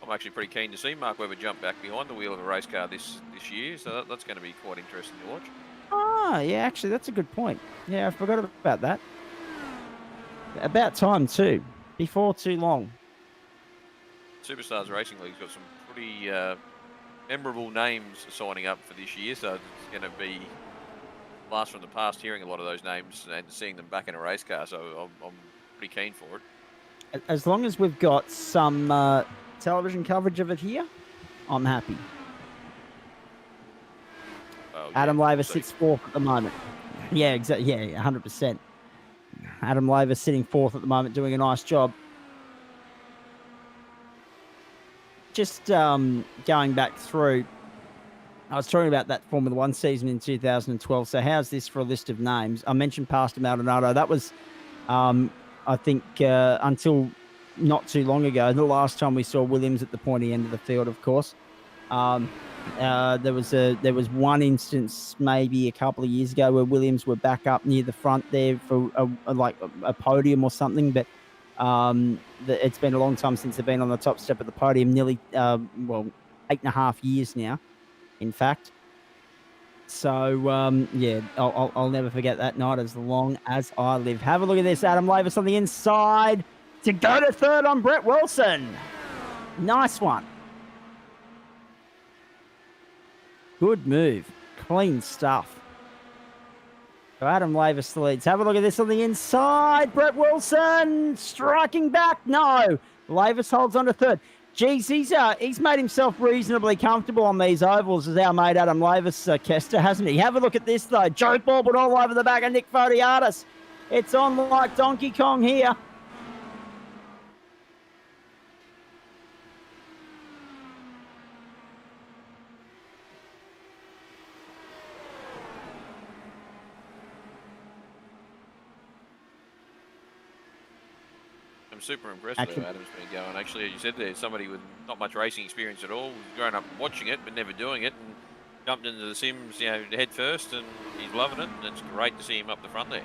D: I'm actually pretty keen to see Mark Webber jump back behind the wheel of a race car this year, so that's going to be quite interesting to watch.
A: Oh, yeah, actually, that's a good point. Yeah, I forgot about that. About time too. Before too long.
D: Superstars Racing League's got some pretty memorable names signing up for this year, so it's going to be blast from the past hearing a lot of those names and seeing them back in a race car, so I'm pretty keen for it.
A: As long as we've got some television coverage of it here, I'm happy. Adam Laver sits 4th at the moment. Yeah, exactly. Yeah, 100%. Adam Laver sitting 4th at the moment, doing a nice job. Just going back through, I was talking about that Formula One season in 2012. So how's this for a list of names? I mentioned Pastor Maldonado. That was, I think, until not too long ago, the last time we saw Williams at the pointy end of the field, of course. There was one instance maybe a couple of years ago where Williams were back up near the front there for a podium or something, but it's been a long time since they've been on the top step of the podium, nearly 8.5 years now, in fact. So yeah, I'll never forget that night as long as I live. Have a look at this. Adam Lavis on the inside to go to 3rd on Brett Wilson. Nice one. Good move. Clean stuff. So Adam Lavis leads. Have a look at this on the inside. Brett Wilson striking back. No. Lavis holds on to 3rd. Geez, he's made himself reasonably comfortable on these ovals as our mate Adam Lavis, Kester, hasn't he? Have a look at this, though. Joe Baldwin all over the back of Nick Fodiatis. It's on like Donkey Kong here.
D: Super impressed with how Adam's been going. Actually, as you said there, somebody with not much racing experience at all, who's grown up watching it but never doing it, and jumped into the sims, head first, and he's loving it. And it's great to see him up the front there.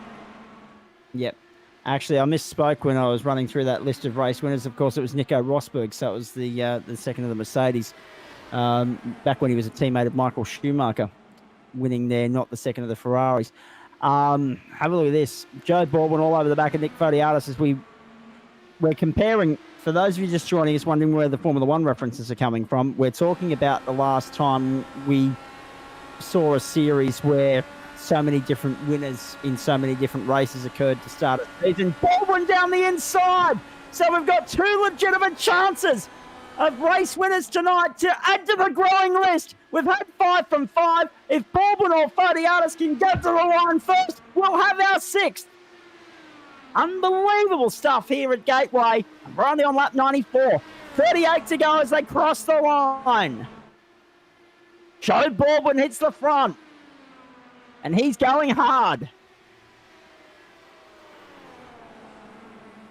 A: Yep. Actually, I misspoke when I was running through that list of race winners. Of course, it was Nico Rosberg, so it was the second of the Mercedes. Back when he was a teammate of Michael Schumacher, winning there, not the second of the Ferraris. Have a look at this. Joe Baldwin all over the back of Nick Fodiatis as we're comparing, for those of you just joining us wondering where the Formula One references are coming from, we're talking about the last time we saw a series where so many different winners in so many different races occurred to start a season. Baldwin down the inside! So we've got 2 legitimate chances of race winners tonight to add to the growing list. We've had 5 from 5. If Baldwin or Fodiatis can get to the line first, we'll have our 6th. Unbelievable stuff here at Gateway. We're only on lap 94. 38 to go as they cross the line. Joe Baldwin hits the front. And he's going hard.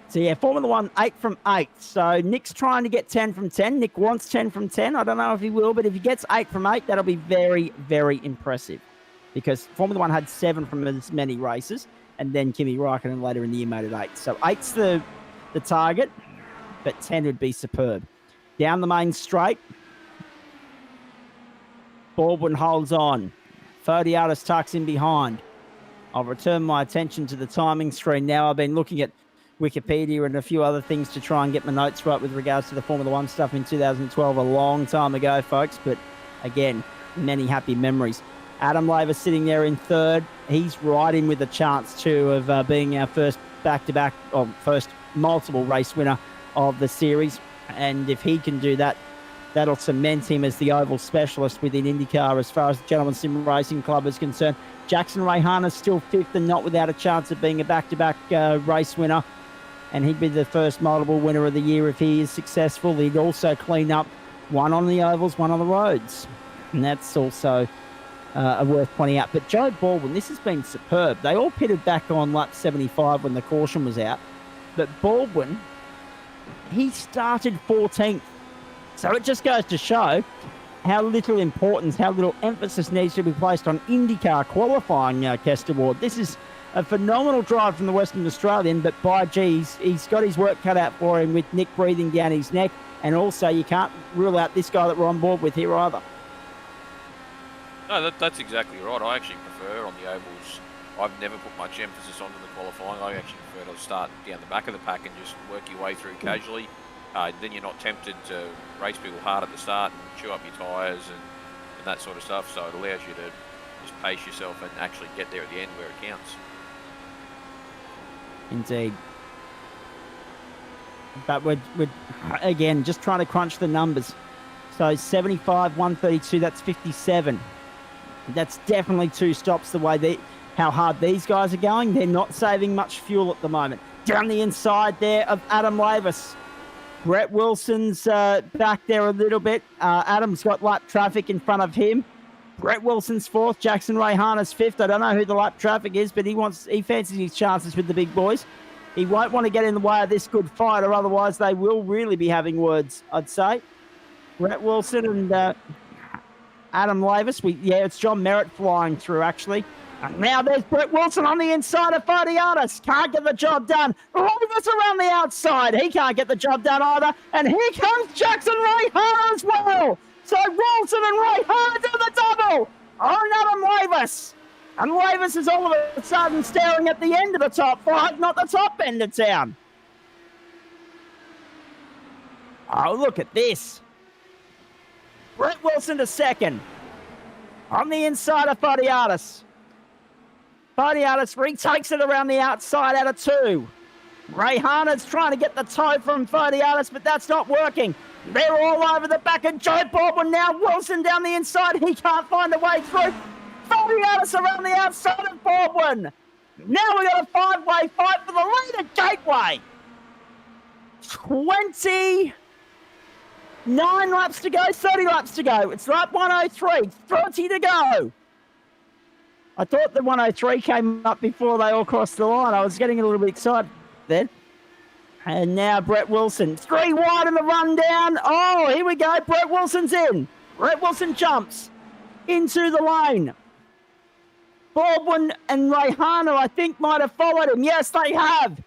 A: So yeah, Formula One, 8 from 8. So Nick's trying to get 10 from 10. Nick wants 10 from 10. I don't know if he will, but if he gets 8 from 8, that'll be very, very impressive. Because Formula One had 7 from as many races, and then Kimi Raikkonen later in the year made it 8. So 8's the target, but 10 would be superb. Down the main straight, Baldwin holds on. Fodiatis tucks in behind. I'll return my attention to the timing screen now. I've been looking at Wikipedia and a few other things to try and get my notes right with regards to the Formula One stuff in 2012, a long time ago, folks. But again, many happy memories. Adam Laver sitting there in third. He's right in with a chance, too, of being our first back-to-back, or first multiple race winner of the series. And if he can do that, that'll cement him as the oval specialist within IndyCar as far as the Gentleman Sim Racing Club is concerned. Jackson Rayhana's still 5th and not without a chance of being a back-to-back race winner. And he'd be the first multiple winner of the year if he is successful. He'd also clean up 1 on the ovals, 1 on the roads. And that's also worth pointing out. But Joe Baldwin, this has been superb. They all pitted back on lap 75 when the caution was out. But Baldwin, he started 14th. So it just goes to show how little importance, how little emphasis needs to be placed on IndyCar qualifying, Kester Ward. This is a phenomenal drive from the Western Australian, but by geez, he's got his work cut out for him with Nick breathing down his neck. And also, you can't rule out this guy that we're on board with here either.
D: No, that's exactly right. I actually prefer on the ovals. I've never put much emphasis onto the qualifying. I actually prefer to start down the back of the pack and just work your way through casually. Then you're not tempted to race people hard at the start and chew up your tyres and that sort of stuff. So it allows you to just pace yourself and actually get there at the end where it counts.
A: Indeed. But we're again, just trying to crunch the numbers. So 75, 132, that's 57. That's definitely 2 stops the way how hard these guys are going. They're not saving much fuel at the moment. Down the inside there of Adam Lavis. Brett Wilson's back there a little bit. Adam's got lap traffic in front of him. Brett Wilson's 4th. Jackson Rayhana's 5th. I don't know who the lap traffic is, but he fancies his chances with the big boys. He won't want to get in the way of this good fight, or otherwise they will really be having words, I'd say. Brett Wilson and Adam Lavis. It's John Merritt flying through, actually. And now there's Brett Wilson on the inside of Fodiatis. Can't get the job done. Lavis around the outside. He can't get the job done either. And here comes Jackson Rayhana as well. So Wilson and Rayhana do the double on Adam Lavis. And Lavis is all of a sudden staring at the end of the top 5, not the top end of town. Oh, look at this. Brett Wilson to 2nd. On the inside of Fodiatis. Fodiatis retakes it around the outside out of 2. Rayhana's trying to get the toe from Fodiatis, but that's not working. They're all over the back of Joe Baldwin now. Wilson down the inside. He can't find a way through. Fodiatis around the outside of Baldwin. Now we've got a 5-way fight for the lead at Gateway. 29 laps to go, 30 laps to go. It's lap 103, 30 to go. I thought the 103 came up before they all crossed the line. I was getting a little bit excited then. And now Brett Wilson. 3 wide in the rundown. Oh, here we go. Brett Wilson's in. Brett Wilson jumps into the lane. Baldwin and Rayhana, I think, might have followed him. Yes, they have.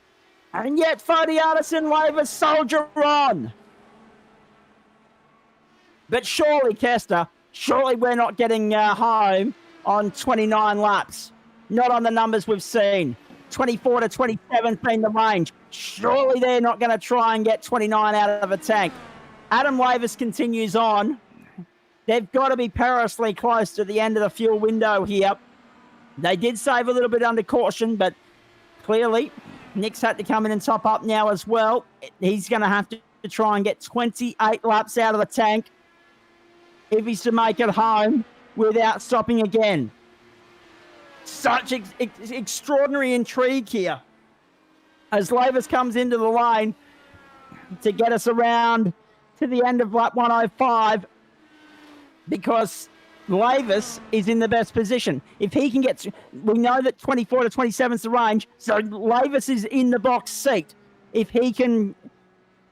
A: And yet Fodiatis and Lavis soldier on. But surely, Kester, surely we're not getting home on 29 laps. Not on the numbers we've seen. 24 to 27 being the range. Surely they're not going to try and get 29 out of a tank. Adam Lavis continues on. They've got to be perilously close to the end of the fuel window here. They did save a little bit under caution, but clearly Nick's had to come in and top up now as well. He's going to have to to try and get 28 laps out of the tank if he's to make it home without stopping again. Such extraordinary intrigue here as Lavis comes into the lane to get us around to the end of lap 105, because Lavis is in the best position. If he can get, we know that 24 to 27 is the range, so Lavis is in the box seat. If he can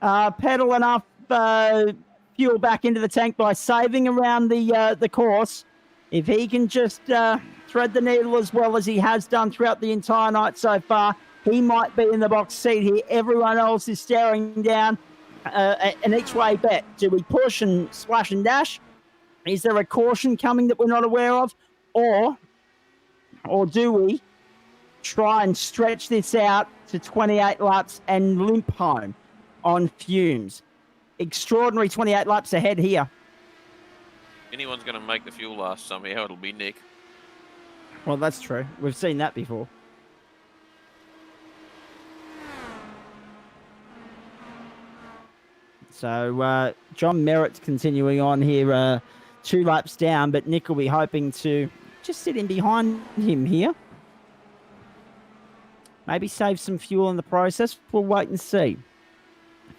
A: pedal enough fuel back into the tank by saving around the course, if he can just thread the needle as well as he has done throughout the entire night so far, he might be in the box seat here. Everyone else is staring down an each way bet. Do we push and splash and dash? Is there a caution coming that we're not aware of? Or do we try and stretch this out to 28 laps and limp home on fumes? Extraordinary 28 laps ahead here.
D: Anyone's going to make the fuel last somehow, it'll be Nick.
A: Well, that's true. We've seen that before. So John Merritt's continuing on here, 2 laps down, but Nick will be hoping to just sit in behind him here. Maybe save some fuel in the process. We'll wait and see.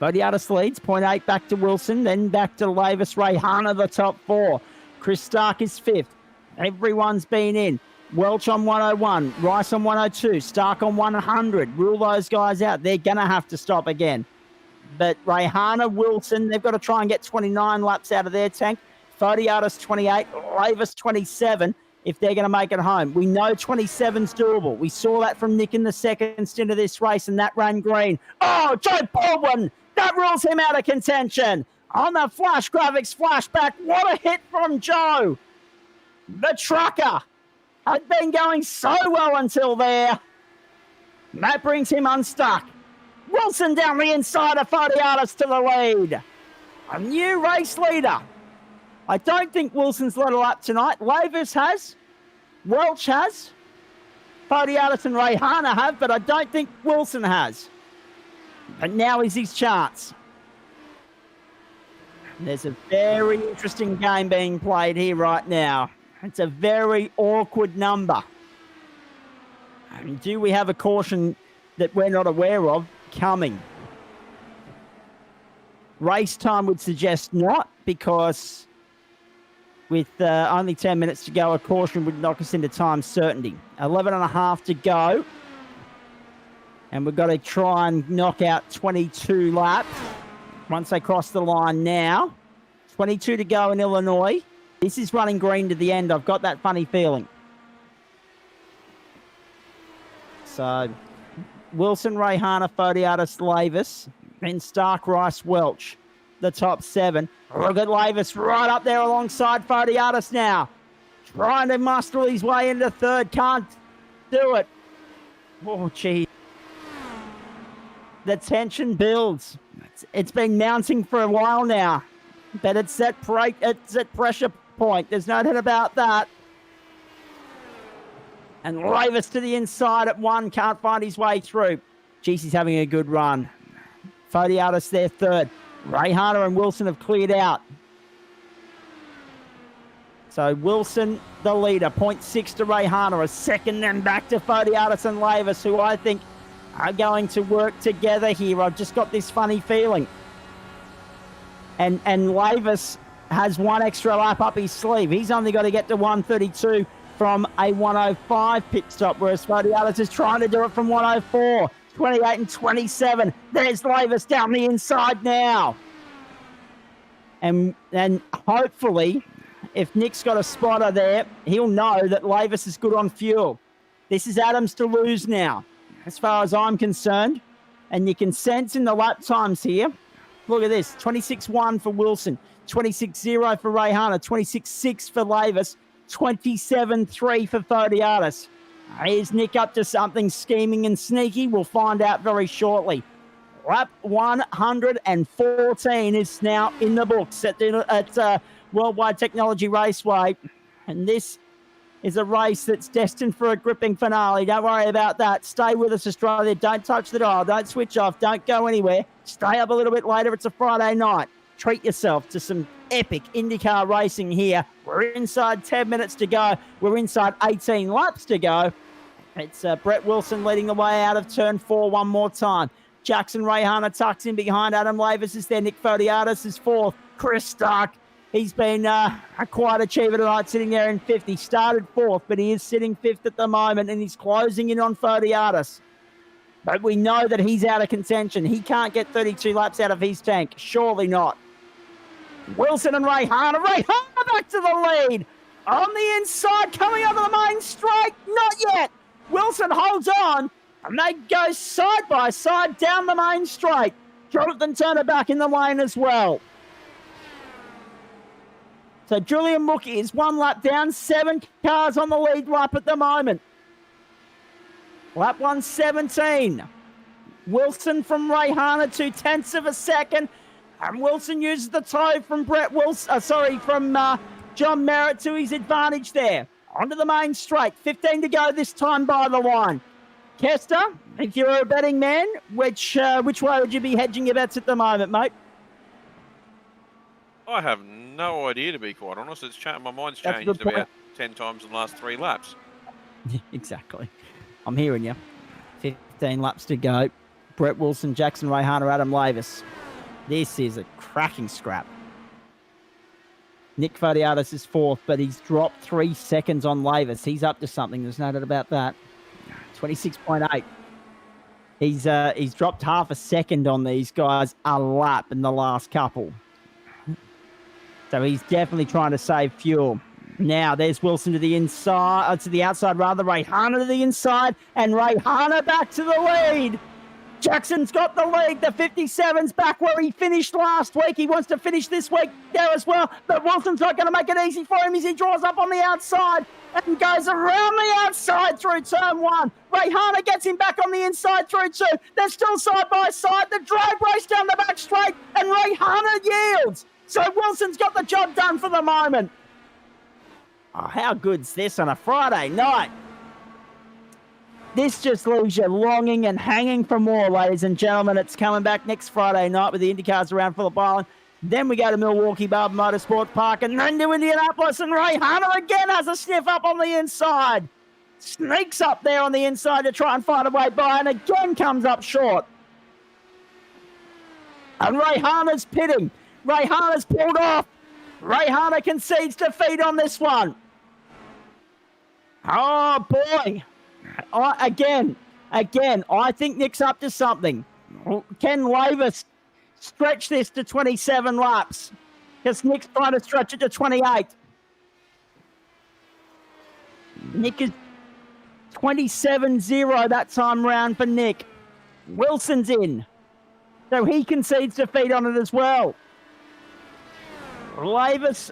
A: Vodiatis leads, 0.8 back to Wilson, then back to Lavis. Rayhana, the top 4. Chris Stark is 5th. Everyone's been in. Welch on 101, Rice on 102, Stark on 100. Rule those guys out. They're going to have to stop again. But Rayhana, Wilson, they've got to try and get 29 laps out of their tank. Vodiatis 28, Lavis 27 if they're going to make it home. We know 27's doable. We saw that from Nick in the second stint of this race, and that ran green. Oh, Joe Baldwin! That rules him out of contention. On the Flash Graphics flashback, what a hit from Joe. The trucker had been going so well until there. That brings him unstuck. Wilson down the inside of Vodiatis to the lead. A new race leader. I don't think Wilson's led a lap tonight. Lavis has. Welch has. Vodiatis and Rayhana have, but I don't think Wilson has. But now is his chance. There's a very interesting game being played here right now. It's a very awkward number. Do we have a caution that we're not aware of coming? Race time would suggest not, because with only 10 minutes to go, a caution would knock us into time certainty. 11 and a half to go. And we've got to try and knock out 22 laps once they cross the line now. 22 to go in Illinois. This is running green to the end. I've got that funny feeling. So, Wilson, Rayhana, Vodiatis, Lavis, then Stark, Rice, Welch, the top 7. Look at Lavis right up there alongside Vodiatis now. Trying to muscle his way into third. Can't do it. Oh, gee. The tension builds. It's been mounting for a while now. But it's at pressure point. There's no doubt about that. And Lavis to the inside at 1. Can't find his way through. Geez, he's having a good run. Vodiatis there 3rd. Rayhana and Wilson have cleared out. So Wilson, the leader. 0.6 to Rayhana. A second, then back to Vodiatis and Lavis, who I think are going to work together here. I've just got this funny feeling. And Lavis has 1 extra lap up his sleeve. He's only got to get to 132 from a 105 pit stop, whereas Vodiatis is trying to do it from 104. 28 and 27. There's Lavis down the inside now. And hopefully, if Nick's got a spotter there, he'll know that Lavis is good on fuel. This is Adams to lose now, as far as I'm concerned. And you can sense in the lap times here. Look at this. 26.1 for Wilson. 26.0 for Rayhana. 26.6 for Lavis. 27.3 for Vodiatis. Is Nick up to something scheming and sneaky? We'll find out very shortly. Lap 114 is now in the books at Worldwide Technology Raceway. And this is a race that's destined for a gripping finale. Don't worry about that. Stay with us, Australia. Don't touch the dial. Don't switch off. Don't go anywhere. Stay up a little bit later. It's a Friday night. Treat yourself to some epic IndyCar racing here. We're inside 10 minutes to go. We're inside 18 laps to go. It's Brett Wilson leading the way out of turn 4 one more time. Jackson Rayhana tucks in behind. Adam Lavis is there. Nick Fodiatis is fourth. Chris Stark, he's been a quiet achiever tonight, sitting there in fifth. He started fourth, but he is sitting fifth at the moment, and he's closing in on Fodiatis. But we know that he's out of contention. He can't get 32 laps out of his tank. Surely not. Wilson and Rayhana. Rayhana back to the lead. On the inside, coming over the main straight. Not yet. Wilson holds on, and they go side by side down the main straight. Jonathan Turner back in the lane as well. So Julian Mookie is 1 lap down, 7 cars on the lead lap at the moment. Lap 117. Wilson from Rayhana, 2/10 of a second. And Wilson uses the toe from John Merritt to his advantage there. Onto the main straight. 15 to go this time by the line. Kester, if you're a betting man, which way would you be hedging your bets at the moment, mate?
D: I have no idea, to be quite honest. My mind's
A: That's a
D: changed
A: good point.
D: about 10 times in the last 3 laps.
A: Exactly. I'm hearing you. 15 laps to go. Brett Wilson, Jackson Rayhana, Adam Lavis. This is a cracking scrap. Nick Fodiatis is fourth, but he's dropped 3 seconds on Lavis. He's up to something. There's no doubt about that. 26.8. He's dropped half a second on these guys a lap in the last couple. So he's definitely trying to save fuel. Now there's Wilson to the inside, to the outside rather. Rayhana to the inside, and Rayhana back to the lead. Jackson's got the lead. The 57's back where he finished last week. He wants to finish this week there as well. But Wilson's not going to make it easy for him as he draws up on the outside and goes around the outside through turn 1. Rayhana gets him back on the inside through 2. They're still side by side. The drag race down the back straight, and Rayhana yields. So Wilson's got the job done for the moment. Oh, how good's this on a Friday night? This just leaves you longing and hanging for more, ladies and gentlemen. It's coming back next Friday night with the Indycars around Phillip Island. Then we go to Milwaukee Barber Motorsports Park, and then to Indianapolis, and Rayhana again has a sniff up on the inside. Sneaks up there on the inside to try and find a way by, and again comes up short. And Rayhana's pitting. Rayhana's pulled off. Rayhana concedes defeat on this one. Oh, boy. Again, I think Nick's up to something. Can Lavis stretch this to 27 laps? Because Nick's trying to stretch it to 28. Nick is 27-0 that time round for Nick. Wilson's in. So he concedes defeat on it as well. Lavis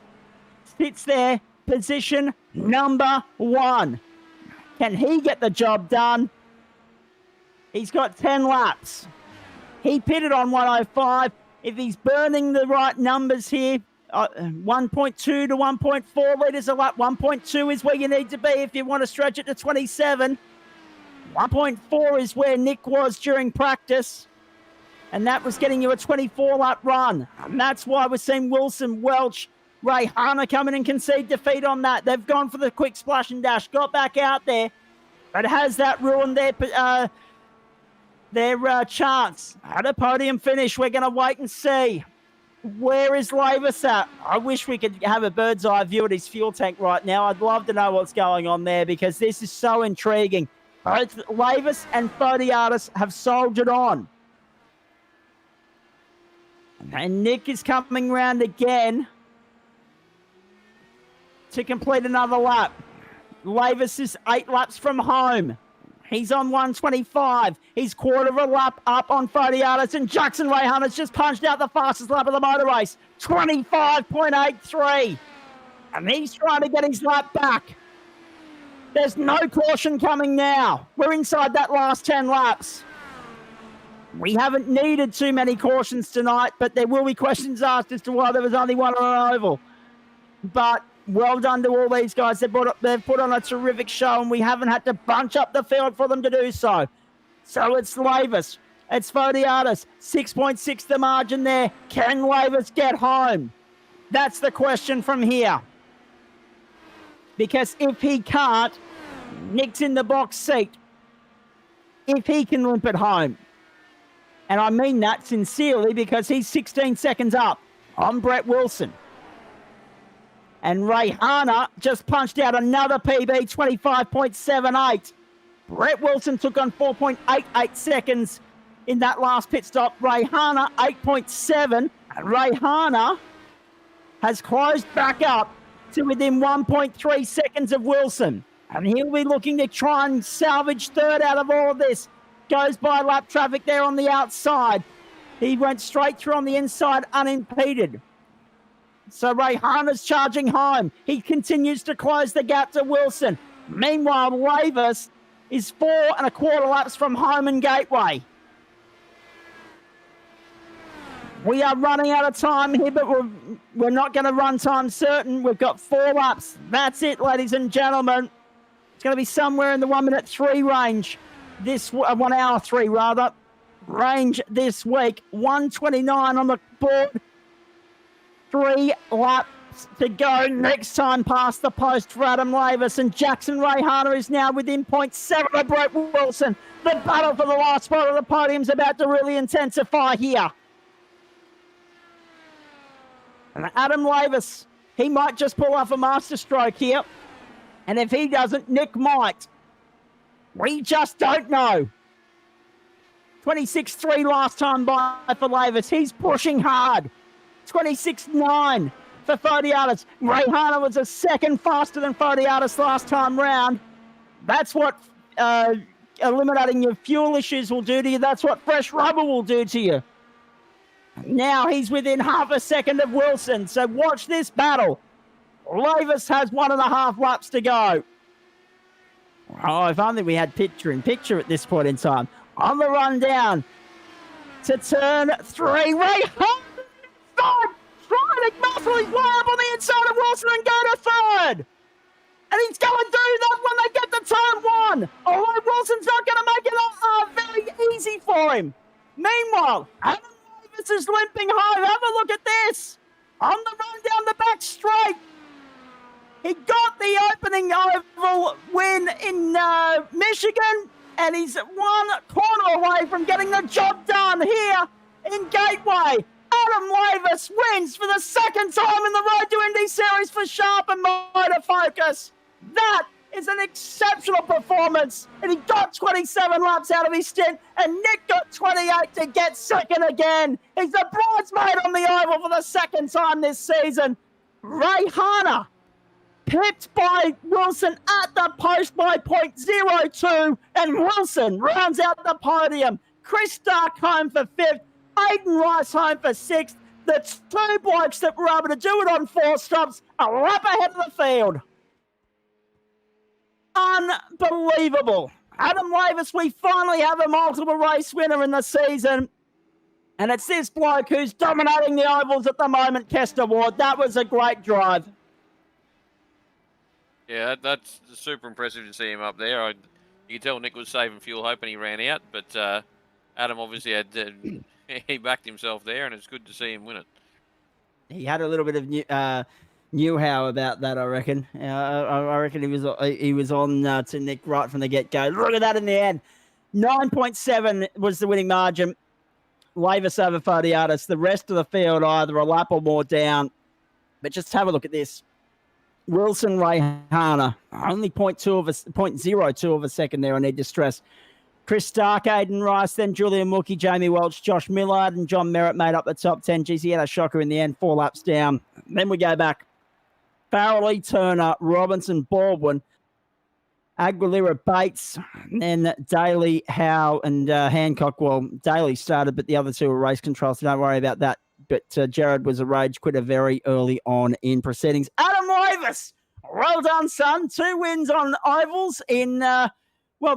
A: sits there, position number 1. Can he get the job done? He's got 10 laps. He pitted on 105. If he's burning the right numbers here, 1.2 to 1.4 litres a lap. 1.2 is where you need to be if you want to stretch it to 27. 1.4 is where Nick was during practice. And that was getting you a 24-lap run. And that's why we're seeing Wilson, Welch, Rayhana come in and concede defeat on that. They've gone for the quick splash and dash, got back out there. But has that ruined their chance at a podium finish? We're going to wait and see. Where is Lavis at? I wish we could have a bird's eye view at his fuel tank right now. I'd love to know what's going on there because this is so intriguing. Both Lavis and Fodiatis have soldiered on. And Nick is coming round again to complete another lap. Lavis is 8 laps from home. He's on 125. He's quarter of a lap up on Fodiatis, and Jackson Rayhana's just punched out the fastest lap of the motor race, 25.83. And he's trying to get his lap back. There's no caution coming now. We're inside that last 10 laps. We haven't needed too many cautions tonight, but there will be questions asked as to why there was only one on an oval. But Well done to all these guys. They've put on a terrific show, and we haven't had to bunch up the field for them to do so. So it's Lavis. It's Fodiatis. 6.6 the margin there. Can Lavis get home? That's the question from here. Because if he can't, Nick's in the box seat. If he can limp it home. And I mean that sincerely because he's 16 seconds up on Brett Wilson. And Rayhana just punched out another PB, 25.78. Brett Wilson took on 4.88 seconds in that last pit stop. Rayhana, 8.7. And Rayhana has closed back up to within 1.3 seconds of Wilson. And he'll be looking to try and salvage third out of all of this. Goes by lap traffic there on the outside. He went straight through on the inside unimpeded. So Rayhana's charging home. He continues to close the gap to Wilson. Meanwhile, Lavis is 4 1/4 laps from home and Gateway. We are running out of time here, but we're not going to run time certain. We've got 4 laps. That's it, ladies and gentlemen. It's going to be somewhere in the 1:03 range. 1 hour 3 rather. Range this week. 1:29 on the board. 3 laps to go. Next time past the post for Adam Lavis, and Jackson Rayhana is now within 0.7 of Brett Wilson. The battle for the last spot of the podium is about to really intensify here. And Adam Lavis, he might just pull off a masterstroke here. And if he doesn't, Nick might. We just don't know. 26.3 last time by for Lavis. He's pushing hard. 26.9 for Fodiatis. Rayhana was a second faster than Fodiatis last time round. That's what eliminating your fuel issues will do to you. That's what fresh rubber will do to you. Now he's within half a second of Wilson. So watch this battle. Lavis has 1.5 laps to go. Oh, if only we had picture-in-picture at this point in time. On the run down to turn 3. Rayhana trying to muscle his way up on the inside of Wilson and go to third. And he's going to do that when they get to turn 1. Although Wilson's not going to make it very easy for him. Meanwhile, Adam Lavis is limping home. Have a look at this. On the run down the back straight. He got the opening oval win in Michigan, and he's 1 corner away from getting the job done here in Gateway. Adam Lavis wins for the second time in the Road to Indy Series for Sharp and Motorfocus. That is an exceptional performance, and he got 27 laps out of his stint, and Nick got 28 to get second again. He's the bridesmaid on the oval for the second time this season. Rayhana pipped by Wilson at the post by 0.02, and Wilson rounds out the podium. Chris Stark home for 5th, Aiden Rice home for 6th. The 2 blokes that were able to do it on 4 stops a lap ahead of the field. Unbelievable. Adam Lavis, we finally have a multiple race winner in the season. And it's this bloke who's dominating the ovals at the moment, Kester Ward. That was a great drive.
D: Yeah, that's super impressive to see him up there. You could tell Nick was saving fuel, hoping he ran out, but Adam obviously had he backed himself there, and it's good to see him win it.
A: He had a little bit of know-how about that, I reckon. I reckon he was on to Nick right from the get-go. Look at that in the end. 9.7 was the winning margin. Lavis over Fodiatis. The rest of the field either a lap or more down. But just have a look at this. Wilson Rayhana, only 0.02 of a second there on their distress. Chris Stark, Aiden Rice, then Julian Mookie, Jamie Welch, Josh Millard, and John Merritt made up the top 10. Geez, he had a shocker in the end, 4 laps down. Then we go back. Farrelly, Turner, Robinson, Baldwin, Aguilera, Bates, then Daly, Howe, and Hancock. Well, Daly started, but the other 2 were race control, so don't worry about that. But Jared was a rage quitter very early on in proceedings. Adam Lavis, well done, son. 2 wins on ovals in, the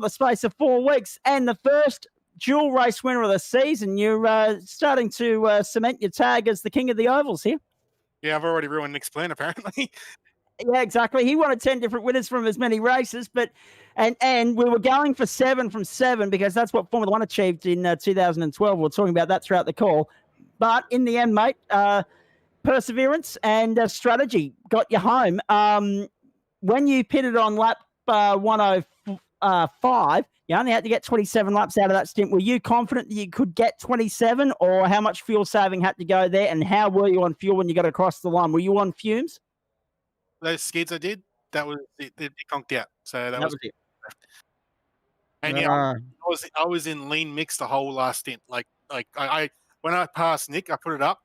A: space of 4 weeks. And the first dual race winner of the season. You're starting to cement your tag as the king of the ovals here.
E: Yeah, I've already ruined Nick's plan, apparently.
A: Yeah, exactly. He wanted 10 different winners from as many races, but and we were going for 7 from 7 because that's what Formula One achieved in 2012. We were talking about that throughout the call. But in the end, mate, perseverance and strategy got you home. When you pitted on lap 105, you only had to get 27 laps out of that stint. Were you confident that you could get 27, or how much fuel saving had to go there? And how were you on fuel when you got across the line? Were you on fumes?
E: Those skids I did, that was it. They conked out. So that was
A: it.
E: And yeah, I was in lean mix the whole last stint. Like I when I passed Nick, I put it up,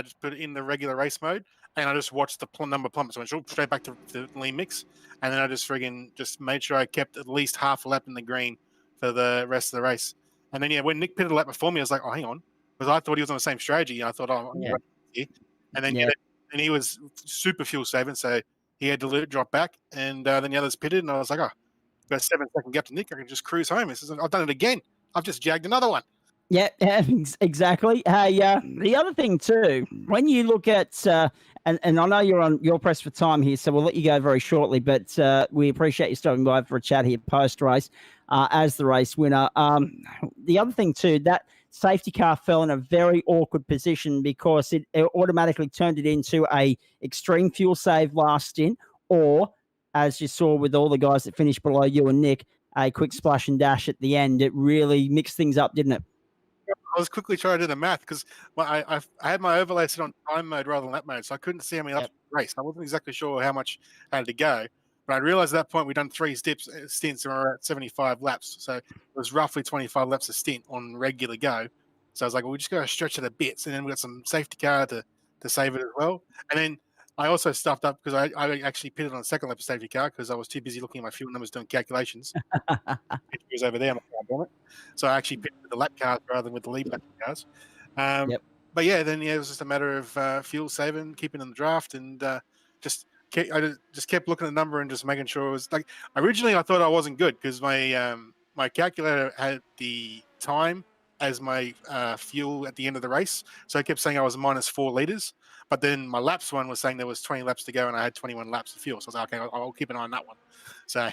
E: just put it in the regular race mode, and I just watched the number plummet. So I went straight back to lean mix, and then I just made sure I kept at least half a lap in the green for the rest of the race. And then when Nick pitted a lap before me, I was like, oh, hang on, because I thought he was on the same strategy. And I thought, oh,
A: yeah.
E: And then and he was super fuel saving, so he had to drop back, and then the others pitted, and I was like, oh. Got a 7-second gap to Nick. I can just cruise home. He says, I've done it again. I've just jagged another one.
A: Yeah, exactly. Hey, the other thing too, when you look at, and I know you're pressed for time here, so we'll let you go very shortly, but we appreciate you stopping by for a chat here post-race as the race winner. The other thing too, that safety car fell in a very awkward position because it automatically turned it into a extreme fuel save last stint, or as you saw with all the guys that finished below you and Nick, a quick splash and dash at the end. It really mixed things up, didn't it?
E: I was quickly trying to do the math because I had my overlay set on time mode rather than lap mode, so I couldn't see how many laps race. I wasn't exactly sure how much I had to go, but I realized at that point we'd done 3 stints and we were at 75 laps, so it was roughly 25 laps a stint on regular go. So I was like, well, we just got to stretch it a bit, and then we got some safety car to save it as well, and then I also stuffed up because I actually pitted on a second lap of safety car because I was too busy looking at my fuel numbers doing calculations. It was over there. I'm like, damn it. So I actually pitted with the lap cars rather than with the lead lap cars. But then it was just a matter of fuel saving, keeping in the draft, and I just kept looking at the number and just making sure it was like. Originally, I thought I wasn't good because my calculator had the time as my fuel at the end of the race, so I kept saying I was minus 4 liters. But then my laps one was saying there was 20 laps to go and I had 21 laps of fuel. So I was like, okay, I'll keep an eye on that one. So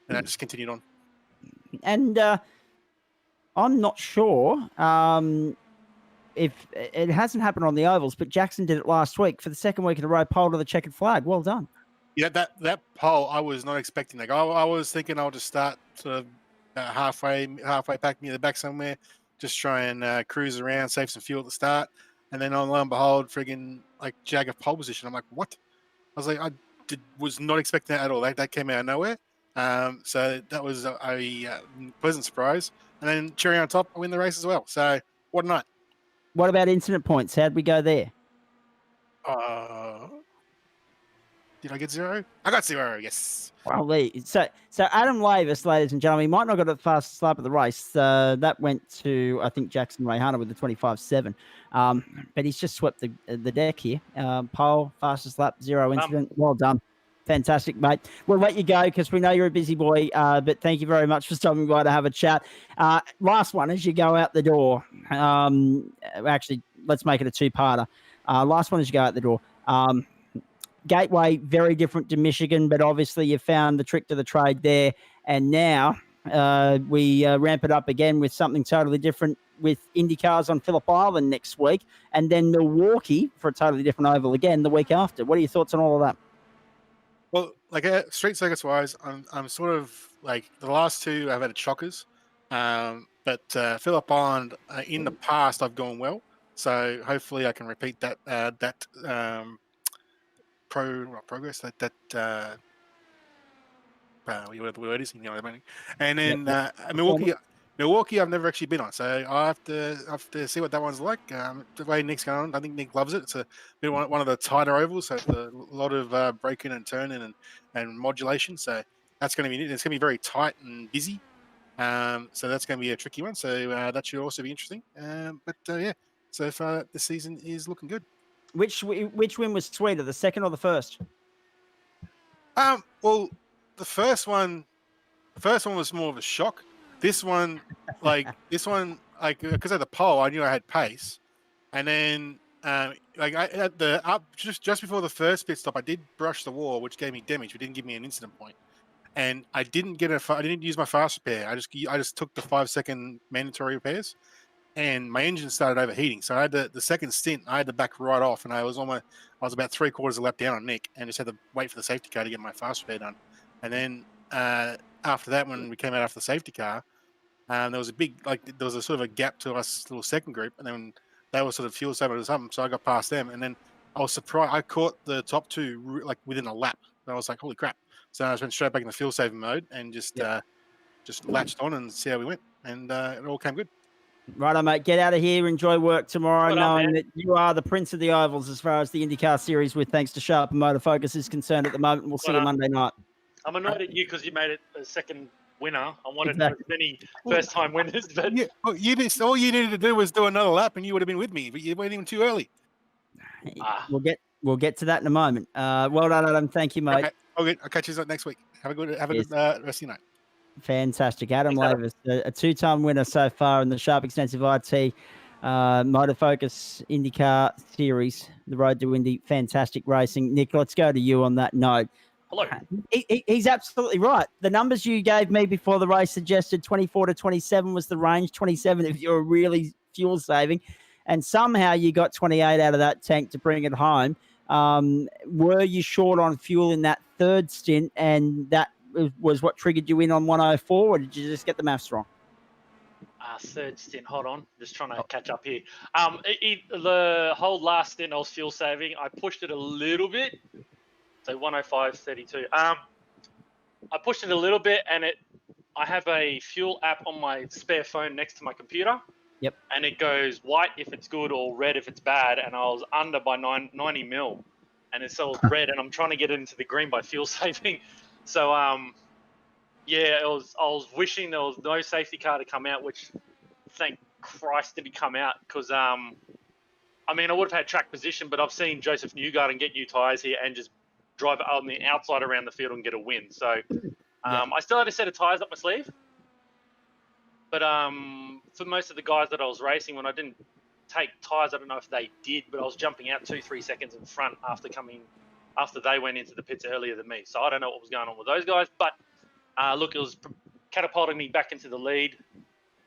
E: and I just continued on.
A: And I'm not sure if it hasn't happened on the ovals, but Jackson did it last week for the second week in a row, pole to the checkered flag. Well done.
E: Yeah, that pole, I was not expecting that. I was thinking I'll just start sort of halfway back near the back somewhere, just try and cruise around, save some fuel at the start. And then lo and behold, friggin' like jag of pole position. I'm like, what? I was like, was not expecting that at all. That came out of nowhere. So that was a pleasant surprise. And then cherry on top, I win the race as well. So what a night.
A: What about incident points? How'd we go there?
E: Did I get 0? I got 0, yes.
A: Well, so Adam Lavis, ladies and gentlemen, might not got the fastest lap of the race. That went to, I think, Jackson Rayhana with the 25.7. But he's just swept the deck here. Pole, fastest lap, 0 incident. Well done. Fantastic, mate. We'll let you go because we know you're a busy boy, but thank you very much for stopping by to have a chat. Last one, as you go out the door. Actually, let's make it a 2-parter. Last one as you go out the door. Gateway, very different to Michigan, but obviously you found the trick to the trade there. And now we ramp it up again with something totally different with Indycars on Phillip Island next week, and then Milwaukee for a totally different oval again the week after. What are your thoughts on all of that?
E: Well, like street circuits wise, I'm sort of like the last 2 I've had chockers, but Phillip Island in the past I've gone well, so hopefully I can repeat that progress whatever the word is, you know what I mean. And then Milwaukee I've never actually been on, so I have to see what that one's like. The way Nick's going on, I think Nick loves it. It's a bit one of the tighter ovals, so it's a lot of braking and turning and modulation. So that's going to be it's going to be very tight and busy. So that's going to be a tricky one. So that should also be interesting. So far the season is looking good.
A: Which win was sweeter, the second or the first?
E: Well, the first one was more of a shock. This one, because of the pole, I knew I had pace, and then like at the up just before the first pit stop, I did brush the wall, which gave me damage, but didn't give me an incident point. And I didn't I didn't use my fast repair. I just took the 5-second mandatory repairs, and my engine started overheating. So I had the second stint, I had to back right off, and I was about 3/4 of a lap down on Nick, and just had to wait for the safety car to get my fast repair done. And then after that, when we came out after the safety car, there was a sort of a gap to us little second group, and then they were sort of fuel saving or something. So I got past them, and then I was surprised. I caught the top two like within a lap. And I was like, holy crap! So I just went straight back in the fuel saving mode and just latched on and see how we went, and it all came good.
A: Righto, mate. Get out of here. Enjoy work tomorrow,
B: Well done,
A: knowing
B: man.
A: that you are the prince of the ovals as far as the IndyCar series with thanks to Sharp and Motorfocus is concerned at the moment. We'll see
B: Well
A: you
B: done.
A: Monday night.
B: I'm annoyed at you because you made it a second winner. I wanted
A: Exactly.
B: as many first-time winners, but
E: Yeah, well, all you needed to do was do another lap, and you would have been with me. But you went even too early.
A: We'll get to that in a moment. Well done, Adam. Thank you, mate.
E: Okay, okay, I'll catch you next week. Have a good
A: Yes.
E: rest of your night.
A: Fantastic. Adam
B: Thanks,
A: Lavis, a two-time winner so far in the Sharp Extensive I.T Motorfocus IndyCar series, the Road to Indy. Fantastic racing. Nick, let's go to you on that note.
B: hello.
A: He's absolutely right. The numbers you gave me before the race suggested 24 to 27 was the range, 27 if you're really fuel saving, and somehow you got 28 out of that tank to bring it home. Were you short on fuel in that third stint, and that was what triggered you in on 104, or did you just get the maths wrong?
B: Third stint. Hold on, just trying to catch up here. The whole last stint, I was fuel saving. I pushed it a little bit, so 105.32. I pushed it a little bit, and I have a fuel app on my spare phone next to my computer.
A: Yep.
B: And it goes white if it's good or red if it's bad, and I was under by 90 mil, and it's all red, and I'm trying to get it into the green by fuel saving. So yeah, I was wishing there was no safety car to come out, which thank Christ didn't come out, because I mean, I would have had track position, but I've seen Joseph Newgarden get new tyres here and just drive on the outside around the field and get a win. So I still had a set of tyres up my sleeve, but for most of the guys that I was racing, when I didn't take tyres, I don't know if they did, but I was jumping out 2-3 seconds in front after they went into the pits earlier than me. So I don't know what was going on with those guys, but look, it was catapulting me back into the lead.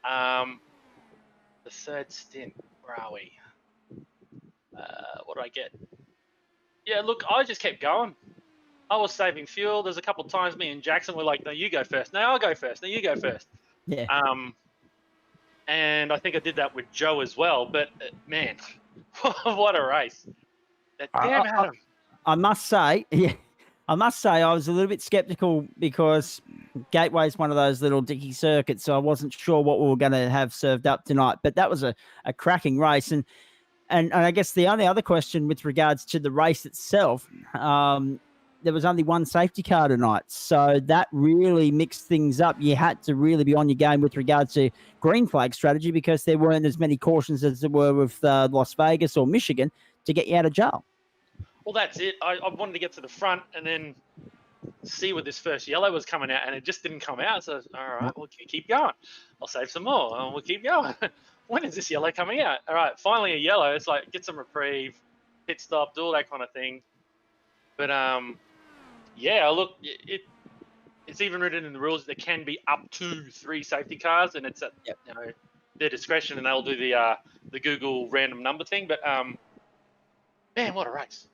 B: The third stint, where are we? What did I get? Yeah, look, I just kept going. I was saving fuel. There's a couple of times me and Jackson were like, no, you go first. No, I'll go first. No, you go first.
A: Yeah.
B: And I think I did that with Joe as well. But, man, what a race. That damn Adam.
A: I must say, I was a little bit skeptical because Gateway is one of those little dicky circuits, so I wasn't sure what we were going to have served up tonight. But that was a cracking race. And I guess the only other question with regards to the race itself, there was only one safety car tonight. So that really mixed things up. You had to really be on your game with regards to green flag strategy because there weren't as many cautions as there were with Las Vegas or Michigan to get you out of jail.
B: Well, that's it. I wanted to get to the front and then see where this first yellow was coming out, and it just didn't come out. So, all right, we'll keep going. I'll save some more, and we'll keep going. When is this yellow coming out? All right, finally a yellow. It's like, get some reprieve, pit stop, do all that kind of thing. But, yeah, look, it's even written in the rules that there can be up to 3 safety cars, and it's at their discretion, and they'll do the Google random number thing. But, man, what a race.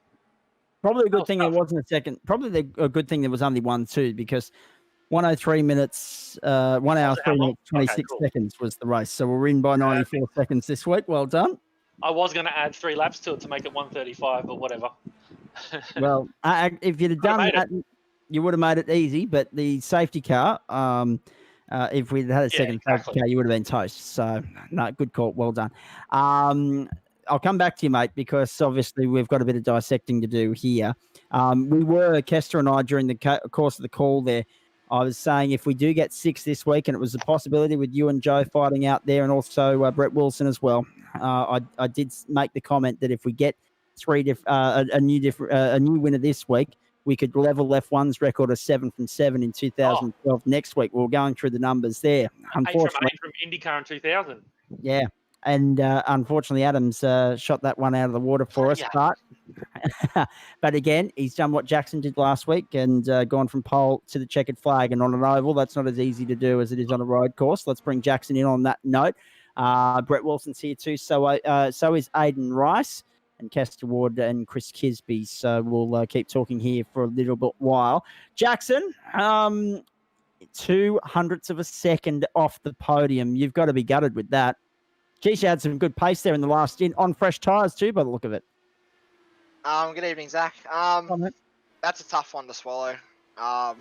A: Probably a good thing there wasn't a second. Probably a good thing there was only 1, 2, because 103 minutes, 1 hour, 3 minutes, 26 seconds was the race. So we're in by 94 seconds this week. Well done.
B: I was going to add 3 laps to it to make it 135, but whatever.
A: Well, if you'd have done that, you would have made it easy. But the safety car, if we'd had a second safety car, you would have been toast. So, no, good call. Well done. I'll come back to you, mate, because obviously we've got a bit of dissecting to do here. We were, Kester and I, during the course of the call there, I was saying if we do get 6 this week, and it was a possibility with you and Joe fighting out there and also Brett Wilson as well, I did make the comment that if we get a new winner this week, we could level F1's record of 7 from 7 in 2012 next week. We were going through the numbers there. Unfortunately,
B: 8 from Indycar in 2000.
A: Yeah. And unfortunately, Adams shot that one out of the water for us.
B: Yeah.
A: But again, he's done what Jackson did last week and gone from pole to the checkered flag. And on an oval, that's not as easy to do as it is on a road course. Let's bring Jackson in on that note. Brett Wilson's here too. So is Aiden Rice and Kester Ward and Chris Kisby. So we'll keep talking here for a little bit while. Jackson, 0.02 of a second off the podium. You've got to be gutted with that. Geez, you had some good pace there in the last stint on fresh tyres too, by the look of it.
F: Good evening, Zach. That's a tough one to swallow. I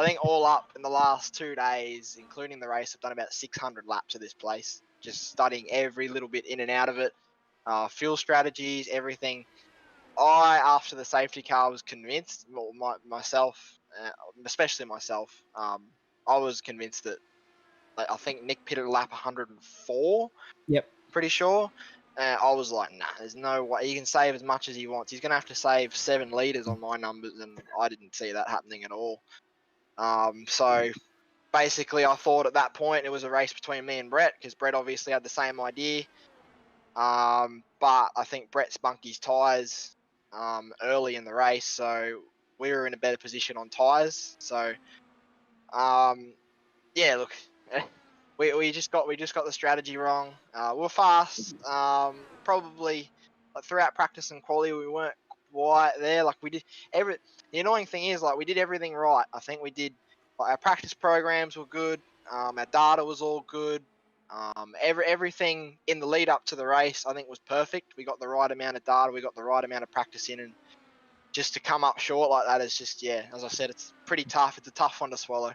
F: think all up in the last 2 days, including the race, I've done about 600 laps of this place, just studying every little bit in and out of it, fuel strategies, everything. After the safety car, was convinced, myself, especially myself, I was convinced that, I think Nick pitted a lap 104.
A: Yep.
F: Pretty sure. I was like, nah, there's no way. He can save as much as he wants. He's going to have to save 7 litres on my numbers, and I didn't see that happening at all. So basically, I thought at that point it was a race between me and Brett, because Brett obviously had the same idea. But I think Brett spunked his tyres early in the race, so we were in a better position on tyres. So, yeah, look, we just got the strategy wrong. We were fast. Probably throughout practice and quality, we weren't quite there. Like we did the annoying thing is, like, we did everything right. I think we did. Like, our practice programs were good. Our data was all good. Everything in the lead up to the race, I think, was perfect. We got the right amount of data. We got the right amount of practice in, and just to come up short like that is just, yeah, as I said, it's pretty tough. It's a tough one to swallow.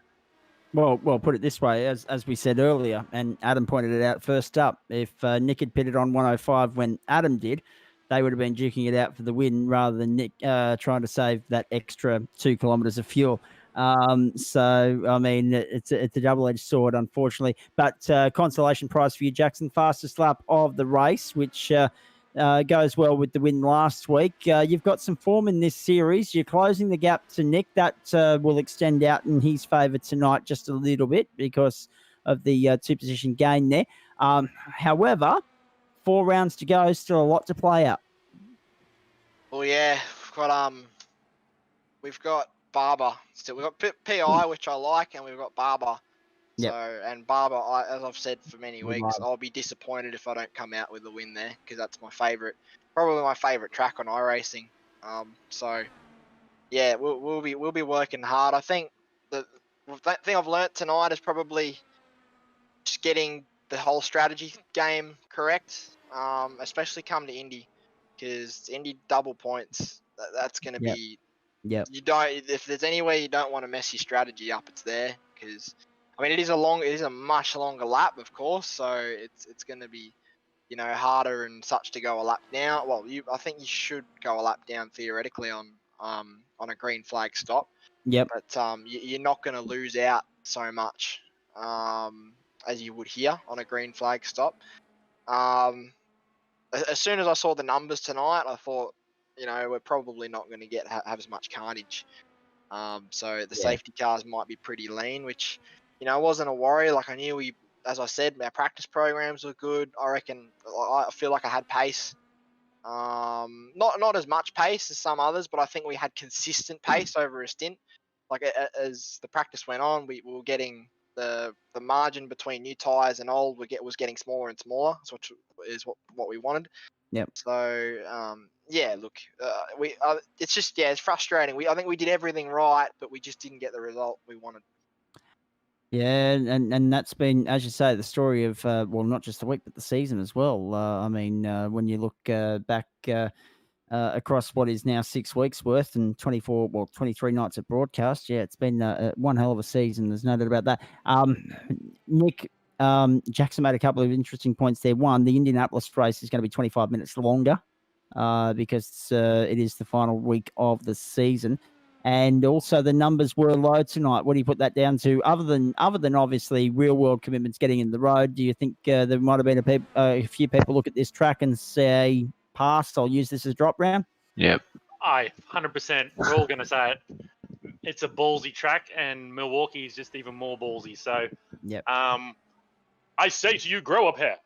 A: Well, put it this way, as we said earlier, and Adam pointed it out first up, if Nick had pitted on 105 when Adam did, they would have been duking it out for the win rather than Nick trying to save that extra 2 kilometres of fuel. So, I mean, it's a double-edged sword, unfortunately. But consolation prize for you, Jackson, fastest lap of the race, which goes well with the win last week. You've got some form in this series. You're closing the gap to Nick. That will extend out in his favour tonight just a little bit because of the 2-position gain there. However, 4 rounds to go, still a lot to play out.
F: Well, yeah, we've got Barber still. We've got PI, which I like, and we've got Barber.
A: Yep.
F: So, and Barber, as I've said for many weeks, I'll be disappointed if I don't come out with a win there, because that's probably my favourite track on iRacing. So, yeah, we'll be working hard. I think the thing I've learnt tonight is probably just getting the whole strategy game correct, especially come to Indy, because Indy double points, that's going to be.
A: Yeah.
F: If there's any way you don't want to mess your strategy up, it's there, because I mean, it is a much longer lap, of course, so it's going to be, harder and such to go a lap down. Well, I think you should go a lap down theoretically on a green flag stop.
A: Yep.
F: But you're not going to lose out so much as you would here on a green flag stop. As soon as I saw the numbers tonight, I thought, we're probably not going to have as much carnage. So the safety cars might be pretty lean, which, wasn't a worry. Like, I knew as I said, our practice programs were good. I reckon, I feel like I had pace. Not as much pace as some others, but I think we had consistent pace over a stint. Like, as the practice went on, we were getting the margin between new tyres and old was getting smaller and smaller, which is what we wanted.
A: Yep.
F: So, yeah, look, it's just, it's frustrating. I think we did everything right, but we just didn't get the result we wanted.
A: Yeah, and that's been, as you say, the story of, not just the week, but the season as well. I mean, when you look back across what is now 6 weeks worth and 23 nights of broadcast, it's been one hell of a season. There's no doubt about that. Nick, Jackson made a couple of interesting points there. One, the Indianapolis race is going to be 25 minutes longer because it is the final week of the season. And also the numbers were low tonight. What do you put that down to? Other than obviously real world commitments getting in the road, do you think there might have been a few people look at this track and say, "Passed, I'll use this as drop round"?
G: Yep.
B: 100%. We're all going to say it. It's a ballsy track, and Milwaukee is just even more ballsy. So,
A: yep.
B: I say to you, grow up here.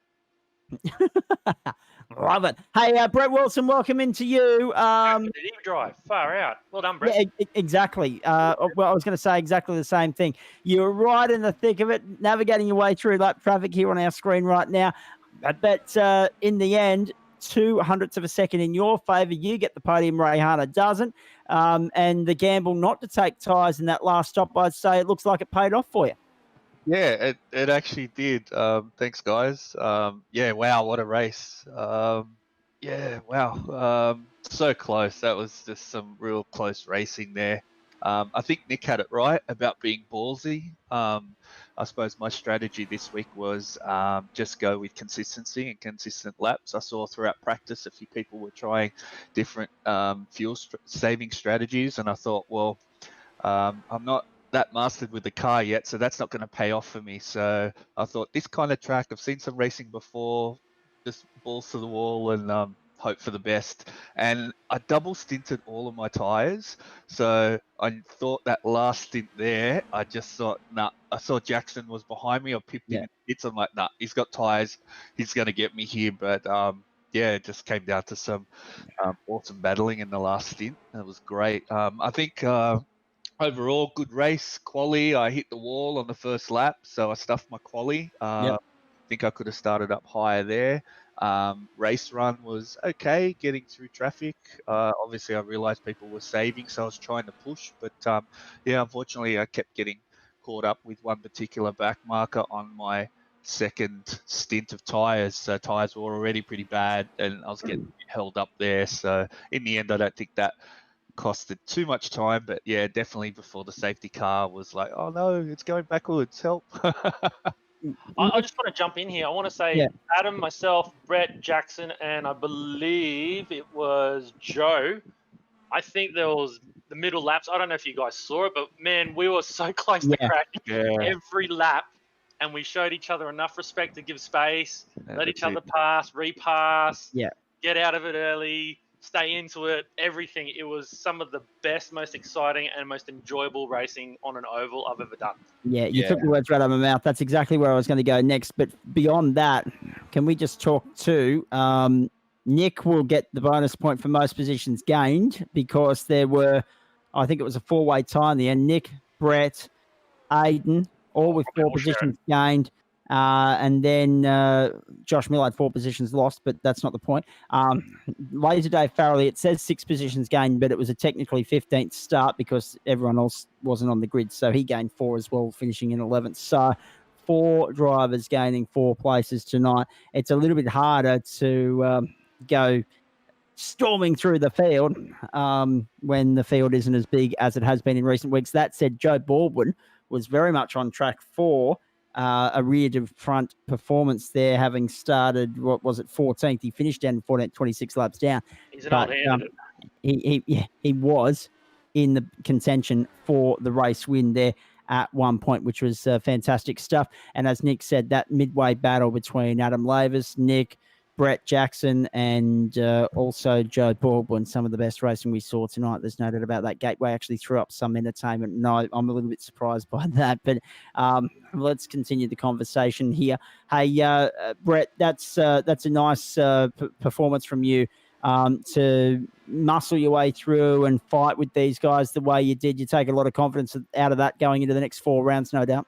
A: Love it. Hey, Brett Wilson, welcome into you.
B: Did he drive? Far out. Well done, Brett.
A: Yeah, exactly. Well, I was going to say exactly the same thing. You're right in the thick of it, navigating your way through lap traffic here on our screen right now. But in the end, 0.02 of a second in your favour. You get the podium, Rayhana doesn't. And the gamble not to take tyres in that last stop, I'd say it looks like it paid off for you.
G: Yeah, it actually did. Thanks, guys. Yeah, wow, what a race. Yeah, wow. So close. That was just some real close racing there. I think Nick had it right about being ballsy. I suppose my strategy this week was just go with consistency and consistent laps. I saw throughout practice a few people were trying different fuel saving strategies, and I thought, well, I'm not that mastered with the car yet, so that's not going to pay off for me. So I thought this kind of track, I've seen some racing before, just balls to the wall and hope for the best. And I double stinted all of my tyres. So I thought that last stint there, I just thought, nah, I saw Jackson was behind me. I pipped him in hits. I'm like, nah, he's got tyres. He's going to get me here. But yeah, it just came down to some awesome battling in the last stint. It was great. I think overall, good race. Quali, I hit the wall on the first lap, so I stuffed my quali. I think I could have started up higher there. Race run was okay, getting through traffic. Obviously, I realised people were saving, so I was trying to push. But yeah, unfortunately, I kept getting caught up with one particular back marker on my second stint of tyres. So tyres were already pretty bad, and I was getting held up there. So in the end, I don't think that costed too much time, but yeah, definitely before the safety car was like, oh no, it's going backwards, help.
B: I just want to jump in here. I want to say Adam, myself, Brett, Jackson, and I believe it was Joe. I think there was the middle laps. I don't know if you guys saw it, but man, we were so close to crashing every lap, and we showed each other enough respect to give space, let each other pass, repass, get out of it early, stay into it, everything. It was some of the best, most exciting, and most enjoyable racing on an oval I've ever done.
A: Yeah, you took the words right out of my mouth. That's exactly where I was going to go next. But beyond that, can we just talk to Nick will get the bonus point for most positions gained because there were, I think it was a four-way tie in the end. Nick, Brett, Aiden, all with four positions gained. And then Josh Miller had 4 positions lost, but that's not the point. Laser Dave Farrelly, it says 6 positions gained, but it was a technically 15th start because everyone else wasn't on the grid. So he gained 4 as well, finishing in 11th. So 4 drivers gaining 4 places tonight. It's a little bit harder to go storming through the field when the field isn't as big as it has been in recent weeks. That said, Joe Baldwin was very much on track for a rear to front performance there, having started, what was it, 14th. He finished down 14th, 26 laps down.
B: He's an old hand.
A: He was in the contention for the race win there at one point, which was fantastic stuff. And as Nick said, that midway battle between Adam Lavers, Nick, Brett Jackson, and also Joe Baldwin, some of the best racing we saw tonight. There's no doubt about that. Gateway actually threw up some entertainment. No, I'm a little bit surprised by that, but let's continue the conversation here. Hey, Brett, that's a nice performance from you to muscle your way through and fight with these guys the way you did. You take a lot of confidence out of that going into the next 4 rounds, no doubt.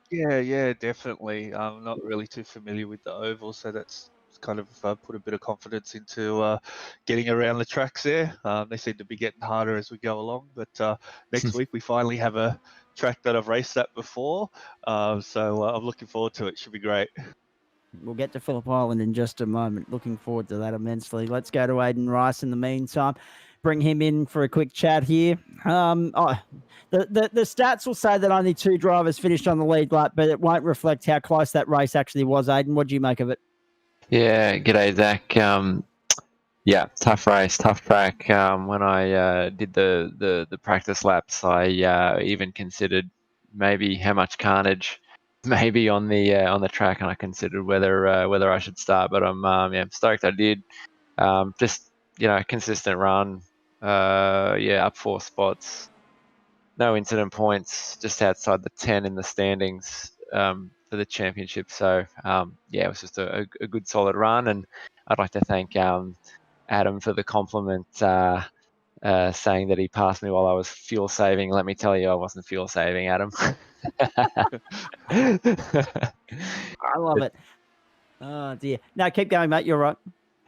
G: Yeah, definitely. I'm not really too familiar with the oval, so that's kind of put a bit of confidence into getting around the tracks there. They seem to be getting harder as we go along, but next week we finally have a track that I've raced at before, so I'm looking forward to it. Should be great.
A: We'll get to Phillip Island in just a moment. Looking forward to that immensely. Let's go to Aiden Rice in the meantime. Bring him in for a quick chat here. The stats will say that only 2 drivers finished on the lead lap, but it won't reflect how close that race actually was. Aiden, what do you make of it?
H: Yeah, g'day, Zach. Yeah, tough race, tough track. When I did the practice laps, I even considered maybe how much carnage maybe on the track, and I considered whether I should start. But I'm stoked I did. Just consistent run. Up 4 spots. No incident points. Just outside the 10 in the standings. the championship. So yeah, it was just a good solid run, and I'd like to thank Adam for the compliment, saying that he passed me while I was fuel saving. Let me tell you, I wasn't fuel saving, Adam.
A: I love it. Oh dear. No, keep going, mate. You're right.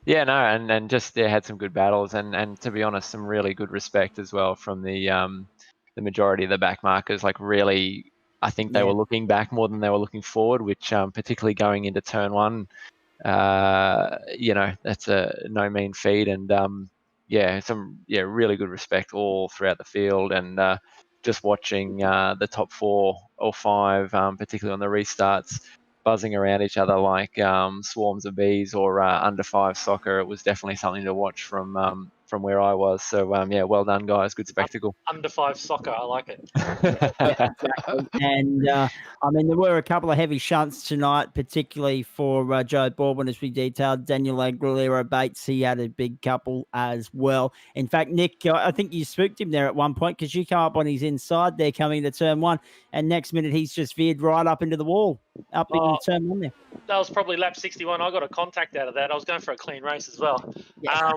H: Yeah, no, and just had some good battles, and to be honest, some really good respect as well from the majority of the back markers. Like really, I think they
A: Yeah.
H: were looking back more than they were looking forward, which particularly going into turn one, that's a no mean feat, and really good respect all throughout the field, and just watching the top 4 or 5, particularly on the restarts, buzzing around each other like swarms of bees, or under 5 soccer. It was definitely something to watch from where I was. So well done, guys. Good spectacle.
B: Under 5 soccer, I like it.
A: Yeah, exactly. And there were a couple of heavy shunts tonight, particularly for Joe Baldwin, as we detailed. Daniel Aguilera Bates, he had a big couple as well. In fact, Nick, I think you spooked him there at one point, because you come up on his inside there coming to turn one, and next minute he's just veered right up into the wall, up into turn one there.
B: That was probably lap 61. I got a contact out of that. I was going for a clean race as well.
A: Yeah.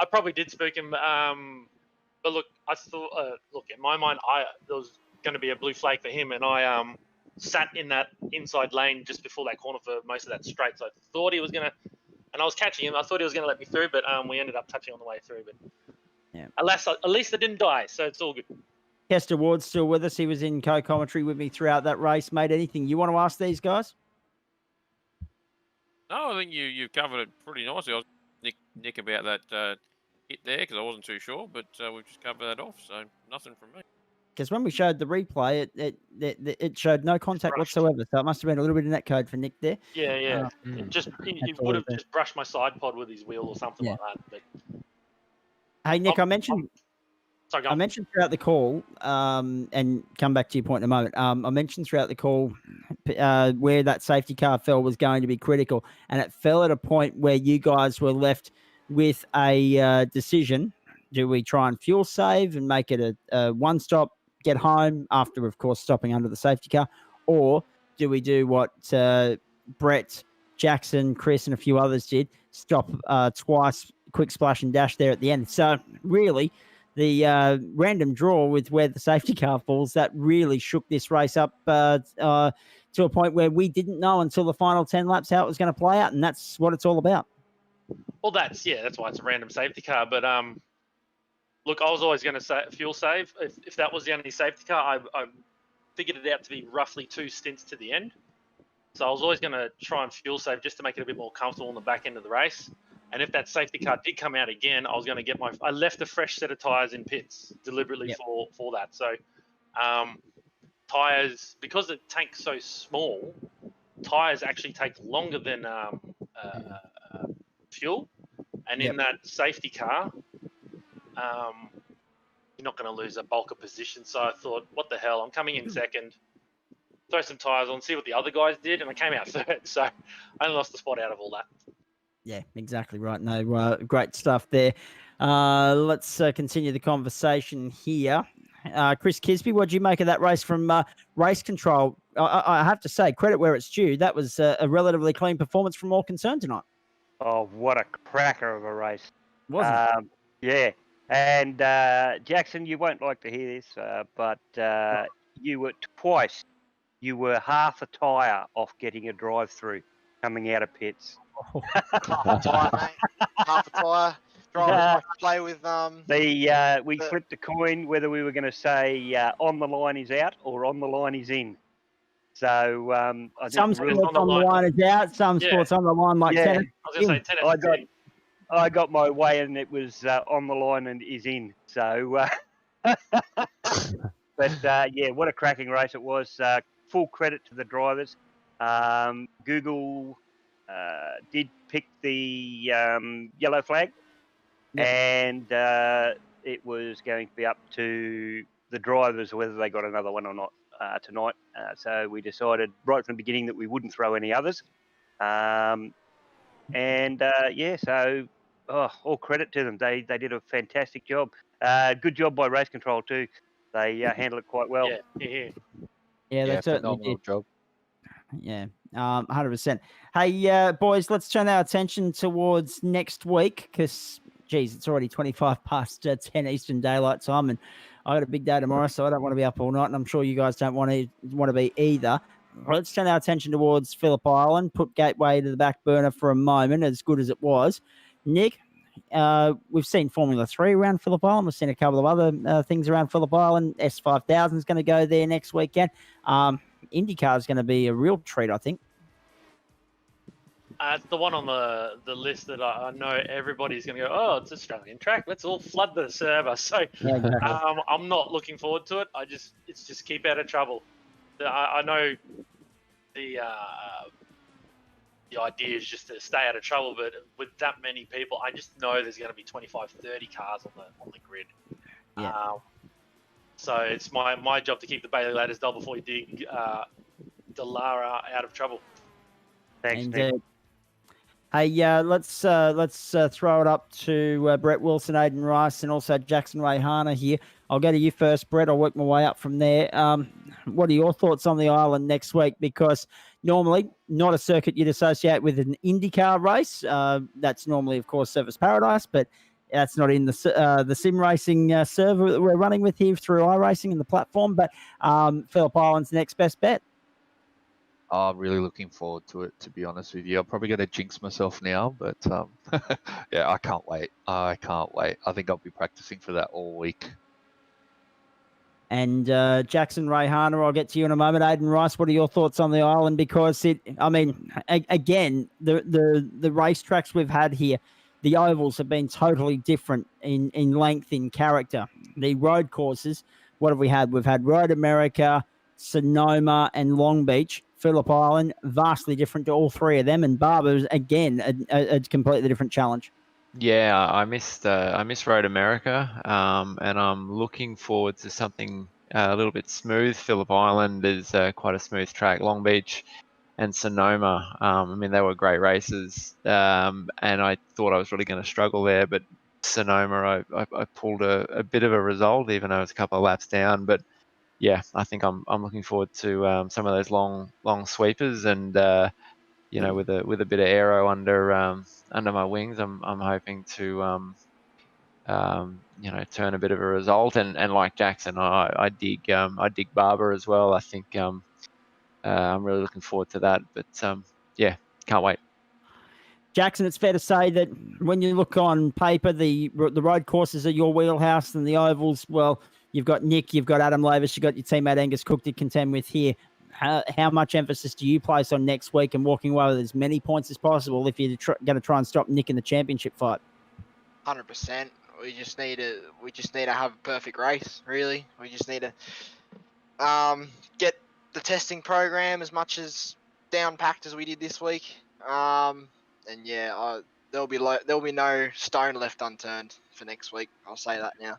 B: I probably did spook him. But look, I thought, in my mind, there was going to be a blue flag for him, and I sat in that inside lane just before that corner for most of that straight. So I thought he was going to, and I was catching him. I thought he was going to let me through, but we ended up touching on the way through. But
A: yeah,
B: at least I didn't die, so it's all good.
A: Kester Ward's still with us. He was in co-commentary with me throughout that race. Mate, anything you want to ask these guys?
D: No, I think you covered it pretty nicely. I was Nick about that hit there, because I wasn't too sure, but we've just covered that off, so nothing from me.
A: Because when we showed the replay, it showed no contact whatsoever. So it must have been a little bit of netcode for Nick there.
B: Yeah. It would have just brushed my side pod with his wheel or something like that. But
A: hey, Nick, I mentioned throughout the call, and come back to your point in a moment. I mentioned throughout the call where that safety car fell was going to be critical, and it fell at a point where you guys were left with a decision. Do we try and fuel save and make it a one-stop, get home after, of course, stopping under the safety car? Or do we do what Brett, Jackson, Chris, and a few others did, stop twice, quick splash and dash there at the end? So really, the random draw with where the safety car falls, that really shook this race up to a point where we didn't know until the final 10 laps how it was going to play out, and that's what it's all about.
B: Well, that's why it's a random safety car. But look, I was always going to say fuel save. If that was the only safety car, I figured it out to be roughly 2 stints to the end. So I was always going to try and fuel save just to make it a bit more comfortable in the back end of the race. And if that safety car did come out again, I was going to get I left a fresh set of tyres in pits deliberately for that. So tyres, because the tank's so small, tyres actually take longer than fuel. And in that safety car, you're not going to lose a bulk of position. So I thought, what the hell? I'm coming in second. Throw some tyres on, see what the other guys did, and I came out third. So I only lost the spot out of all that.
A: Yeah, exactly right. No, great stuff there. Let's continue the conversation here. Chris Kisby, what do you make of that race from race control? I have to say, credit where it's due. That was a relatively clean performance from all concerned tonight.
C: Oh, what a cracker of a race.
A: Wasn't it?
C: Yeah. And Jackson, you won't like to hear this, but you were half a tyre off getting a drive-through coming out of pits.
F: Half a tyre, mate. Half a tyre. Drivers like to play with
C: we flipped a coin whether we were going to say on the line is out or on the line is in. So I think
A: some sports on the line is out, some sports on the line like tennis.
B: I was going to say tennis.
C: I got my way and it was on the line and is in. So, but what a cracking race it was. Full credit to the drivers. Google did pick the yellow flag, and it was going to be up to the drivers whether they got another one or not tonight. So we decided right from the beginning that we wouldn't throw any others. So all credit to them. They did a fantastic job. Good job by race control too. They handled it quite well.
A: Yeah, they certainly did.
G: Job.
A: Yeah, 100%. Hey, boys, let's turn our attention towards next week because, geez, it's already 25 past 10 Eastern Daylight Time, and I got a big day tomorrow, so I don't want to be up all night, and I'm sure you guys don't want to be either. Let's turn our attention towards Phillip Island, put Gateway to the back burner for a moment, as good as it was. Nick, we've seen Formula 3 around Phillip Island. We've seen a couple of other things around Phillip Island. S5000 is going to go there next weekend. IndyCar is going to be a real treat, I think.
B: It's the one on the list that I know everybody's going to go, oh, it's Australian track. Let's all flood the server. So
A: Yeah, exactly.
B: I'm not looking forward to it. It's just keep out of trouble. I know the idea is just to stay out of trouble, but with that many people, I just know there's going to be 25, 30 cars on the grid.
A: Yeah.
B: So it's my job to keep the Bailey ladders dull before you dig Delara out of trouble.
C: Thanks,
A: And,
C: Nick.
A: hey, let's throw it up to Brett Wilson, Aidan Rice, and also Jackson Rayhana here. I'll go to you first, Brett. I'll work my way up from there. What are your thoughts on the island next week? Because normally not a circuit you'd associate with an IndyCar race. That's normally, of course, Surface Paradise, but that's not in the sim racing server that we're running with here through iRacing and the platform. But Phillip Island's next best bet.
G: I'm really looking forward to it, to be honest with you. I'm probably going to jinx myself now, but yeah, I can't wait. I can't wait. I think I'll be practicing for that all week.
A: And Jackson Rayhana, I'll get to you in a moment. Aidan Rice, what are your thoughts on the island? Because again, the racetracks we've had here, the ovals have been totally different in length, in character. The road courses, what have we had? We've had Road America, Sonoma, and Long Beach. Phillip Island, vastly different to all three of them. And Barber's, again, a completely different challenge.
H: Yeah, I missed Road America, and I'm looking forward to something a little bit smooth. Phillip Island is quite a smooth track. Long Beach and Sonoma, I mean, they were great races, and I thought I was really going to struggle there, but Sonoma, I pulled a bit of a result, even though it was a couple of laps down. But yeah, I think I'm looking forward to some of those long sweepers, and you know, with a bit of aero under my wings, I'm hoping to you know, turn a bit of a result. And like Jackson, I dig Barber as well. I think I'm really looking forward to that. But yeah, can't wait.
A: Jackson, it's fair to say that when you look on paper, the road courses are your wheelhouse, and the ovals, well, you've got Nick, you've got Adam Lavis, you've got your teammate Angus Cook to contend with here. How much emphasis do you place on next week and walking away with as many points as possible if you're going to try and stop Nick in the championship fight?
F: 100%. We just need to have a perfect race. Really, we just need to get the testing program as much as down packed as we did this week. And yeah, there'll be no stone left unturned for next week. I'll say that now.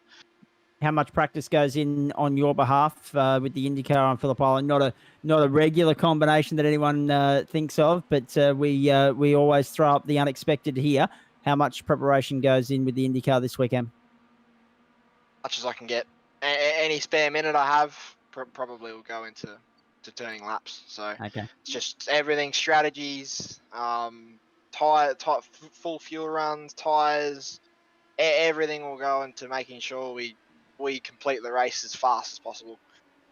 A: How much practice goes in on your behalf with the IndyCar on Phillip Island? Not a regular combination that anyone thinks of, but we always throw up the unexpected here. How much preparation goes in with the IndyCar this weekend?
F: Much as I can get. Any spare minute I have probably will go into turning laps. So
A: Okay.
F: It's just everything, strategies, full fuel runs, tires, everything will go into making sure we complete the race as fast as possible.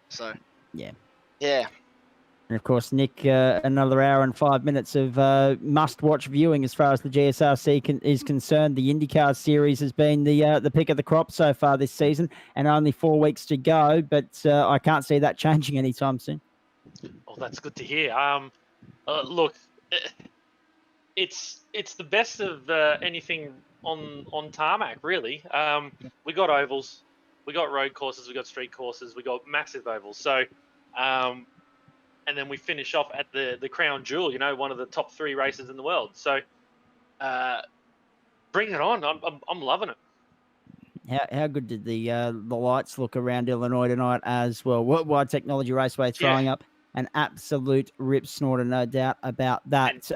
F: So
A: yeah. And of course, Nick, another hour and 5 minutes of must-watch viewing as far as the GSRC is concerned. The IndyCar series has been the pick of the crop so far this season, and only 4 weeks to go. But I can't see that changing anytime soon.
B: Oh, that's good to hear. Look, it's the best of anything on tarmac, really. We got ovals, we got road courses, we got street courses, we got massive ovals. So, and then we finish off at the crown jewel, you know, one of the top 3 races in the world. So, bring it on. I'm loving it.
A: How good did the lights look around Illinois tonight as well? Worldwide Technology Raceway throwing up an absolute rip snorter, no doubt about that.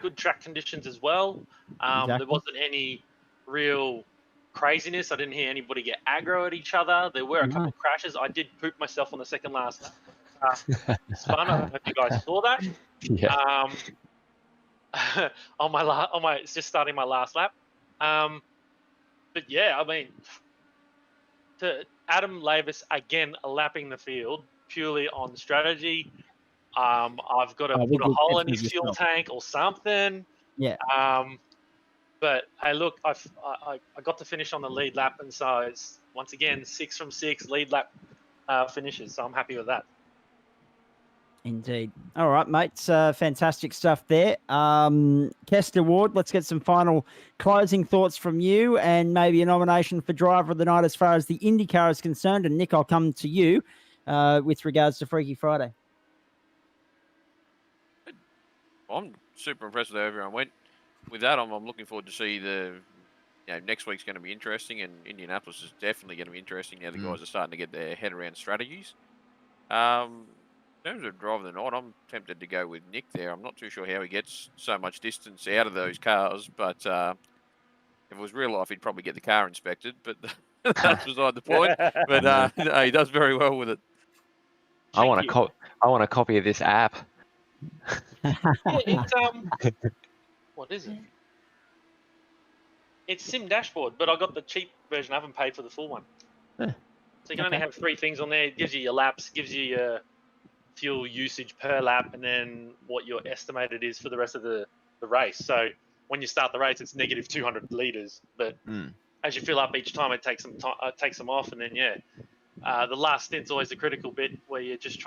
B: Good track conditions as well.
A: Exactly.
B: There wasn't any real craziness. I didn't hear anybody get aggro at each other. There were a couple of crashes. I did poop myself on the second last Spun. I don't know if you guys saw that.
H: Yeah.
B: It's just starting my last lap. But yeah, I mean, to Adam Lavis again lapping the field purely on strategy. I've got to put a hole in his fuel tank or something.
A: Yeah.
B: But hey, look, I got to finish on the lead lap, and so it's once again 6 from 6 lead lap finishes. So I'm happy with that.
A: Indeed. All right, mates. Fantastic stuff there. Kester Ward, let's get some final closing thoughts from you and maybe a nomination for Driver of the Night as far as the IndyCar is concerned. And Nick, I'll come to you with regards to Freaky Friday.
D: I'm super impressed with how everyone went. With that, I'm looking forward to see next week's going to be interesting, and Indianapolis is definitely going to be interesting now the guys are starting to get their head around strategies. In terms of Driver of the Night, I'm tempted to go with Nick there. I'm not too sure how he gets so much distance out of those cars, but if it was real life, he'd probably get the car inspected, but that's beside the point. But no, he does very well with it.
H: I want a copy of this app.
B: It's what is it? It's Sim Dashboard, but I got the cheap version. I haven't paid for the full one. So you can only have 3 things on there. It gives you your laps, gives you your fuel usage per lap, and then what your estimated is for the rest of the race. So when you start the race, it's negative 200 liters, but as you fill up each time, it takes some off, and then the last stint's always the critical bit where you're just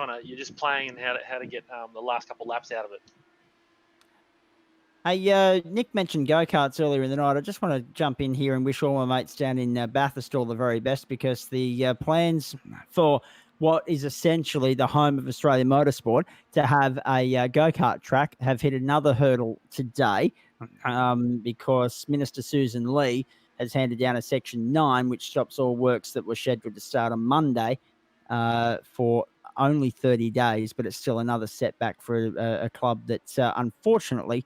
B: playing and how to get the last couple laps out of it.
A: Hey, Nick mentioned go-karts earlier in the night. I just want to jump in here and wish all my mates down in Bathurst all the very best, because the plans for what is essentially the home of Australian motorsport to have a go-kart track have hit another hurdle today, because Minister Susan Lee has handed down a Section 9, which stops all works that were scheduled to start on Monday for only 30 days, but it's still another setback for a club that unfortunately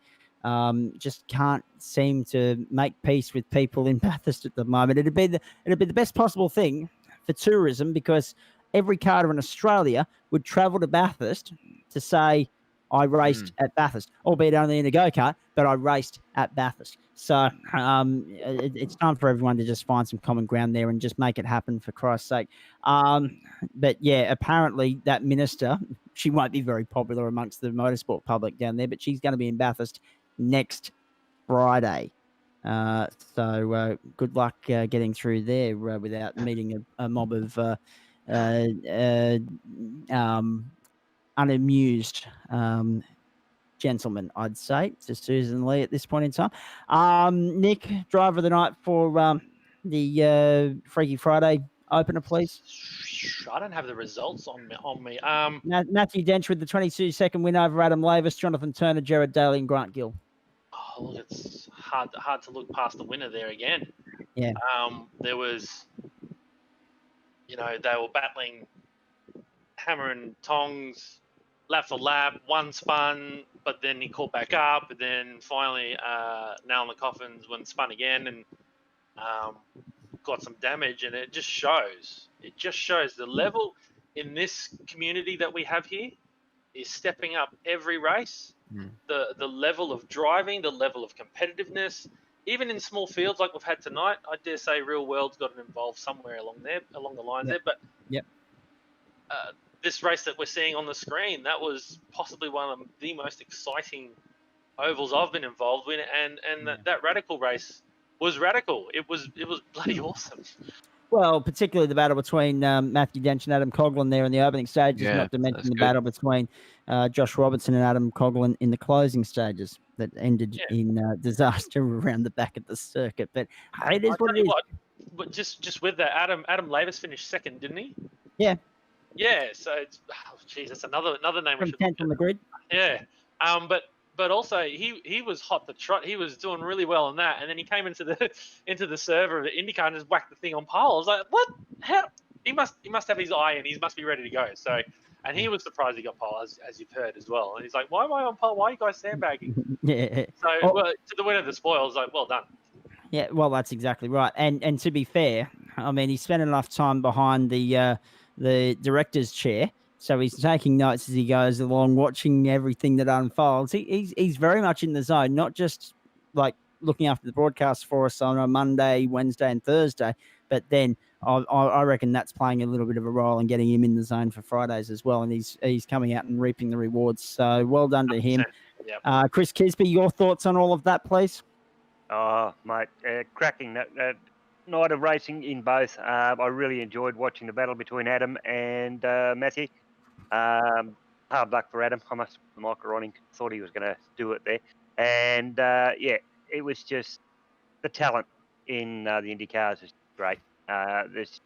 A: just can't seem to make peace with people in Bathurst at the moment. It'd be the best possible thing for tourism, because every karter in Australia would travel to Bathurst to say, I raced at Bathurst, albeit only in a go-kart, but I raced at Bathurst. So it's time for everyone to just find some common ground there and just make it happen, for Christ's sake. But yeah, apparently that minister, she won't be very popular amongst the motorsport public down there, but she's going to be in Bathurst next Friday. So good luck getting through there without meeting a mob of unamused gentlemen, I'd say, to Susan Lee at this point in time. Nick, Driver of the Night for the Freaky Friday opener, please.
B: I don't have the results on me.
A: Matthew Dench with the 22-second win over Adam Lavis, Jonathan Turner, Jared Daly, and Grant Gill.
B: Oh, look, it's hard to look past the winner there again.
A: Yeah.
B: There was, they were battling hammer and tongs, lap for lap, one spun, but then he caught back up, and then finally nail in the coffins when spun again and got some damage, and it just shows the level in this community that we have here is stepping up every race. The level of driving, the level of competitiveness, even in small fields like we've had tonight. I dare say Real World's gotten involved somewhere along the line there. But this race that we're seeing on the screen, that was possibly one of the most exciting ovals I've been involved with, and that radical race was radical. It was bloody awesome.
A: Well, particularly the battle between Matthew Dench and Adam Coughlin there in the opening stages, not to mention the battle between Josh Robertson and Adam Coughlin in the closing stages that ended in disaster around the back of the circuit. But it is what it is.
B: But just with that, Adam Lavis finished second, didn't he?
A: Yeah.
B: Yeah. So it's that's another name.
A: From 10th on the grid.
B: Yeah. But also he was hot to trot. He was doing really well on that, and then he came into the server of the Indycar and just whacked the thing on pole. I was like, what? How? He must have his eye, and he must be ready to go. So, and he was surprised he got pole, as you've heard as well. And he's like, why am I on pole? Why are you guys sandbagging?
A: Yeah.
B: So to the winner of the spoils, like, well done.
A: Yeah, well, that's exactly right. And to be fair, I mean, he spent enough time behind the director's chair So he's taking notes as he goes along, watching everything that unfolds. He's very much in the zone, not just like looking after the broadcast for us on a Monday, Wednesday, and Thursday, but then I reckon that's playing a little bit of a role in getting him in the zone for Fridays as well. And he's coming out and reaping the rewards. So well done to him.
B: Yep.
A: Chris Kisby, your thoughts on all of that, please?
C: Oh, mate, cracking that night of racing in both. I really enjoyed watching the battle between Adam and Matthew. Hard luck for Adam. I must put the mic on him. Thought he was going to do it there. And yeah, it was just the talent in the Indycars is great. This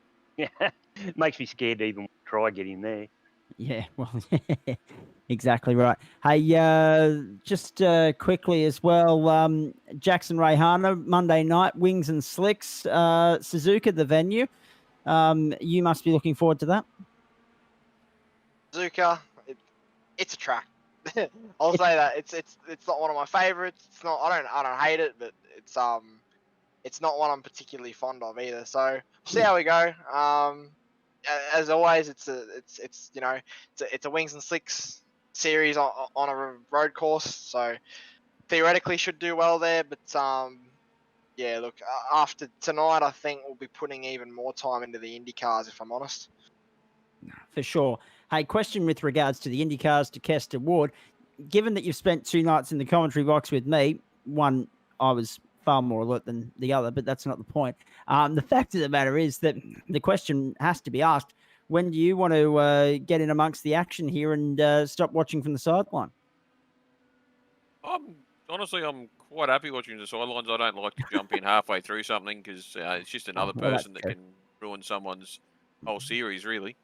C: makes me scared to even try get in there.
A: Yeah, well, exactly right. Hey, just quickly as well, Jackson Rayhana, Monday night, Wings and Slicks, Suzuka, the venue. You must be looking forward to that.
F: Suzuka, it's a track. I'll say that it's not one of my favorites. It's not. I don't hate it, but it's not one I'm particularly fond of either. So see how we go. As always, it's a Wings and Slicks series on a road course. So theoretically should do well there. But yeah, look, after tonight, I think we'll be putting even more time into the IndyCars, if I'm honest.
A: For sure. Hey, question with regards to the Indycars Diecast Award. Given that you've spent 2 nights in the commentary box with me, one, I was far more alert than the other, but that's not the point. The fact of the matter is that the question has to be asked, when do you want to get in amongst the action here and stop watching from the sideline?
D: Honestly, I'm quite happy watching the sidelines. I don't like to jump in halfway through something because it's just another person that can ruin someone's whole series, really.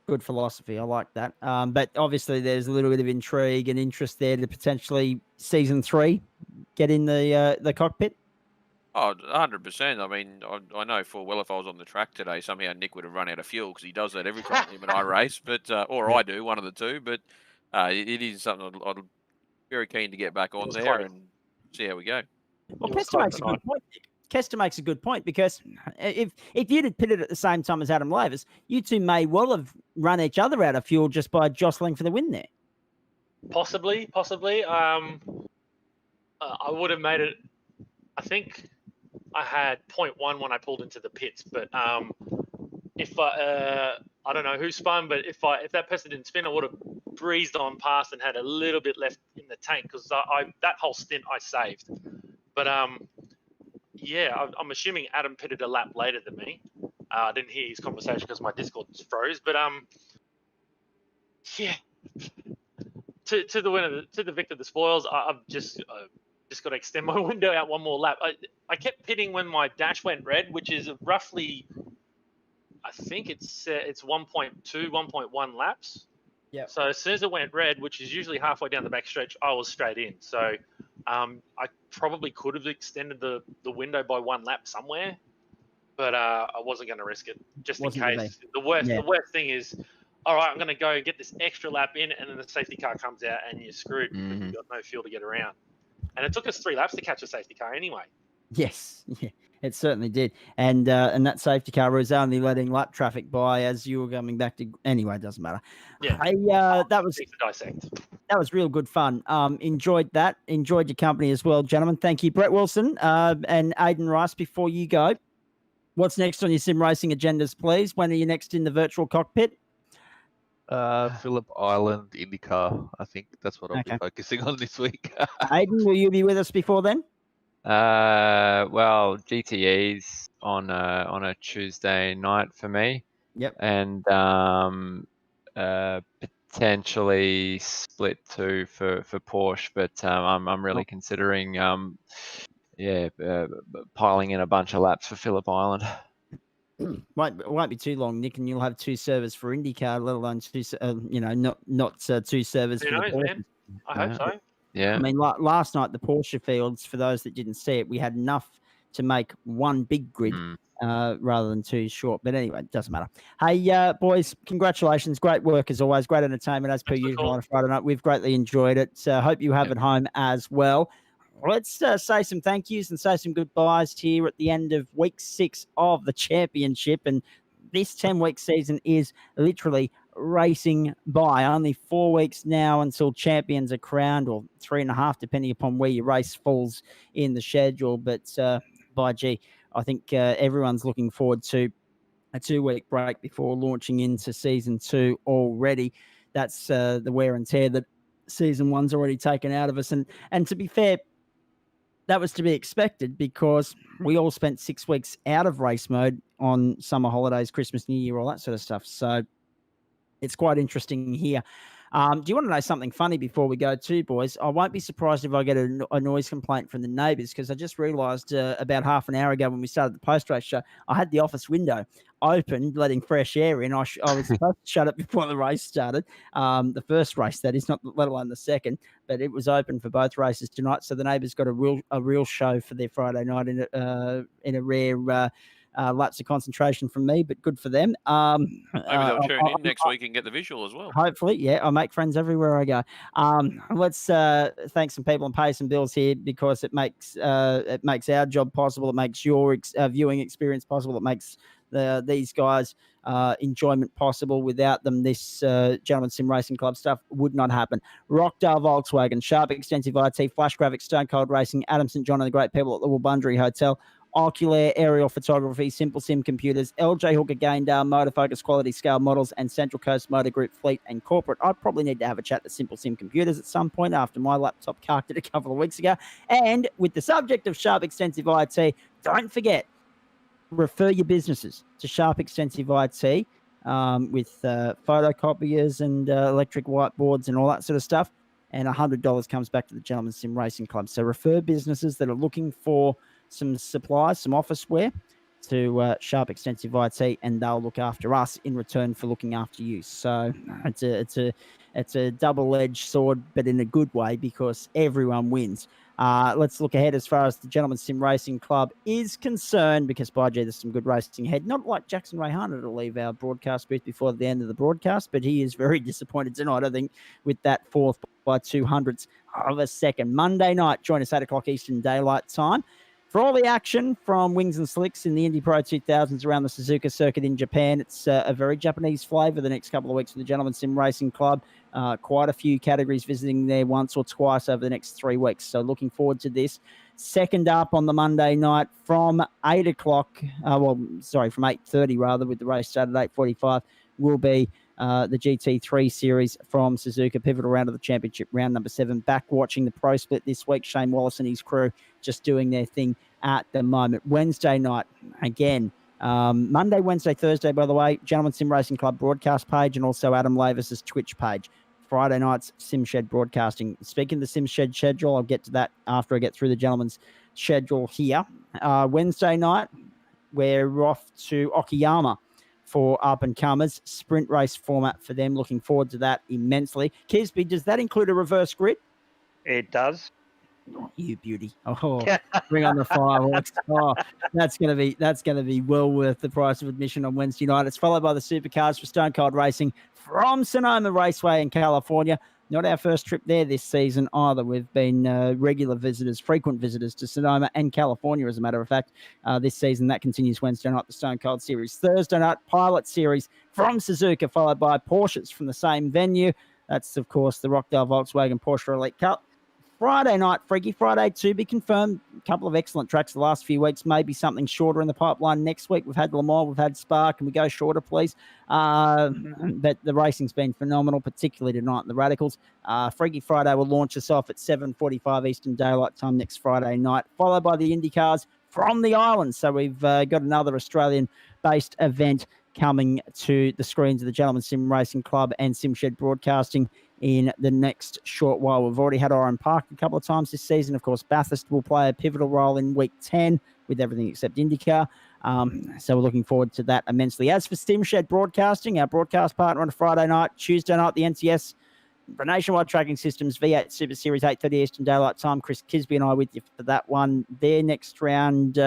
A: Good philosophy. I like that. But obviously there's a little bit of intrigue and interest there to potentially season 3 get in the cockpit.
D: Oh, 100%. I mean, I know full well if I was on the track today, somehow Nick would have run out of fuel because he does that every time him and I race, but or I do, one of the two. But it is something I'd very keen to get back on there and see how we go.
A: Well, Kester makes a good point. Kester makes a good point because if you'd had pitted at the same time as Adam Lavis, you two may well have run each other out of fuel just by jostling for the win there.
B: Possibly. I would have made it. I think I had 0.1 when I pulled into the pits, but if I don't know who spun, but if that person didn't spin, I would have breezed on past and had a little bit left in the tank because that whole stint I saved. But yeah, I'm assuming Adam pitted a lap later than me. I didn't hear his conversation because my Discord froze. But yeah, to the winner, to the victor, the spoils. I've just got to extend my window out one more lap. I kept pitting when my dash went red, which is roughly, I think it's 1.2, 1.1 laps.
A: Yeah.
B: So as soon as it went red, which is usually halfway down the backstretch, I was straight in. So I probably could have extended the window by 1 lap somewhere, but I wasn't going to risk it just in case. The worst thing is, all right, I'm going to go get this extra lap in, and then the safety car comes out, and you're screwed because you've got no fuel to get around. And it took us 3 laps to catch a safety car anyway.
A: Yes, yeah, it certainly did. And that safety car was only letting lap traffic by as you were coming back to. Anyway, it doesn't matter.
B: Yeah.
A: Hey, that was real good fun. Enjoyed that. Enjoyed your company as well, gentlemen. Thank you, Brett Wilson and Aidan Rice. Before you go, what's next on your sim racing agendas, please? When are you next in the virtual cockpit?
G: Phillip Island IndyCar. I think that's what I'll be focusing on this week.
A: Aidan, will you be with us before then?
H: Well, GTE's on a Tuesday night for me.
A: Yep.
H: And potentially split 2 for Porsche, but I'm really considering piling in a bunch of laps for Phillip Island.
A: Won't be too long, Nick, and you'll have 2 servers for IndyCar, let alone 2, not 2 servers for the Porsche.
B: Man. I hope so.
H: Yeah.
A: I mean, last night the Porsche fields, for those that didn't see it, we had enough to make 1 big grid rather than 2 short. But anyway, it doesn't matter. Hey, boys, congratulations. Great work as always. Great entertainment as per usual on a Friday night. We've greatly enjoyed it. Hope you have at home as well. Let's say some thank yous and say some goodbyes here at the end of week 6 of the championship. And this 10-week season is literally racing by. Only 4 weeks now until champions are crowned, or 3.5, depending upon where your race falls in the schedule. But by gee, I think everyone's looking forward to a 2-week break before launching into season 2 already. That's the wear and tear that season 1's already taken out of us. And to be fair, that was to be expected because we all spent 6 weeks out of race mode on summer holidays, Christmas, New Year, all that sort of stuff. So it's quite interesting here. Do you want to know something funny before we go too, boys? I won't be surprised if I get a noise complaint from the neighbours, because I just realised about half an hour ago when we started the post-race show, I had the office window open, letting fresh air in. I was supposed to shut it before the race started, the first race, that is, not let alone the second, but it was open for both races tonight. So the neighbours got a real show for their Friday night in a rare lapse of concentration from me, but good for them.
D: Maybe they'll tune in next week and get the visual as well.
A: Hopefully, yeah. I make friends everywhere I go. Let's thank some people and pay some bills here, because it makes our job possible. It makes your viewing experience possible. It makes these guys enjoyment possible. Without them, this Gentleman Sim Racing Club stuff would not happen. Rockdale Volkswagen, Sharp Extensive IT, Flash Graphics, Stone Cold Racing, Adam St. John and the great people at the Wabundri Hotel, Oculair Aerial Photography, Simple Sim Computers, LJ Hooker Gaindale, Motorfocus Quality Scale Models, and Central Coast Motor Group Fleet and Corporate. I probably need to have a chat to Simple Sim Computers at some point after my laptop carked it a couple of weeks ago. And with the subject of Sharp Extensive IT, don't forget, refer your businesses to Sharp Extensive IT with photocopiers and electric whiteboards and all that sort of stuff. And $100 comes back to the Gentleman Sim Racing Club. So refer businesses that are looking for some supplies, some office wear, to Sharp Extensive IT, and they'll look after us in return for looking after you. So it's a double-edged sword, but in a good way, because everyone wins. Let's look ahead as far as the Gentleman Sim Racing Club is concerned, because by gee, there's some good racing ahead. Not like Jackson Rayhana to leave our broadcast booth before the end of the broadcast, but he is very disappointed tonight, I think, with that fourth by 200ths of a second. Monday night, join us 8 o'clock Eastern Daylight Time for all the action from Wings and Slicks in the Indy Pro 2000s around the Suzuka circuit in Japan. It's a very Japanese flavour the next couple of weeks for the Gentleman Sim Racing Club. Quite a few categories visiting there once or twice over the next 3 weeks. So looking forward to this. Second up on the Monday night from 8 o'clock, from 8:30 rather, with the race started at 8:45, will be the GT3 series from Suzuka, pivotal round of the championship, round number 7. Back watching the pro split this week. Shane Wallace and his crew just doing their thing at the moment. Wednesday night, again, Monday, Wednesday, Thursday, by the way, Gentleman Sim Racing Club broadcast page, and also Adam Lavis's Twitch page. Friday night's Sim Shed broadcasting. Speaking of the Sim Shed schedule, I'll get to that after I get through the gentleman's schedule here. Wednesday night, we're off to Okayama for up-and-comers. Sprint race format for them. Looking forward to that immensely. Kisby, does that include a reverse grid?
C: It does.
A: Oh, you beauty. Oh, bring on the fireworks. Oh, that's gonna be well worth the price of admission on Wednesday night. It's followed by the supercars for Stone Cold Racing from Sonoma Raceway in California. Not our first trip there this season either. We've been regular visitors, frequent visitors to Sonoma and California, as a matter of fact, this season. That continues Wednesday night, the Stone Cold Series. Thursday night, Pilot Series from Suzuka, followed by Porsches from the same venue. That's, of course, the Rockdale Volkswagen Porsche Elite Cup. Friday night, Freaky Friday to be confirmed. A couple of excellent tracks the last few weeks. Maybe something shorter in the pipeline next week. We've had Le Mans, we've had Spa. Can we go shorter, please? But the racing's been phenomenal, particularly tonight in the Radicals. Freaky Friday will launch us off at 7:45 Eastern Daylight Time next Friday night, followed by the Indycars from the island. So we've got another Australian-based event coming to the screens of the Gentleman Sim Racing Club and SimShed Broadcasting in the next short while. We've already had Oran Park a couple of times this season. Of course, Bathurst will play a pivotal role in week 10 with everything except IndyCar. So we're looking forward to that immensely. As for SimShed Broadcasting, our broadcast partner on a Friday night, Tuesday night, the NCS, the Nationwide Tracking Systems V8 Super Series, 8:30 Eastern Daylight Time. Chris Kisby and I with you for that one. Their next round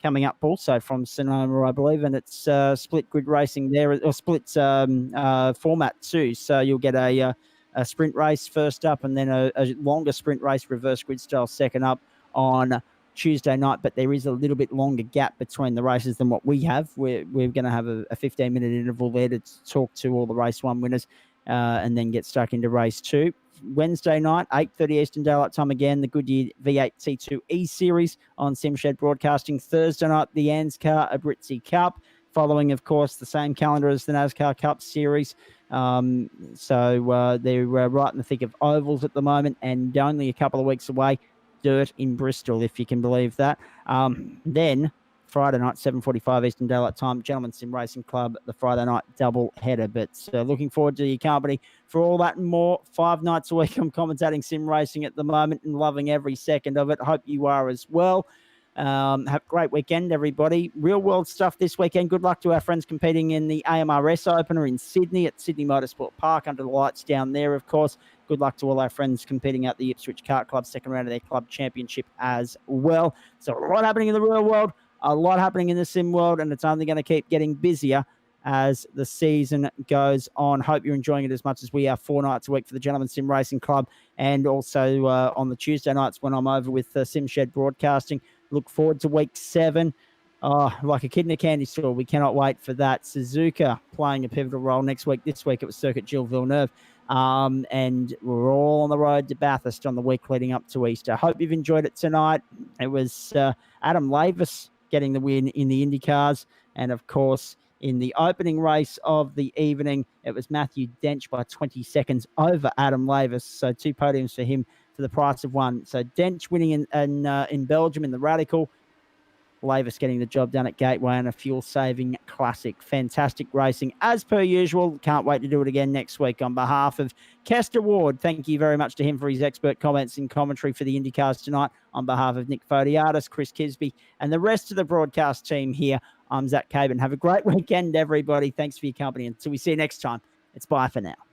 A: coming up also from Sonoma, I believe, and it's split grid racing there, or split format too. So you'll get a sprint race first up, and then a longer sprint race, reverse grid style, second up on Tuesday night, but there is a little bit longer gap between the races than what we have. We're going to have a 15-minute interval there to talk to all the race 1 winners and then get stuck into race 2. Wednesday night, 8:30 Eastern Daylight Time again, the Goodyear V8 T2 E Series on Simshed Broadcasting. Thursday night, the ANSCAR Abruzzi Cup, following, of course, the same calendar as the NASCAR Cup Series. So they're right in the thick of ovals at the moment and only a couple of weeks away. Dirt in Bristol, if you can believe that. Then Friday night, 7:45 Eastern Daylight Time, Gentlemen Sim Racing Club, the Friday night double header. But looking forward to your company for all that and more. 5 nights a week, I'm commentating sim racing at the moment and loving every second of it. Hope you are as well. Have a great weekend, everybody. Real world stuff this weekend. Good luck to our friends competing in the AMRS opener in Sydney at Sydney Motorsport Park under the lights down there, of course. Good luck to all our friends competing at the Ipswich Kart Club second round of their club championship as well. So a lot happening in the real world, a lot happening in the sim world, and it's only going to keep getting busier as the season goes on. Hope you're enjoying it as much as we are 4 nights a week for the Gentlemen Sim Racing Club, and also on the Tuesday nights when I'm over with Simshed Broadcasting. Look forward to week 7. Oh, like a kid in a candy store. We cannot wait for that. Suzuka playing a pivotal role next week. This week it was Circuit Gilles Villeneuve. And we're all on the road to Bathurst on the week leading up to Easter. Hope you've enjoyed it tonight. It was Adam Lavis getting the win in the Indycars. And, of course, in the opening race of the evening, it was Matthew Dench by 20 seconds over Adam Lavis. So 2 podiums for him for the price of 1. So Dench winning in Belgium in the Radical. Lavis getting the job done at Gateway and a fuel-saving classic. Fantastic racing as per usual. Can't wait to do it again next week. On behalf of Kester Ward, thank you very much to him for his expert comments and commentary for the IndyCars tonight. On behalf of Nick Fodiatis, Chris Kisby, and the rest of the broadcast team here, I'm Zach Caban. Have a great weekend, everybody. Thanks for your company. Until we see you next time, it's bye for now.